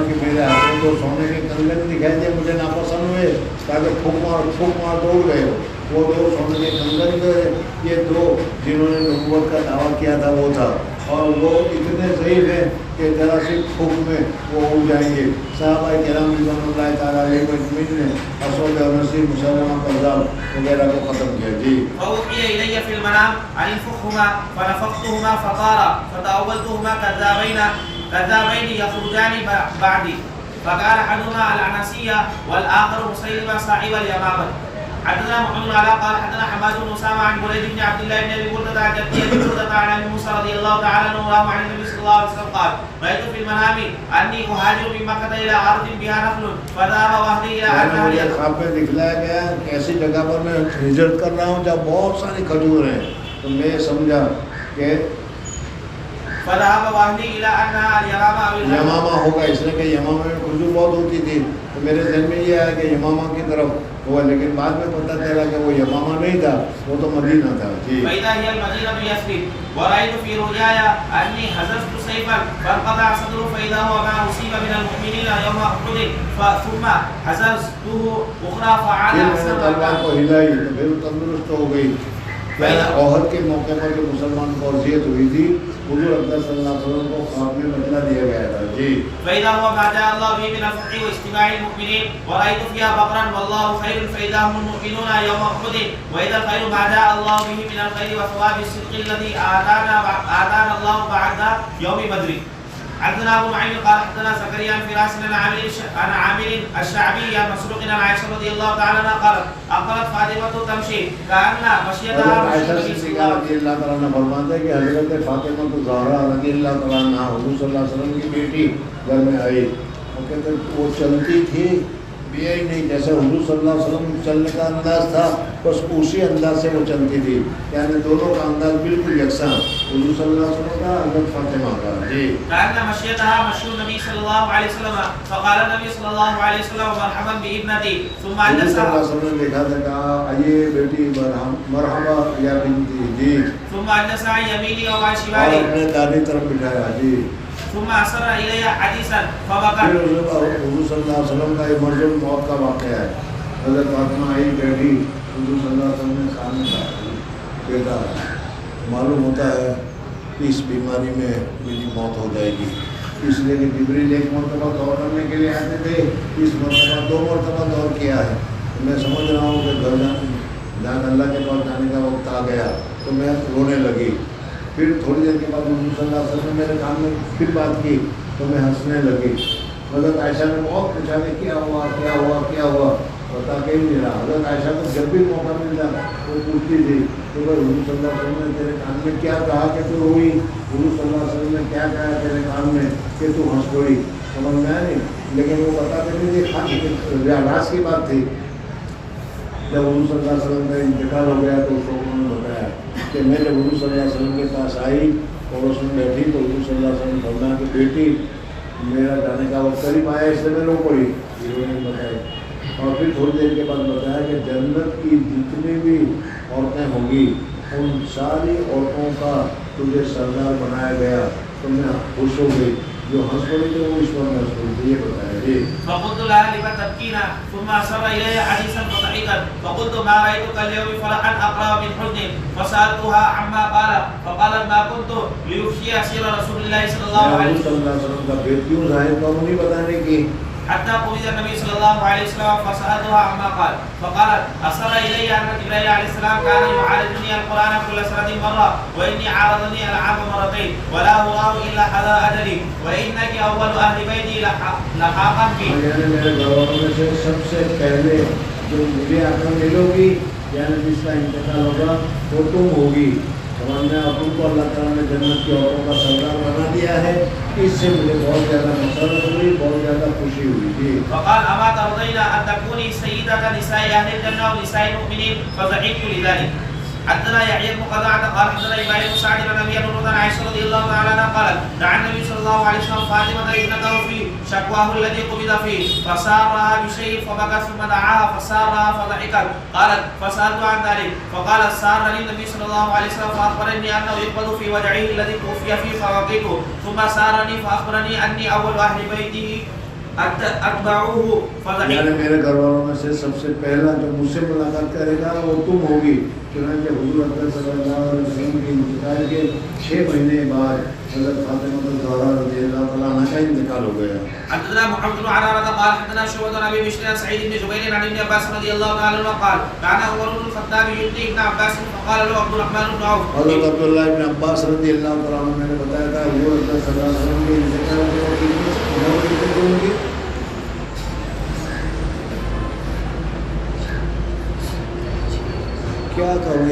کہ میرے ہاتھوں کو سونے کے کنگن دکھائی دے، مجھے ناپسند ہوئے تاکہ پھونک مار دوڑ گئے. وہ 2 سونے کے کنگن گئے، یہ 2 جنہوں نے نبوت کا دعویٰ کیا تھا وہ تھا، اور وہ اتنے ضعیف ہیں کہ ذرا سی پھونک میں وہ اڑ جائیں گے. صحابہ کرام رضوان اللہ تعالیٰ علیہ مجمعین نے اسود اور نصیر مسلمہ کذاب وغیرہ کو ختم کیا. جی
فوحي الي في المنام ان انفخهما فنفختهما فطارا فتاولتهما كذابين يخرجان بعدي فقال احدهما العنسية والاخر مسيلمة صاحب اليمامة. حدثنا محمد بن علاء قال حدثنا حماد بن اسامه عن بريد بن عبد الله بن ابي بردة عن جده ابي بردة عن ابي موسى رضي الله تعالى عنه عن النبي صلى الله عليه وسلم قال رايت في المنام اني اهاجر من مكه الى ارض بها نخل فذهب واهلي الى
مجھے خواب میں دکھلایا گیا کہ ایسی جگہ پر میں ہجرت کر رہا ہوں جہاں بہت ساری کھجور ہیں. تو میں یہ سمجھا کہ
فذهب واهلي الى انها اليمامه او
یمامہ ہوگا، اس لیے کہ یمامہ میں کھجور بہت ہوتی تھی. تو میرے ذہن میں یہ آیا کہ یمامہ کی طرف ہوا، لیکن بعد میں پتہ چلا کہ وہ یمامہ نہیں تھا، وہ تو مدینہ تھا. جی
فإذا هي المدينة يثرب ورأيت في رؤياي أني هززت سيفا فانقطع صدره فإذا هو ما أصيب من المؤمنين يوم أحد ثم هززته أخرى فعاد
پھر میں نے تلوار کو ہلائی تو پھر تندرست ہو گئی. احد کے موقع پر جو مسلمان کو اذیت ہوئی تھی حضور اقدس صلی اللہ علیہ وسلم کو خواب میں بتلا دیا گیا تھا. جی
فإذا هو ما جاء الله به من الفتح واجتماع المؤمنين ورأيت فيها بقرا والله خير فإذا هم المؤمنون يوم أحد وإذا الخير ما جاء الله به من الخير وثواب الصدق الذي آتانا الله بعد يوم بدر. حدثنا ابو نعيم قال حدثنا زكريا بن فراس عن عامر الشعبي عن مسروق عن عائشه رضي الله تعالى عنها قالت اقبلت فاطمه تمشي كان مشيتها
عائشہ صدیقہ رضی اللہ تعالیٰ عنہ فرماتے ہیں کہ حضرت فاطمہ الزہرا رضی اللہ تعالیٰ عنہ حضور صلی اللہ علیہ وسلم کی بیٹی گھر میں آئی. وہ کہتے ہیں وہ چلتی تھی بھی ہی نہیں، جیسے حضور صلی اللہ علیہ وسلم چلنے کا انداز تھا بس اسی انداز سے وہ چلتی تھی، یعنی دونوں کا انداز بالکل یکساں، حضور صلی اللہ علیہ وسلم کا حضرت فاطمہ کا. جی
كان مشيتها مشي النبي صلى الله عليه وسلم فقال النبي صلى الله عليه وسلم مرحبا بابنتي ثم
حضور صلی اللہ
أجلسها
علیہ وسلم نے دیکھا تھا کہا آئیے بیٹی مرحبا یا بنتی. جی
ثم أجلس عن يميني وعن
اور
شمالي
اپنے دائیں طرف بٹھایا. جی
ثم أسر إلي حديثا فبكى.
پھر حضور صلی اللہ علیہ وسلم کا یہ مرض الموت کا واقعہ ہے. حضرت فاطمہ آئی بیٹھی، حضور صلی اللہ علیہ وسلم نے سامنے کہا بیٹا معلوم ہوتا ہے کہ اس بیماری میں میری موت ہو جائے گی، اس لیے کہ جبریل ایک مرتبہ دور کرنے کے لیے آتے تھے، اس مرتبہ 2 مرتبہ دور کیا ہے. میں سمجھ رہا ہوں کہ گھر جان اللہ کے پاس جانے کا وقت آ گیا تو میں رونے لگی. پھر تھوڑی دیر کے بعد حضور صلی اللہ علیہ وسلم نے میرے کان میں پھر بات کی تو میں ہنسنے لگی. حضرت عائشہ نے بہت پوچھا کہ کیا ہوا کیا ہوا کیا ہوا، بتا کے ہی نہیں رہا. حضرت عائشہ کو جب بھی موقع ملتا وہ پوچھتی تھی کہ بھائی حضور صلی اللہ علیہ وسلم نے تیرے کان میں کیا کہا کہ تو روئی، حضور صلی اللہ علیہ وسلم نے کیا کہا تیرے کان میں کہ تو ہنس پڑی. سمجھ میں آیا نہیں، لیکن وہ بتاتے نہیں تھے، راز کی بات تھی. جب حضور صلی اللہ علیہ وسلم کا انتقال ہو گیا تو اس کو انہوں نے بتایا کہ میں جب حضور صلی اللہ علیہ وسلم کے پاس آئی اور اس میں بیٹھی تو حضور صلی اللہ علیہ وسلم فرمایا کہ بیٹی میرا جانے کا وقت قریب آیا اس لیے میں رو پڑی. یہ نے بتایا. اور پھر تھوڑی دیر کے بعد بتایا کہ جنت کی جتنی بھی عورتیں ہوں گی ان ساری عورتوں کا تجھے سردار بنایا گیا تو میں خوش ہو گئی. جو ہنس پڑی تھی وہ اس پر میں ہنس پڑی تھی. یہ بتایا. جی
فقلت لها لما تبكين ثم أسر إلي حديثا فضحكا فقلت ما رأيتك اليوم فرحا أقرب من حزن فسألتها عما قال فقالت ما كنت ليفشي سير رسول الله صلى الله عليه
صلی اللہ علیہ وسلم کا بھید کیوں ظاہر تو نہیں بتانے کی.
حتى قبض النبي صلى الله عليه وسلم فسألتها عما قال فقالت أسر إلي أن جبريل عليه السلام كان يعالجني القرآن كل سنة مرة وإني عارضني العام مرتين ولا أراه إلا حذا أجلي وإنك أول أهل بيتي لحاقا بي.
یعنی میرے گھر والوں میں سے سب سے پہلے جو مجھے آ کر ملو گی یعنی جس کا انتقال ہوگا وہ تم ہوگی. سمجھ میں اور تم کو اللہ تعالیٰ نے جنت کی عورتوں کا سردار بنا دیا ہے. اس سے مجھے بہت زیادہ مسرت ہوئی، بہت زیادہ خوشی ہوئی. جی
فقال أما ترضين أن تكوني سيدة نساء أهل الجنة ونساء المؤمنين فضحكت لذلك. حدثنا يحيى بن قزعة قال حدثنا إبراهيم بن سعد عن أبي هريرة عن عائشة رضي الله تعالى عنها قالت دعا النبي صلى الله عليه وسلم فاطمة ابنته في شكواه الذي قبض فيه فسارها بشيء فبكى ثم دعاها فسارها فضحكت. قالت فسألت عن ذلك فقال سارني النبي صلى الله عليه وسلم فأخبرني أنه يقبض في وجعه الذي توفي فيه فوقيته ثم سارني فأخبرني أني أول أهل بيته اتبعوه فضحك.
یعنی میرے گھر والوں میں سے سب سے پہلا جو مجھ سے ملاقات کرے گا وہ تم ہوگی. چنانچہ حضور اکرم صلی اللہ علیہ وسلم کے انتقال کے 6 مہینے بعد حضرت فاطمہ الزہرا رضی اللہ تعالیٰ عنہ کا انتقال ہو گیا.
حدثنا محمد بن عرارة قال حدثنا شعبة عن أبي بشر عن سعيد بن جبير عن ابن عباس رضي الله تعالى عنه قال كان عمر بن الخطاب يؤتي ابن عباس فقال له عبد الرحمن بن عوف.
حضرت عبداللہ ابن عباس رضی اللہ تعالیٰ عنہ نے بتایا تھا حضور اکرم صلی اللہ علیہ وسلم کے انتقال کے وقت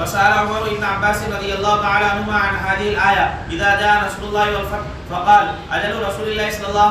فسأل عمر بن عباس رضي الله تعالى عنهما عن هذه الآية إذا جاء نصر الله والفتح فقال أجل رسول الله صلى الله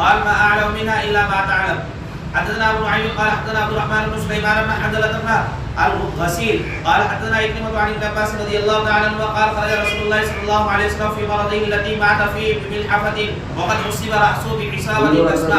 قال ما أعلم منها إلا ما تعلم। حدثنا أبو نعيم قال حدثنا عبد الرحمن بن سليمان بن حنظلة بن الغسيل قال حدثنا إكرمة عن ابن عباس رضي الله تعالى عنه قال خرج رسول الله صلى الله عليه وسلم في مرضه التي مات فيه بملحفة وقد أصيب رأسه بعصابة تسمع।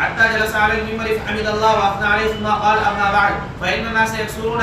حتى جلس على المنبر فحمد الله وأثنى عليه ثم قال أما بعد فإن الناس يكسرون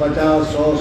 50, 100,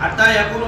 حتى يكون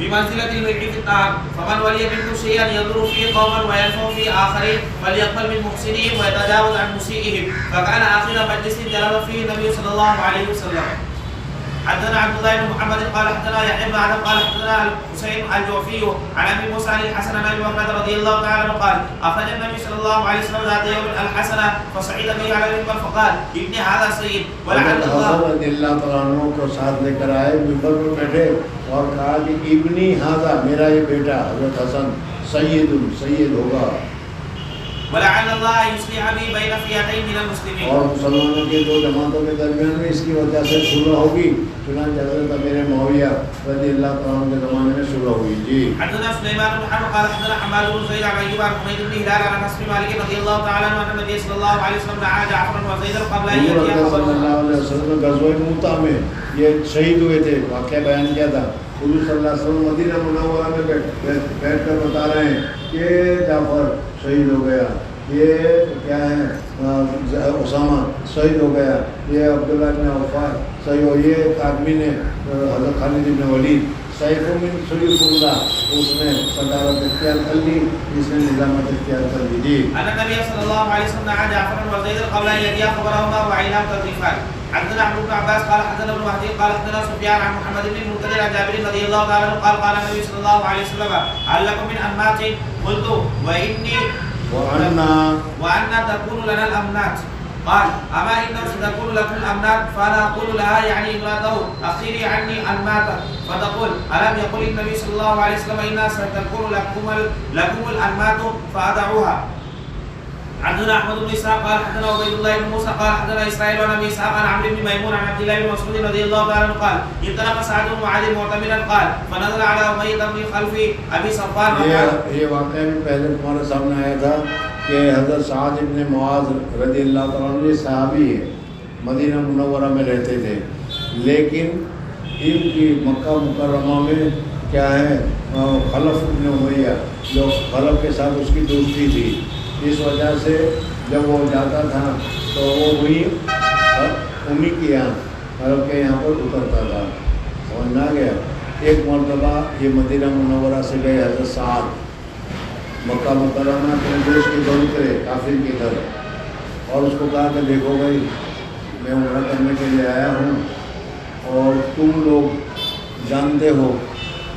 بمنزلة الملح في الطعام فمن ولي منكم شيئا يضر فيه قوما وينفع فيه آخرين فليقبل من محسنهم ويتجاوز عن مسيئهم، فكان آخر مجلس جلس فيه النبي صلى الله عليه وسلم. حدثنا عبد الله بن محمد قال حدثنا يحيى بن آدم قال حدثنا الحسين الجوفي عن ابي موسى الحسن بن ابي بكر رضي الله تعالى عنه قال اخرج النبي صلى الله عليه وسلم ذات يوم الحسن فصعد به على المنبر فقال ابن هذا سيد ولعل الله
رضي الله تعالی عنہ کو ساتھ لے کر آئے، منبر پر بیٹھے اور کہا کہ ابنی ہذا میرا یہ بیٹا حضرت حسن سید ہوگا،
ولعل الله يصلح به بين فئتين من المسلمين،
اور مسلمانوں کے دو جماعتوں کے درمیان میں اس کی وجہ سے صلح ہوگی، چنانچہ حضرت امیر معاویہ رضی اللہ تعالیٰ عنہ کے زمانے میں صلح ہوئی۔ جی۔
حدثنا سليمان بن حرب قال حدثنا حماد بن زيد عن ايوب عن حميد بن هلال عن انس بن مالك رضي الله تعالى عنه ان النبي صلى الله عليه وسلم دعا جعفرا وزيدا قبل ان ياتي
صلی اللہ علیہ وسلم غزوہ موطا میں یہ شہید ہوئے تھے، واقعہ بیان کیا تھا۔ حضور صلی اللہ علیہ وسلم مدینہ منورہ میں بیٹھ کر بتا رہے ہیں کہ جعفر شہید ہو گیا، یہ کیا ہے اسامہ شہید ہو گیا، یہ عبداللہ بن عفان شہید ہو، یہ ایک آدمی نے حضرت خالد بن ولید سیف من سیف اللہ اس نے صدارت اختیار کر لی، جس نے نظامت اختیار کر لی۔ جی۔
ان النبي صلى الله عليه وسلم دعا جعفرا وزيدا قبل ان ياتي خبرهما وعيناه تضيفان۔ حدثنا عبد بن عباس قال حدثنا ابن مهدي قال حدثنا سفيان عن محمد بن المنكدر عن جابر رضي الله تعالى عنه قال قال النبي صلى الله عليه وسلم هل لكم من أمنات؟ قلت وإني وأن تكون لنا الأمنات، قال اما انه ستكون لكم الامنات فانا اقول لها يعني امراته اخبري عني عن مات فتقول الم يقل النبي صلى الله عليه وسلم انها ستكون لكم الانمات فادعوها. حدثنا احمد بن اسحاق قال حدثنا عبيد الله بن موسى قال حدثنا اسرائيل عن ابي اسحاق عن عمرو بن ميمون عن عبد الله بن مسعود رضي الله تعالى عنه قال انطلق سعد بن معاذ معتمرا قال فنزل على اميه بن خلف ابي صفوان.
یہ واقعہ بھی پہلے تمہارے سامنے آیا تھا کہ حضرت سعد بن معاذ رضی اللہ تعالیٰ عنہ صحابی ہے، مدینہ منورہ میں رہتے تھے، لیکن ان کی مکہ مکرمہ میں کیا ہے خلف بن امیہ جو خلف کے ساتھ اس کی دوستی تھی، اس وجہ سے جب وہ جاتا تھا تو وہ وہیں انہی کے یہاں عرب کے یہاں پر اترتا تھا. سمجھنا گیا. ایک مرتبہ یہ مدینہ منورہ سے گئے حضرت سعد مکہ مکرمہ اپنے دوست کے گھر اترے کافر کے گھر، اور اس کو کہا کہ دیکھو بھائی میں عمرہ کرنے کے لیے آیا ہوں اور تم لوگ جانتے ہو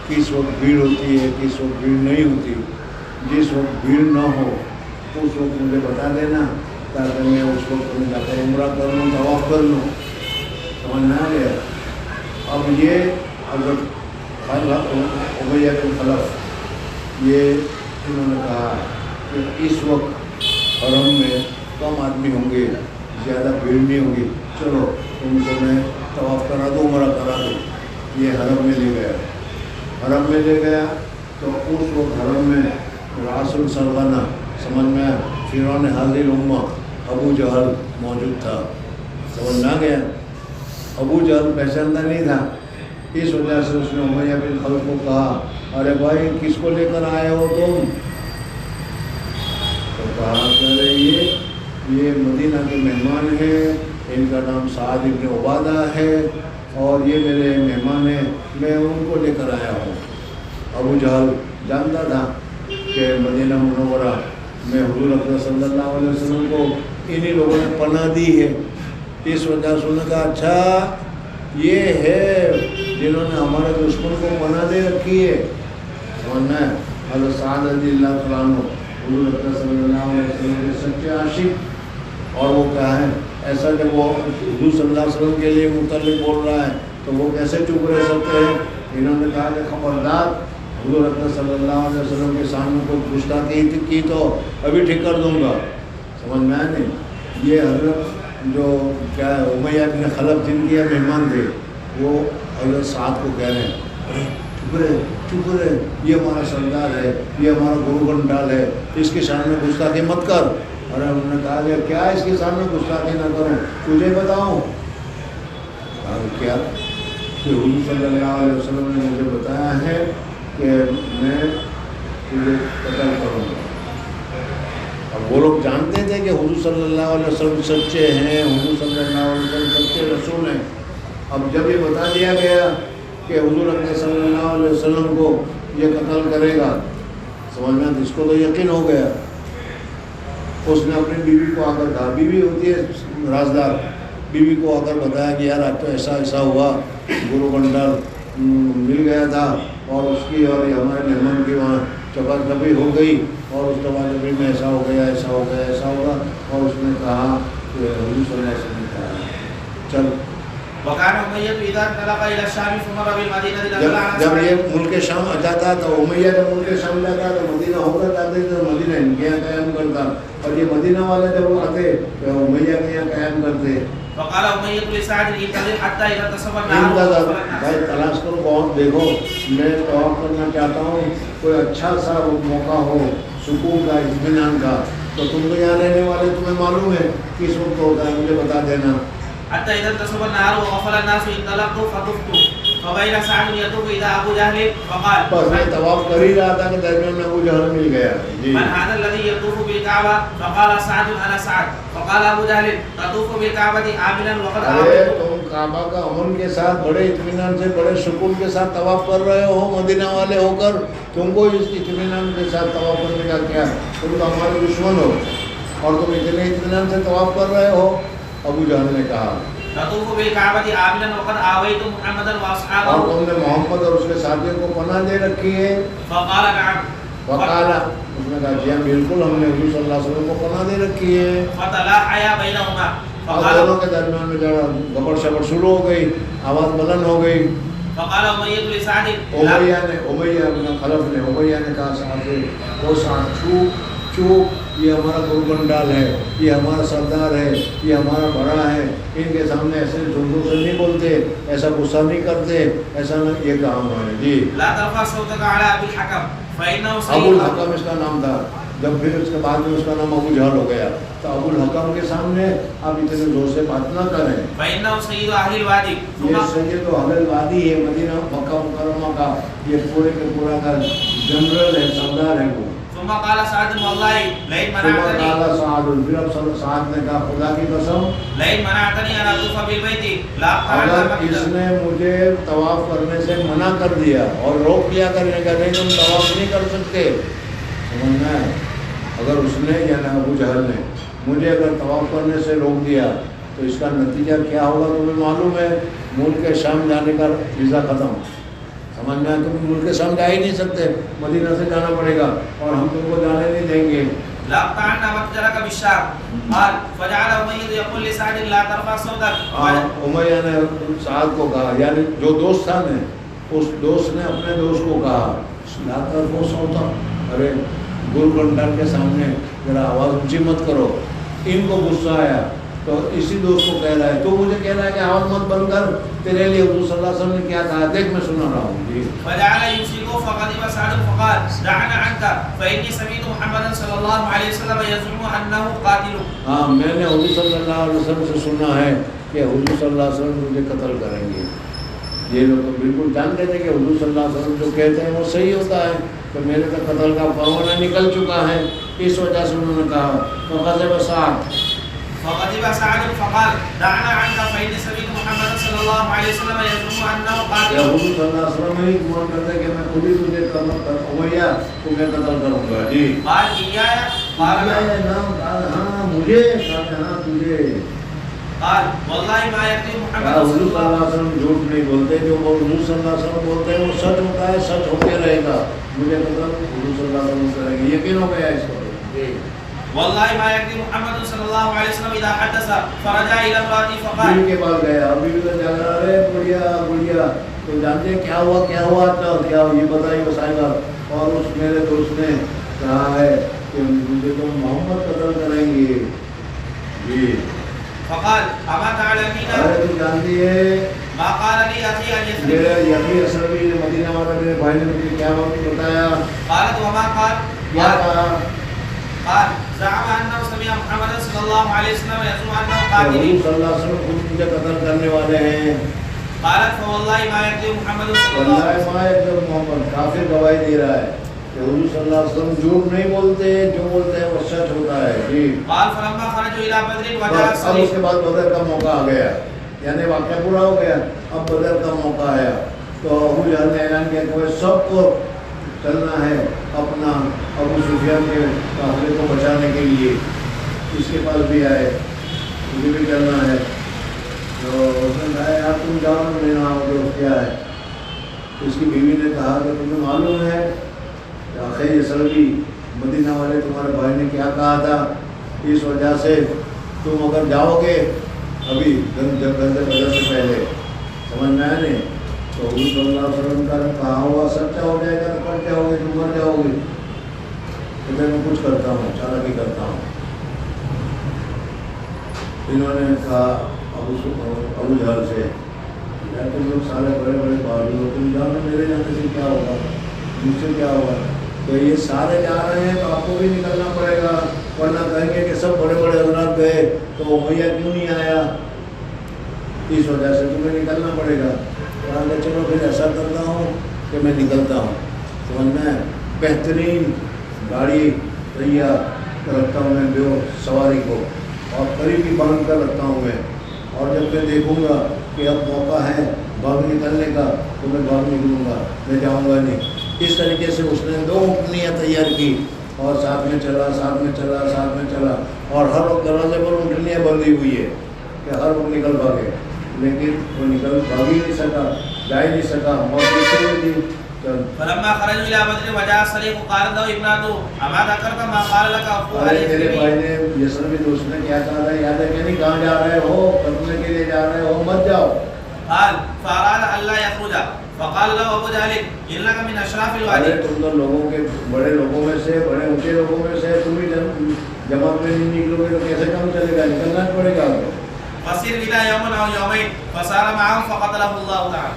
کس وقت بھیڑ ہوتی ہے کس وقت بھیڑ نہیں ہوتی، جس وقت بھیڑ نہ ہو اس وقت مجھے بتا دینا تاکہ میں اس وقت میں جا کر عمرہ کر لوں طواف کر لوں. سمجھنا گیا. اب یہ حضرت امیہ بن خلف یہ انہوں نے کہا کہ اس وقت حرم میں کم آدمی ہوں گے، زیادہ بھیڑ نہیں ہوگی، چلو تم کو میں طواف کرا دوں عمرہ کرا دوں. یہ حرم میں لے گیا. حرم میں لے گیا تو اس وقت حرم میں راس السرغنہ سمجھ میں فرعون حاضر امہ ابو جہل موجود تھا. سمجھنا گیا. ابو جہل پہچانتا نہیں تھا، اس وجہ سے اس نے امیہ بن خلف کو کہا ارے بھائی کس کو لے کر آئے ہو تم؟ تو کہا کہ یہ مدینہ کے مہمان ہیں، ان کا نام سعد بن عبادہ ہے اور یہ میرے مہمان ہیں، میں ان کو لے کر آیا ہوں. ابو جہل جانتا تھا کہ مدینہ منورہ میں حضور اکرم صلی اللہ علیہ وسلم کو انہی لوگوں نے پناہ دی ہے، اس وجہ سے انہوں نے کہا اچھا یہ ہے جنہوں نے ہمارے دشمن کو پناہ دے رکھی ہے. سمجھنا ہے. حضرت سعد رضی اللہ تعالیٰ عنہ حضور اکرم صلی اللہ علیہ وسلم کے سچے عاشق، اور وہ کیا ہے ایسا جب وہ حضور صلی اللہ علیہ وسلم کے لیے متعلق بول رہا ہے تو وہ کیسے چپ رہ سکتے ہیں. انہوں نے کہا کہ خبردار حضور اکرم صلی اللہ علیہ وسلم کے سامنے کوئی گستاخی کی تو ابھی ٹھیک کر دوں گا. سمجھ میں آیا نہیں. یہ حضرت جو کیا ہے امیہ بن خلف جن کے مہمان تھے وہ حضرت سعد کو کہہ رہے ہیں چپ رہے یہ ہمارا سردار ہے، یہ ہمارا گرو گنڈال ہے، اس کے سامنے گستاخی مت کر. اور انہوں نے کہا کہ کیا اس کے سامنے گستاخی نہ کروں، تجھے بتاؤں. کیا کہ حضور صلی اللہ علیہ وسلم نے مجھے بتایا ہے کہ میں تجھے قتل کروں گا. اب وہ لوگ جانتے تھے کہ حضور صلی اللہ علیہ وسلم سچے ہیں، حضور صلی اللہ علیہ وسلم سچے رسول ہیں. اب جب یہ بتا دیا گیا کہ حضور اکرم صلی اللہ علیہ وسلم کو یہ قتل کرے گا، سمجھنا اس کو تو یقین ہو گیا. اس نے اپنی بیوی کو آ کر کہا، بیوی ہوتی ہے رازدار، بیوی کو آ کر بتایا کہ یار آپ تو ایسا ایسا ہوا، گرو گنڈال مل گیا تھا اور اس کی اور ہمارے مہمان کی وہاں چپا چپی ہو گئی اور اس چپا چپی میں ایسا ہو گیا ایسا ہو گیا ایسا ہوگا. اور اس نے کہا کہ حضور صلی اللہ علیہ وسلم نے کہا چل. جب یہ ملک شام جاتا تو امیہ جب ملک شام جاتا تو مدینہ ہو کر جاتے تو مدینہ ان کے یہاں قیام کرتا، اور یہ مدینہ والے جب وہ آتے تو امیہ کے یہاں قیام کرتے.
فقال امیہ لسعد انتظر حتى اذا تصب النهار.
بھائی تلاش کرو بہت، دیکھو میں طواف کرنا چاہتا ہوں، کوئی اچھا سا موقع ہو سکون کا اطمینان کا، تو تم تو یہاں رہنے والے تمہیں معلوم ہے کس وقت ہوتا ہے، مجھے بتا دینا.
حتى اذا تصب النهار وغفل الناس انطلقت فطفت فبين سعد يطوف اذا ابو جهل فقال
بس میں طواف کر ہی رہا تھا کہ درمیان میں ابو جہل مل گیا.
من هذا الذي يطوف بالكعبه؟ فقال سعد انا سعد. فقال ابو جهل تطوف بالكعبه آمنا وقد
آمنت. تم کعبہ کا امن کے ساتھ بڑے اطمینان سے بڑے سکون کے ساتھ طواف کر رہے ہو مدینہ والے ہو کر، تم کو اس اطمینان کے ساتھ طواف کرنے کا کیا؟ تم تو ہمارے دشمن ہو اور تم اتنے اطمینان سے طواف کر رہے ہو. ابو جہل نے کہا
تطوف بالكعبه آمنا وقد آويت محمدا واصحابه.
اور تم نے محمد اور اس کے ساتھیوں کو پناہ دے رکھی ہے.
فقال نعم.
وقال نے کہا جی ہاں بالکل ہم نے حضور صلی اللہ علیہ وسلم کو پناہ دے رکھی ہے.
فتلاحيا بينهما
اب دونوں کے درمیان میں ذرا گبڑ شبڑ شروع ہو گئی, آواز بلند ہو گئی.
فقال أمية لسعد
امیہ بن خلف نے امیہ نے کہا سعد سے, وہ سعد چوپ چوپ, یہ ہمارا گورکنڈال ہے, یہ ہمارا سردار ہے, یہ ہمارا بڑا ہے, ان کے سامنے ایسے جھنڈوں سے نہیں بولتے, ایسا غصہ نہیں کرتے, ایسا نہ یہ کام ہے. جی
لا ترفع صوتك على أبي الحكم فإنه
ابو
سيد
الحکم اس کا نام تھا. جب پھر اس کے بعد میں اس کا نام ابو جہل ہو گیا, تو ابو الحکم کے سامنے آپ اتنے زور سے بات نہ کریں.
فإنه سيد أهل الوادي
یہ سید و اہل الوادی ہے, مدینہ مکہ مکرمہ کا یہ پورے کے پورا کا جنرل ہے, سردار ہے وہ.
ثم قال سعد والله لئن
ثم
منعتني
قال سعد, پھر اب سعد نے کہا خدا کی قسم
لئن منعتني أن أطوف بالبيت لا
اگر
أقطعن
اس
مكة.
نے مجھے طواف کرنے سے منع کر دیا اور روک دیا کرنے کا, نہیں تم طواف نہیں کر سکتے, سمجھنا ہے. اگر اس نے یعنی ابو جہل نے مجھے اگر طواف کرنے سے روک دیا تو اس کا نتیجہ کیا ہوگا تمہیں معلوم ہے. ملک شام جانے کا ویزا ختم, سمجھنا ہے. تم ملک شام جا ہی نہیں سکتے, مدینہ سے جانا پڑے گا اور ہم تم کو جانے نہیں دیں گے.
لا أقطعن متجرك بالشام. قال فجعل أمية يقول لسعد لا ترفع صوتك.
امیہ نے سعد کو کہا, یعنی جو دوست تھا نے, اس دوست نے اپنے دوست کو کہا لا ترفع صوتک, ارے گورکنڈال کے سامنے ذرا آواز اونچی مت کرو. ان کو غصہ آیا تو اسی دوست کو کہہ رہا ہے, تو مجھے کہہ رہا ہے کہ آواز مت بند کر, تیرے لیے حضور صلی اللہ علیہ وسلم نے کیا کہا, دیکھ میں سنا رہا ہوں. جی
فجعل يمسكه فغضب سعد فقال دعنا عنك فإني سمعت محمدا صلى الله عليه وسلم يزعم أنه قاتل.
ہاں, میں نے حضور صلی اللہ علیہ وسلم سے سنا ہے کہ حضور صلی اللہ علیہ وسلم مجھے قتل کریں گے. یہ لوگ تو بالکل جانتے تھے کہ حضور صلی اللہ علیہ وسلم جو کہتے ہیں وہ صحیح ہوتا ہے, تو میرے تو قتل کا پروانہ نکل چکا ہے. اس وجہ سے انہوں نے کہا فغضب سعد,
فغضب سعد فقال دعنا عنك فإني سمعت محمدا صلی اللہ علیہ وسلم يزعم أنه
کہ
قاتل.
حضور صلی اللہ علیہ وسلم ہی گمان کرتے کہ میں خود ہی تجھے امیہ تمہیں قتل کروں گا. جی
قال إياي قال
نام, ہاں مجھے, ہاں تجھے.
قال والله ما يكذب محمد
حضور
صلی
صلی اللہ
اللہ
علیہ وسلم جھوٹ نہیں بولتے, جو حضور صلی اللہ علیہ وسلم بولتے ہیں وہ سچ ہوتا ہے, سچ ہوتے رہے گا. مجھے قتل حضور صلی اللہ علیہ وسلم کریں گے, یقین ہو گیا اس پر. جی
والله ما يكذب محمد صلی اللہ علیہ وسلم اذا حدث فرجع الى امراته فقال.
بیوی کے پاس گیا, ابھی بھی تو جا رہا ہے, بڑھیا بڑھیا, تو جانتے ہیں کیا ہوا کیا ہوا, کیا یہ بتائیے بسائے گا. اور اس میرے دوست نے کہا ہے کہ مجھے تو محمد قتل کریں گے. جی
فقال اما تعلمين
ارے تو جانتی ہے
ما قال لي اخي ان يثرب.
میرا یقین اصل بھی مدینہ والا میرے بھائی نے مجھے کیا بتایا,
قالت وما قال.
کیا کہا,
قال زعم انه سمع محمد صلی اللہ علیہ وسلم يزعم انه
حضور
قاتل.
صلی اللہ علیہ وسلم خود مجھے قتل کرنے والے ہیں.
قالت فوالله ما يكذب محمد صلی اللہ علیہ
واللہ ما جب محمد کافر گواہی دے رہا ہے کہ حضور صلی اللہ علیہ وسلم جھوٹ نہیں بولتے, جو بولتے ہیں وہ سچ ہوتا ہے. جی
قال فلما خرجوا الى بدر وجاء
اب اس
الصليب.
کے بعد بدر کا موقع آ گیا, یعنی واقعہ پورا ہو گیا, اب بدر کا موقع آیا. تو ابو جہل نے اعلان کیا کہ وہ سب کو چلنا ہے اپنا ابو سفیان کے قافلے کو بچانے کے لیے. اس کے پاس بھی آئے, مجھے بھی کرنا ہے. تو اس نے کہا یار تم جاؤ, لینا ہوگا کیا ہے. اس کی بیوی نے کہا کہ تمہیں معلوم ہے کہ آخر سلبی مدینہ والے تمہارے بھائی نے کیا کہا تھا, اس وجہ سے تم اگر جاؤ گے ابھی جب گندے بدر سے پہلے, سمجھ میں آیا نہیں, تو حضور صلی اللہ علیہ وسلم کا کہا ہوا سچا ہو جائے گا, تو کر جاؤ گے, تم مر جاؤ گے. تو میں کچھ کرتا ہوں, چالاکی کرتا ہوں. انہوں نے کہا ابو جہل سے یار تم لوگ سارے بڑے بڑے بہادر ہو, تم جاؤ, میرے جانے سے کیا ہوگا, مجھ سے کیا ہوگا. تو یہ سارے جا رہے ہیں تو آپ کو بھی نکلنا پڑے گا, ورنہ کہیں گے کہ سب بڑے بڑے حضرات گئے تو امیہ کیوں نہیں آیا, اس وجہ سے تمہیں نکلنا پڑے گا. کہا کہ چلو پھر ایسا کرتا ہوں کہ میں نکلتا ہوں. سمجھنا ہے, بہترین گاڑی تیار رکھتا ہوں میں جو سواری کو, اور قریبی باندھ کر رکھتا ہوں میں, اور جب میں دیکھوں گا کہ اب موقع ہے بھاگ نکلنے کا تو میں بھاگ نکلوں گا, میں جاؤں گا نہیں. اس طریقے سے اس نے 2 اونٹنیاں تیار کی اور ساتھ میں چلا, ساتھ میں چلا, ساتھ میں چلا, اور ہر وقت دروازے پر اونٹنیاں بندھی ہوئی ہے کہ ہر وقت نکل بھاگے, لیکن وہ نکل بھاگ ہی نہیں سکا, جا ہی نہیں سکا. موت کسی ہوئی تھی
فلما خرجوا الى بدر وجاء الصديق قال له ابنته اما ذكرت ما قال لك اخوك
ارے تیرے بھائی نے یسر بھی دوست نے کیا کہا تھا یاد ہے کہ نہیں کہاں جا رہے ہو کرنے کے لیے جا رہے ہو مت جاؤ
قال فاراد الا يخرج فقال له ابو جهل انك من اشراف الوادي
ارے تم تو لوگوں کے بڑے لوگوں میں سے بڑے اونچے لوگوں میں سے تم ہی جماعت میں نہیں نکلو گے تو کیسے کام چلے گا نکلنا پڑے گا
فسير بنا يوما او يومين فسار معهم فقتله الله تعالى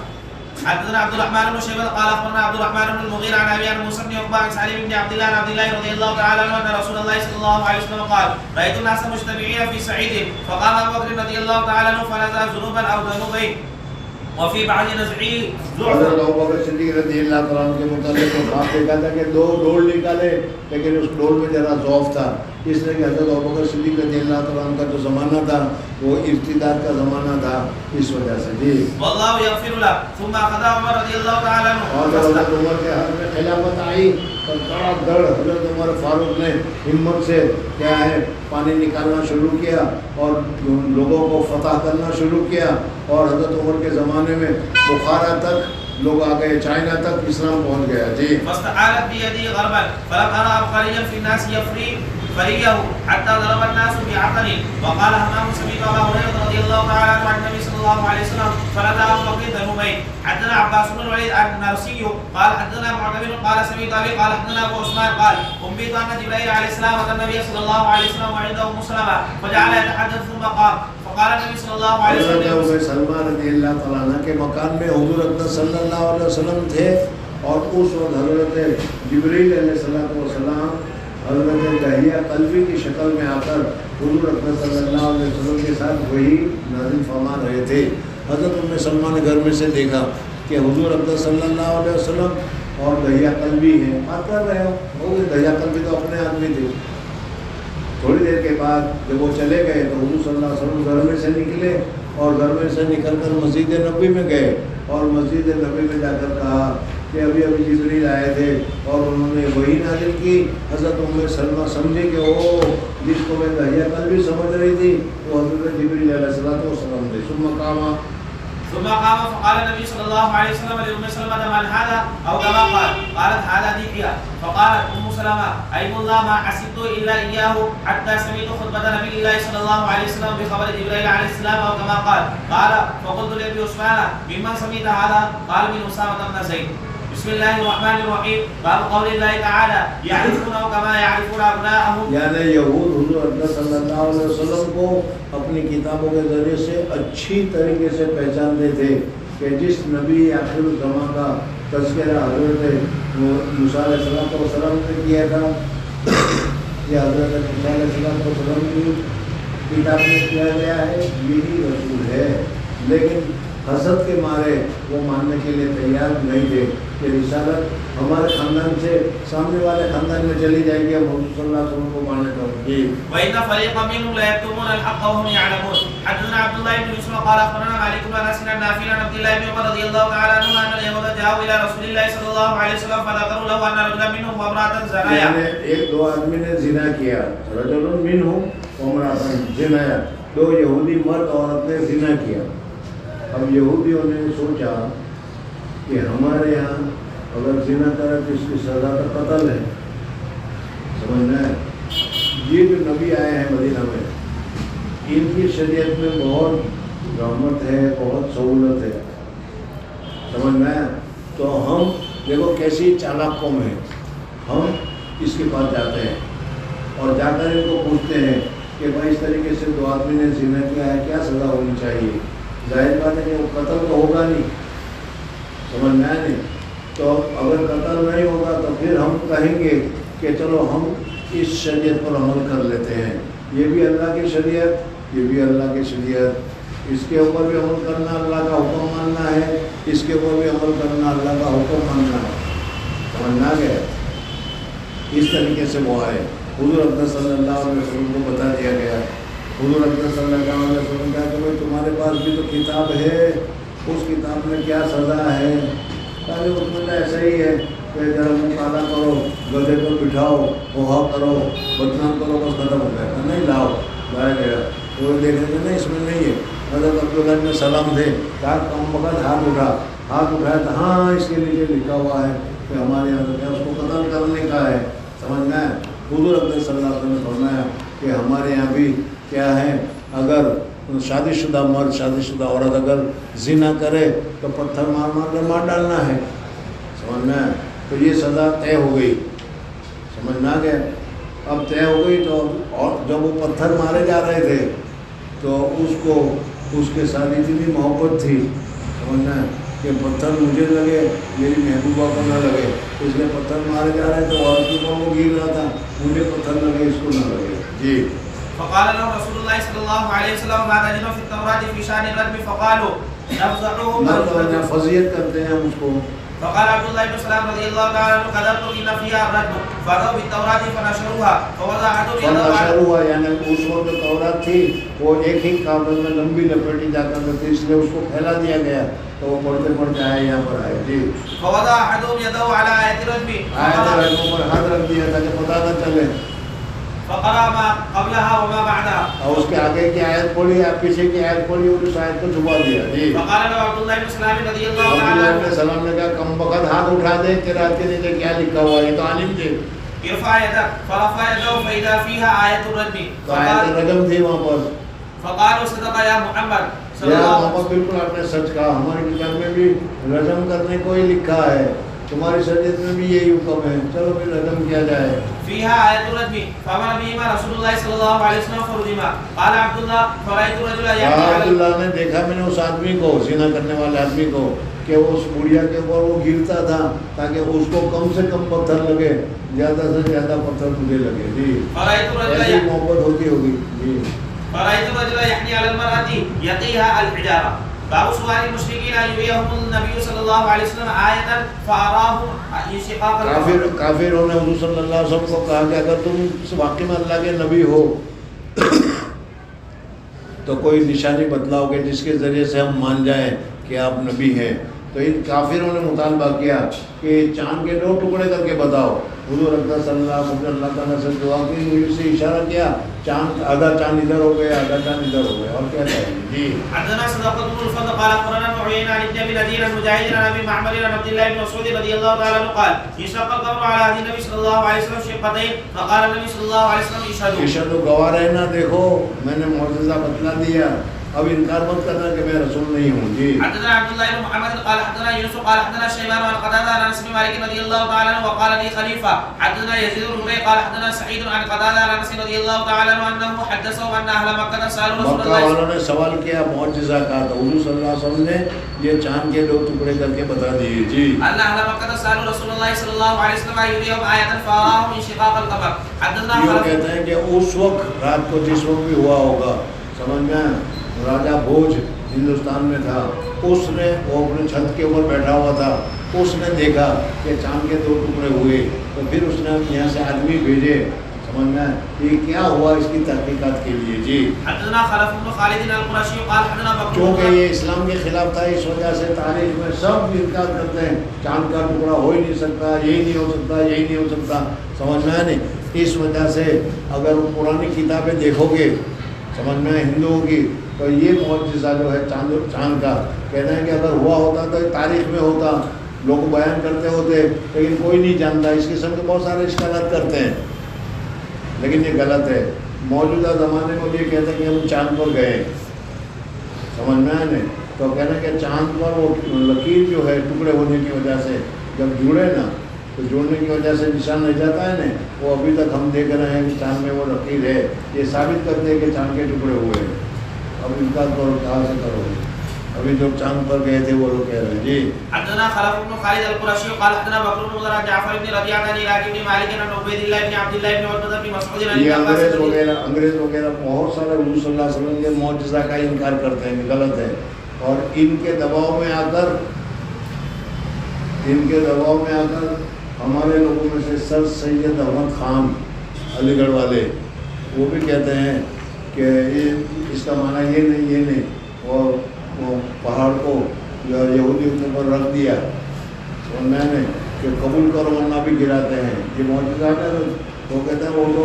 حدثنا عبد الرحمن بن شيبة قال اخبرنا عبد الرحمن بن المغيرة عن ابي موسى بن عقبة عن سالم بن عبد الله عن عبد الله رضي الله تعالى عنه ان رسول الله صلى الله عليه وسلم قال رايت الناس مجتمعين في سعيد فقام ابو بكر رضي الله تعالى عنه فنزع ذنوبا او ذنوبين وفي بعض نزعه
حضرت ابوبکر صدیق رضی اللہ تعالیٰ عنہ کے متعلق تو خواب دیکھا تھا کہ دو ڈول نکالے لیکن اس ڈول میں ذرا ضعف تھا اس لیے کہ حضرت ابوبکر صدیق رضی اللہ تعالیٰ عنہ کا جو زمانہ تھا وہ ارتداد کا زمانہ تھا اس وجہ سے جی
والله يغفر له ثم اخذ عمر رضی اللہ تعالی عنہ
اور جب حضرت عمر کے حق میں خلافت آئی تو دڑا دڑ حضرت عمر فاروق نے ہمت سے کیا ہے پانی نکالنا شروع کیا اور لوگوں کو فتح کرنا شروع کیا اور حضرت عمر کے زمانے میں بخارا تک لوگ آ گئے چائنا تک اسلام پہنچ گیا جی
فاستعارت بيدي غربا فلم ارى عبقريا في الناس يفري فريه حتى ضرب الناس بعقله وقال همام سميت ابا هريره رضي الله تعالى عنه عن النبي صلى الله عليه وسلم فنزع ابو بكر ذنوبين حدثنا عباس بن الوليد النرسي قال حدثنا معتمر قال سميت ابي قال حدثنا ابو عثمان قال انبئت ان جبريل عليه السلام اتى النبي صلى الله عليه وسلم وعنده ام سلمة فجعل يتحدث ثم قال فقال النبي صلى الله عليه وسلم
سلمان رضی اللہ تعالیٰ عنہ کے مکان میں حضور اکرم صلی اللہ علیہ وسلم تھے اور اس وقت حضرت جبریل علیہ السلام حضرت دہیہ قلبی کی شکل میں آ کر حضور اکرم صلی اللہ علیہ وسلم کے ساتھ وہی نازل فرما رہے تھے حضرت ام سلمہ نے گھر میں سے دیکھا کہ حضور اکرم صلی اللہ علیہ وسلم اور دہیہ قلبی ہیں بات کر رہے ہو دہیہ قلبی تو اپنے آدمی تھے تھوڑی دیر کے بعد جب وہ چلے گئے تو حضور صلی اللہ علیہ وسلم گھر میں سے نکلے اور گھر میں سے نکل کر مسجد نبوی میں گئے اور مسجد نبوی میں جا کر کہا کہ ابھی جبریل آئے تھے اور انہوں نے وہی نازل کی حضرت ام سلمہ سمجھے کہ وہ جس کو میں دہیہ قلبی سمجھ رہی تھی وہ حضرت جبریل علیہ السلام تھے
ثم قام فقال النبي صلى الله عليه وسلم لأم سلمة من هذا أو كما قالت هذا ديكيا فقالت أم سلمة أي الله ما حسبت إلا إياه حتى سمعت خطبة نبي الله صلى الله عليه وسلم بخبر جبريل عليه السلام أو كما قال فقلت لأبي عثمان ممن سمعت هذا قال من أسامة بن زيد بسم الله الرحمن الرحيم باب قول الله تعالى يعرفونه كما يعرفون أبناءهم
یعنی یہود حضور اکرم صلی اللہ علیہ وسلم کو اپنی کتابوں کے ذریعے سے اچھی طریقے سے پہچانتے تھے کہ جس نبی آخر الزمان کا تذکرہ حضرت موسیٰ علیہ السلام نے کیا تھا کہ حضرت موسیٰ علیہ السلام کی کتاب میں کیا گیا ہے یہی رسول ہے لیکن حسد کے مارے وہ ماننے کے لیے تیار نہیں تھے کہ رسالت ہمارے خاندان سے سامنے والے خاندان میں چلی جائے گی ہم حضور صلی اللہ علیہ وسلم کو ماننے کا
وَإِنَّ فَرِيقًا مِّنْهُمْ لَيَكْتُمُونَ الْحَقَّ وَهُمْ يَعْلَمُونَ حدثنا عبد الله بن يوسف قال اخبرنا مالك بن انس عن نافع عن عبد الله بن عمر رضي الله تعالى عنهما ان اليهود جاءوا الى رسول الله صلى الله عليه وسلم فذكروا له ان رجلا منهم وامرأة زنايا
ایک دو آدمی نے زنا کیا رجل منهم وامرأة زنایا دو یہودی مرد عورت نے زنا کیا اب یہودیوں نے سوچا کہ ہمارے یہاں اگر زنا کرے تو اس کی سزا تو قتل ہے سمجھنا ہے یہ جو نبی آئے ہیں مدینہ میں ان کی شریعت میں بہت رحمت ہے بہت سہولت ہے سمجھنا ہے تو ہم دیکھو کیسی چالاک قوم ہے ہم اس کے پاس جاتے ہیں اور جا کر ان کو پوچھتے ہیں کہ بھائی اس طریقے سے دو آدمی نے زنا کیا ہے کیا سزا ہونی چاہیے ظاہر بات ہے کہ وہ قتل تو ہوگا نہیں سمجھنا ہے نہیں تو اگر قتل نہیں ہوگا تو پھر ہم کہیں گے کہ چلو ہم اس شریعت پر عمل کر لیتے ہیں یہ بھی اللہ کی شریعت یہ بھی اللہ کی شریعت اس کے اوپر بھی عمل کرنا اللہ کا حکم ماننا ہے اس کے اوپر بھی عمل کرنا اللہ کا حکم ماننا ہے سمجھنا گیا اس طریقے سے وہ آئے حضور اکرم صلی اللہ علیہ وسلم کو بتا دیا گیا حضور اکرم صلی اللہ علیہ وسلم کہا کہ بھائی تمہارے پاس بھی تو کتاب ہے اس کتاب میں کیا سزا ہے پہلے اس میں تو ایسا ہی ہے کہ ذرا منہ کالا کرو گدھے کو بٹھاؤ وہاں کرو بدنام کرو بس ختم ہو گیا نہیں لاؤ لایا گیا وہ دیکھنے میں نہیں اس میں نہیں ہے حضرت عبداللہ میں سلام تھے کہا کم وقت ہاتھ اٹھا ہاتھ اٹھایا تھا، ہاں اس کے نیچے لکھا ہوا ہے کہ ہمارے یہاں تو کیا اس کو قتل کرنے کا ہے، سمجھ میں؟ حضور اقدس صلی اللہ علیہ وسلم نے فرمایا کہ ہمارے یہاں بھی کیا ہے، اگر شادی شدہ مرد شادی شدہ عورت اگر زنا کرے تو پتھر مار مار کر مار ڈالنا ہے، سمجھ میں؟ تو یہ سزا طے ہو گئی، سمجھ میں آ گیا؟ اب طے ہو گئی تو اور جب وہ پتھر مارے جا رہے تھے تو اس کو اس کے ساتھ اتنی محبت تھی، سمجھنا کہ پتھر مجھے لگے میری محبوبہ کو نہ لگے، اس لیے پتھر مارے جا رہے تھے، اور کو گر رہا تھا، مجھے پتھر لگے اس کو نہ لگے. جی
فقال له رسول الله صلى الله عليه وسلم ما تجد في التوراة في شأن الرجم فقالوا نفزعه
فضیت کرتے ہیں ہم اس کو.
فقال عبد الله بن سلام رضي الله تعالى عنه كذبت ان فيها الرجم فاتوا بالتوراة فنشروها فوضع احدهم
نشروها یعنی اس وقت تورات تھی وہ ایک ہی کاغذ میں لمبی لپیٹی جا کر تھی، اس لیے اس کو پھیلا دیا گیا تو وہ پڑھتے پڑھتے آئے یہاں پر آئے. جی
فوضع احدهم يده على آية الرجم
آیت الرجم پر ہاتھ رکھ دیا تاکہ پتہ نہ چلے،
فقرأ ما قبلها وما بعدها
اور اس کے آگے کی آیت پڑھی یا پیچھے کی آیت پڑھی اور اس آیت کو چھپا دیا. جی
فقال له عبد الله بن سلام رضي الله تعالى
عبداللہ
عنه
بن سلام نے کہا کم وقت ہاتھ اٹھا دے تیرا کے نیچے کیا لکھا ہوا ہے، یہ تو عالم تھے.
ارفع يدك فرفع يده فإذا فيها آية الرجم
تو آیت الرجم تھی وہاں پر.
فقالوا صدق یا محمد صلی
یا
اللہ علیہ
محمد بالکل آپ نے سچ کہا، ہماری کتاب میں بھی رجم کرنے کو ہی لکھا ہے، تمہاری شریعت میں بھی یہی حکم ہے، چلو پھر رجم کیا جائے.
فيها آية الرجم فأمر بهما رسول الله صلى الله عليه وسلم فرجما. قال عبد الله فرأيت الرجل يحمل
عبداللہ نے دیکھا میں نے اس آدمی کو، زنا کرنے والے آدمی کو، کہ وہ اس بڑھیا کے اوپر وہ گرتا تھا تاکہ اس کو کم سے کم پتھر لگے، زیادہ سے زیادہ پتھر مجھے لگے. جی ایسی محبت ہوتی ہوگی. جی
فرأيت الرجل يحني على المرأة يقيها الحجارة. باب سؤال المشركين أن يريهم النبي صلی اللہ علیہ وسلم آیة فأراهم انشقاق القمر.
کافروں نے حضور صلی اللہ علیہ وسلم کو کہا کہ اگر تم واقعی میں اللہ کے نبی ہو تو کوئی نشانی بتلاؤ گے جس کے ذریعے سے ہم مان جائیں کہ آپ نبی ہیں. تو ان کافروں نے مطالبہ کیا کہ چاند کے 2 ٹکڑے کر کے بتاؤ. حضور اقدس صلی اللہ علیہ وسلم نے اللہ تعالیٰ سے دعا کی، انگلی سے اشارہ کیا، چاند آدھا چاند ادھر ہو گیا آدھا چاند ادھر ہو گیا. اور کیا چاہیے؟ جی
حدثنا صدقة بن الفضل قال أخبرنا ابن عيينة عن ابن أبي نذير عن مجاهد عن أبي معمر عن عبد الله بن مسعود رضي الله تعالى عنه قال انشق القمر على عهد النبي صلى الله عليه وسلم شقتين فقال النبي صلى الله عليه وسلم اشهدوا.
اشهدوا گواہ رہنا، دیکھو میں نے معجزہ بتلا دیا، اب انکار مت کرنا کہ میں رسول نہیں ہوں. جی
حدثنا عبد الله بن محمد قال حدثنا يوسف قال حدثنا شيبان عن قتادة عن انس بن مالك رضي الله تعالى عنه وقال لي خليفة حدثنا يزيد بن هريرة قال حدثنا سعيد عن قتادة عن انس رضي الله تعالى عنه انه حدثه ان اهل مكة سالوا رسول
مکہ
الله
والوں نے سوال کیا معجزہ کا، تو حضور صلی اللہ علیہ وسلم نے یہ چاند کے 2 ٹکڑے کر کے بتا دیے. جی
ان اهل مكة سالوا رسول الله صلى الله عليه وسلم ان يريهم آية فأراهم انشقاق القمر. حدثنا
یہ کہتے ہیں کہ اس وقت رات کو جس وقت بھی ہوا ہوگا، سمجھ میں راجہ بھوج ہندوستان میں تھا، اس نے وہ اپنے چھت کے اوپر بیٹھا ہوا تھا، اس نے دیکھا کہ چاند کے 2 ٹکڑے ہوئے، تو پھر اس نے یہاں سے آدمی بھیجے، سمجھنا یہ کیا ہوا اس کی تحقیقات کے لیے. جی
حدثنا خلف بن خالد القرشي قال حدثنا بكر
کیونکہ یہ اسلام کے خلاف تھا، اس وجہ سے تاریخ میں سب انکار کرتے ہیں چاند کا ٹکڑا ہو ہی نہیں سکتا، یہی نہیں ہو سکتا، یہی نہیں ہو سکتا، سمجھنا ہے نہیں. اس وجہ سے اگر پرانی کتابیں دیکھو گے سمجھنا ہے ہندوؤں کی، تو یہ معجزہ جو ہے چاند کا کہنا ہے کہ اگر ہوا ہوتا تو تاریخ میں ہوتا، لوگ بیان کرتے ہوتے، لیکن کوئی نہیں جانتا. اس قسم کے بہت سارے اشکالات کرتے ہیں، لیکن یہ غلط ہے. موجودہ زمانے میں یہ کہتے ہیں کہ ہم چاند پر گئے، سمجھ میں آئے نہیں، تو کہنا کہ چاند پر وہ لکیر جو ہے ٹکڑے ہونے کی وجہ سے جب جڑے نا تو جوڑنے کی وجہ سے نشان رہ جاتا ہے نا، وہ ابھی تک ہم دیکھ رہے ہیں کہ چاند میں وہ لکیر ہے، یہ ثابت کرتے ہیں کہ چاند کے ٹکڑے ہوئے ہیں. اب انکار کرو کہاں سے کرو گے؟ ابھی جو چاند پر گئے تھے وہ لوگ کہہ رہے ہیں. جی
حدثنا خلف بن خالد القرشي قال حدثنا بكر بن مضر عن جعفر بن ربيعة عن عراق بن مالك عن عبيد الله بن عبد الله بن عتبة بن مسعود عن
یہ
ابن عباس
انگریز وغیرہ بہت سارے حضور صلی اللہ علیہ وسلم کے معجزہ کا انکار کرتے ہیں کہ غلط ہے، اور ان کے دباؤ میں آ کر ہمارے لوگوں میں سے سر سید احمد خان علی گڑھ والے وہ بھی کہتے ہیں کہ یہ اس کا معنی یہ نہیں، اور وہ پہاڑ کو یہودیوں کے اوپر رکھ دیا، اور میں نے کہ قبول کرو ورنہ بھی گراتے ہیں. یہ معجزات ہے. وہ کہتے ہیں وہ تو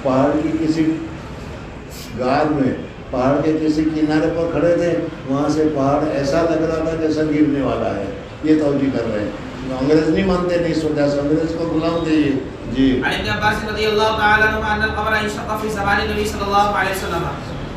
پہاڑ کی کسی غار میں پہاڑ کے کسی کنارے پر کھڑے تھے, وہاں سے پہاڑ ایسا لگ رہا تھا جیسا گرنے والا ہے. یہ توجہ کر رہے ہیں, انگریز نہیں مانتے, نہیں اس وجہ سے انگریز کو غلام تھے یہ. جی.
عن ابن عباس رضی اللہ تعالی عنہ ان القمر انشق في زمان النبي صلی اللہ علیہ وسلم.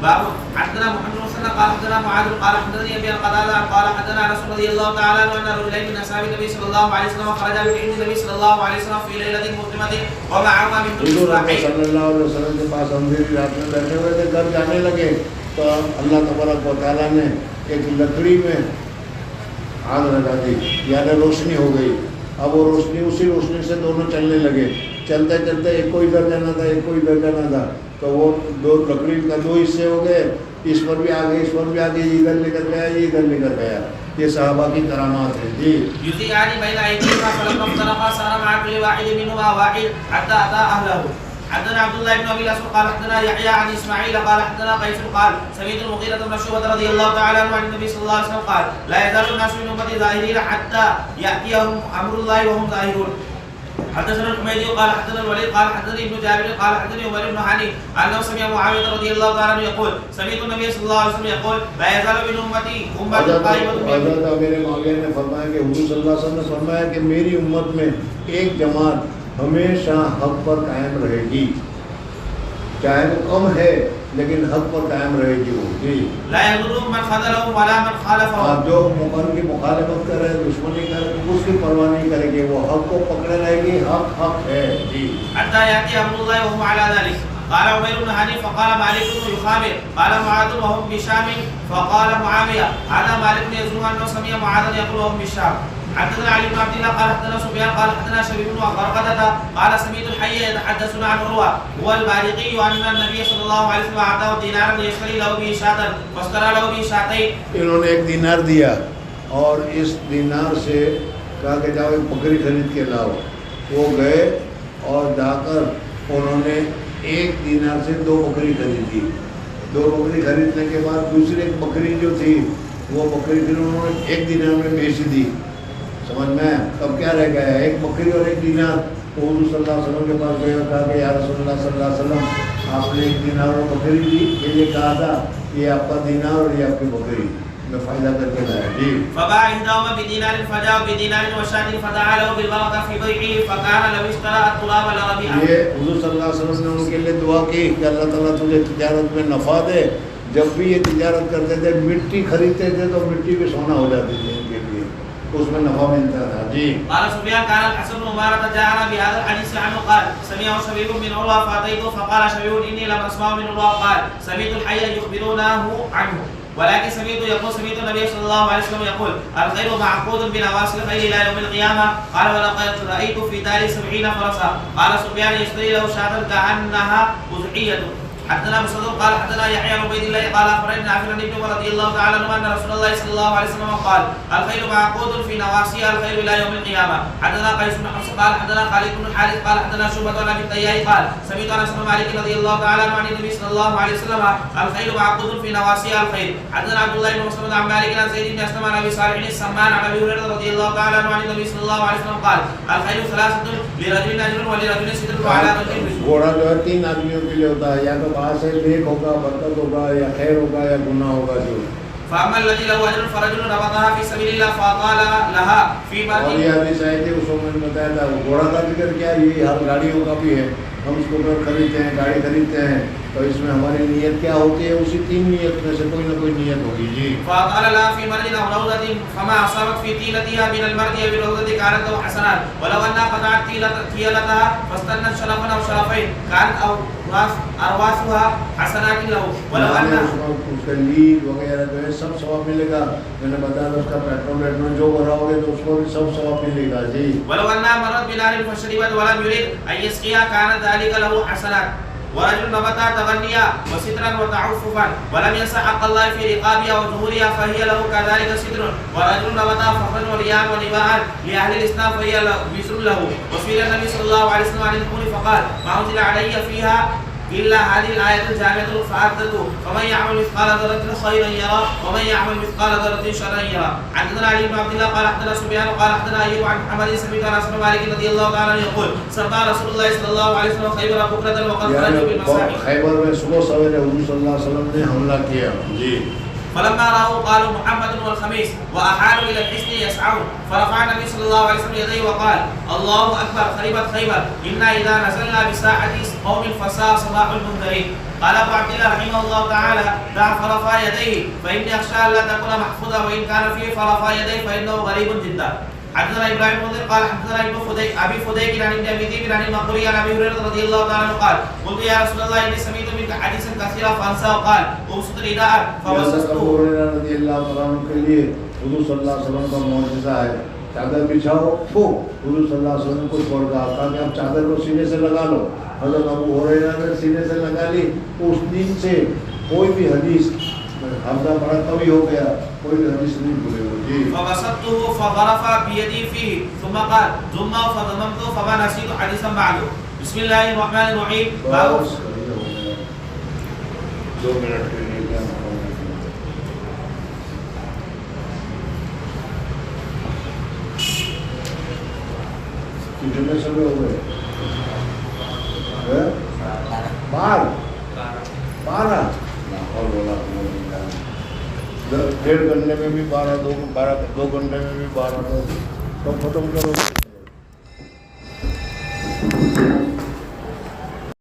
باب حدثنا محمد بن مسلم قال حدثنا معاذ قال حدثني ابي قتاده قال حدثنا انس رضي الله تعالى عنه ان رجلين من اصحاب النبي صلى الله عليه وسلم خرجا من عند النبي صلى الله عليه وسلم في ليله مظلمه ومعهما من
حضور صلی اللہ علیہ وسلم کے پاس اندھیری رات میں بیٹھے ہوئے تھے, گھر جانے لگے تو اللہ تبارک و تعالیٰ نے ایک لکڑی میں آگ لگا دی, یعنی روشنی ہو گئی. اب وہ روشنی, اسی روشنی سے دونوں چلنے لگے. چلتے چلتے ایک کو ادھر جانا تھا, ایک کو ادھر جانا تھا, تو وہ دو لکڑی کا دو حصے ہو گئے, اس پر بھی آگے, اس پر بھی آگے, یہ ادھر لے کر گیا, یہ ادھر لے کر گیا. یہ صحابہ کی کرامات ہے. جی.
یذیعان بین ایدیہما فلما افترقا صار مع كل واحد منهما واحد حتى اتى اهله. حدثنا عبد الله بن ابي الاسود قال حدثنا يحيى عن اسماعيل قال حدثنا قيس قال سمعت المغيرة بن شعبة رضي الله تعالى عنه عن النبي صلى الله عليه وسلم قال لا يزال الناس من امتي ظاهرين حتى ياتيهم امر الله وهم ظاهرون. حدثنا الحميدي قال حدثنا الوليد قال حدثني ابن جابر قال حدثني عمر بن حني انه سمع معاوية رضي الله تعالى عنه يقول سمعت النبي صلى الله عليه وسلم يقول لا يزال من امتي امة قائمة.
حضرت میرے معاویہ نے فرمایا کہ حضور صلی اللہ علیہ وسلم نے فرمایا کہ میری امت میں ایک جماعت ہمیشہ حق پر قائم رہے گی, چاہے وہ کم ہے لیکن حق پر قائم رہے گی وہ. جی.
لا يضرهم من خذلهم ولا من خالفهم.
جو مقام کی مخالفت کرے, دشمنی کرے, اس کی پرواہ نہیں کرے گی, وہ حق کو پکڑے رہے گی, حق حق ہے. جی.
حتى ياتي امر الله وهم على ذلك. قال عمير بن هاني فقال مالك بن يخامر قال معاذ وهم بشام فقال معاوية هذا مالك بن يزنو انه سمع معاذ يقول وهم بشام. حدثنا علي بن عبد الله قال حدثنا سفيان قال حدثنا شبيب بن غرقدة قال سمعت الحي يتحدثون عن عروة هو البارقي ان النبي صلى الله عليه وسلم اعطاه دينارا ليشتري له به شاة فاشترى له به شاتين.
انہوں نے ایک دینار دیا اور اس دینار سے کہا کہ جاؤ ایک بکری خرید کے لاؤ. وہ گئے اور جا کر انہوں نے ایک دینار سے 2 بکری خریدی. 2 بکری خریدنے کے بعد دوسری ایک بکری جو تھی وہ بکری پھر انہوں نے 1 دینار میں بیچ دی. سمجھ میں اب کیا رہ گیا ہے, ایک بکری اور 1 دینار. تو حضور صلی اللہ علیہ وسلم کے پاس گئے اور کہا کہ یا رسول اللہ صلی اللہ علیہ وسلم آپ نے 1 دینار اور بکری دی, یہ کہا تھا یہ آپ کا دینار اور یہ آپ کی بکری, میں فائدہ کر کے لایا. جی.
فباع عندهما بدينار فجاء بدينار وشاة فدعا له بالبركة في بيعه فكان لو اشترى التراب لربحه.
یہ حضور صلی اللہ علیہ وسلم نے ان کے لیے دعا کی کہ اللہ تعالیٰ تجھے تجارت میں نفع دے. جب بھی یہ تجارت کرتے تھے مٹی خریدتے تھے تو مٹی بھی سونا ہو جاتی تھی ان کے لیے, اس میں نفع ملتا تھا. جی.
قال سفيان كان الحسن بن عمارة جاءنا بهذا الحديث عنه قال سمعه شبيب من عروة فأتيته فقال شبيب إني لم أسمع من عروة قال سمعت الحي يخبرونه عنه ولكن سمعت النبي صلى الله عليه وسلم يقول الخير معقود بنواصي الخير إلى يوم القيامة. قال ولقد رأيت في دار 70 فرسا. قال سفيان يشتري له شاة كأنها أضحية. حدثنا مسدد قال حدثنا يحيى بن عبيد الله قال اخبرني نافع عن ابن عمر رضي الله تعالى عنه ان رسول الله صلى الله عليه وسلم قال الخير معقود في نواصيها الخير الى يوم القيامه. حدثنا قيس بن حفص قال حدثنا خالد بن الحارث قال حدثنا شعبة عن ابي التياح قال سمعت انس بن مالك رضي الله تعالى عنه عن النبي صلى الله عليه وسلم الخير معقود في نواصيها الخير. حدثنا عبد الله بن مسعود عن مالك عن زيد بن اسلم عن ابي صالح السمان عن ابي هريره رضي الله تعالى عنه عن النبي صلى الله عليه وسلم قال الخير 3 لرجل اجر ولرجل ستر وعلى رجل وزر.
گھوڑا جو ہے 3 آدمیوں کے لیے ہوتا ہے, یا تو باہر سے نیک ہوگا, برکت ہوگا, یا خیر ہوگا, یا گناہ ہوگا. جو
فاما الذي له اجر فرجل ربطها في سبيل الله فاطال لها في
اور
بدن.
یہ حدیث آئی تھی اس میں بتایا تھا. گھوڑا کا ذکر کیا, یہ ہر گاڑیوں کا بھی ہے. ہم اس کو خریدتے ہیں, گاڑی خریدتے ہیں, تو اس میں ہماری نیت کیا ہوتی ہے, اسی 3 نیت میں سے کوئی نہ کوئی نیت ہوگی. جی.
فاطال لها في مرج او روضة فما اصابت في تيلتها من المرج او الروضة كانت له حسنات ولو انها قطعت تيلتها فاستنت شرفا او شرفين كانت ارواسها حسنات له ولو انها
اس کا لید وغیرہ جو ہے سب ثواب ملے گا. میں نے بتایا اس کا پیٹرول ریٹ میں جو بھراؤ گے تو اس کو بھی سب ثواب ملے گا. جی.
ولو انها مرت بنار فشربت ولم يريد ان يسقيها كانت ذلك له حسنات. ورجل نبت تغنيا وسترا وتعففا ولم ينسى حق الله في رقابها وظهورها فهي له كذلك ستر. ورجل نبت فخرا ورياء ونباء لاهل الاسلام فهي وزر له. وسئل النبي صلى الله عليه وسلم عن الخمر فقال ما انزل علي فيها إلا هذه الآية الجامعة فأثبتوا فمن يعمل مثقال ذرة خيرا يرى ومن يعمل مثقال ذرة شرا يرى. حدثنا علي بن عبد الله قال حدثنا سفيان قال حدثنا أيوب عن محمد سمعت أنس بن مالك رضي الله تعالى عنه يقول سمع رسول الله صلى الله عليه وسلم خيبر بكرة وقد خرجوا بالمساحيق.
خیبر میں صبح سویرے حضور صلی اللہ علیہ وسلم نے حملہ کیا. جی.
فلما رأوا قالوا محمد والخميس وأحالوا إلى الحصن يسعون فرفع النبي صلى الله عليه وسلم يديه وقال الله أكبر خربت خيبر إنا إذا نزلنا بساحة قوم فساء صباح المنذرين. قال أبو عبد الله رحمه الله تعالى دع فرفع يديه فإني أخشى أن لا تكون محفوظا وإن كان فيه فرفع يديه فإنه غريب جدا. حدثنا ابراهيم بن قال حدثنا ابن ابي فديك عن ابن ابي ذئب عن المقبري عن ابي هريره رضي الله تعالى عنه قال قلت يا رسول الله اني سمعت منك حديثا كثيرا فانساه قال ابسط رداء فبسطته.
ابو هريرہ رضی اللہ تعالیٰ عنہ کے لیے حضور صلی اللہ علیہ وسلم کا معجزہ ہے. چادر بچھاؤ پھو حضور صلی اللہ علیہ وسلم کو چھوڑ کہا تاکہ آپ چادر کو سینے سے لگا لو. حضرت ابو ہریرہ نے سینے سے لگا لی. اس دن سے کوئی بھی حدیث حمزہ بڑا قوی ہو گیا, کوئی بھی حدیث نہیں بھولے ہو. جی.
فبسطته فغرف بيدي فيه ثم قال ثم فضممته فما نسيت حديثا بعده. بسم الله الرحمن الرحيم. باب
2 منٹ کے لیے کیا کتنے سب ہو گئے؟ 12 اور بولا 1.5 گھنٹے میں بھی 12 2 گھنٹے میں بھی 12 تو ختم کرو.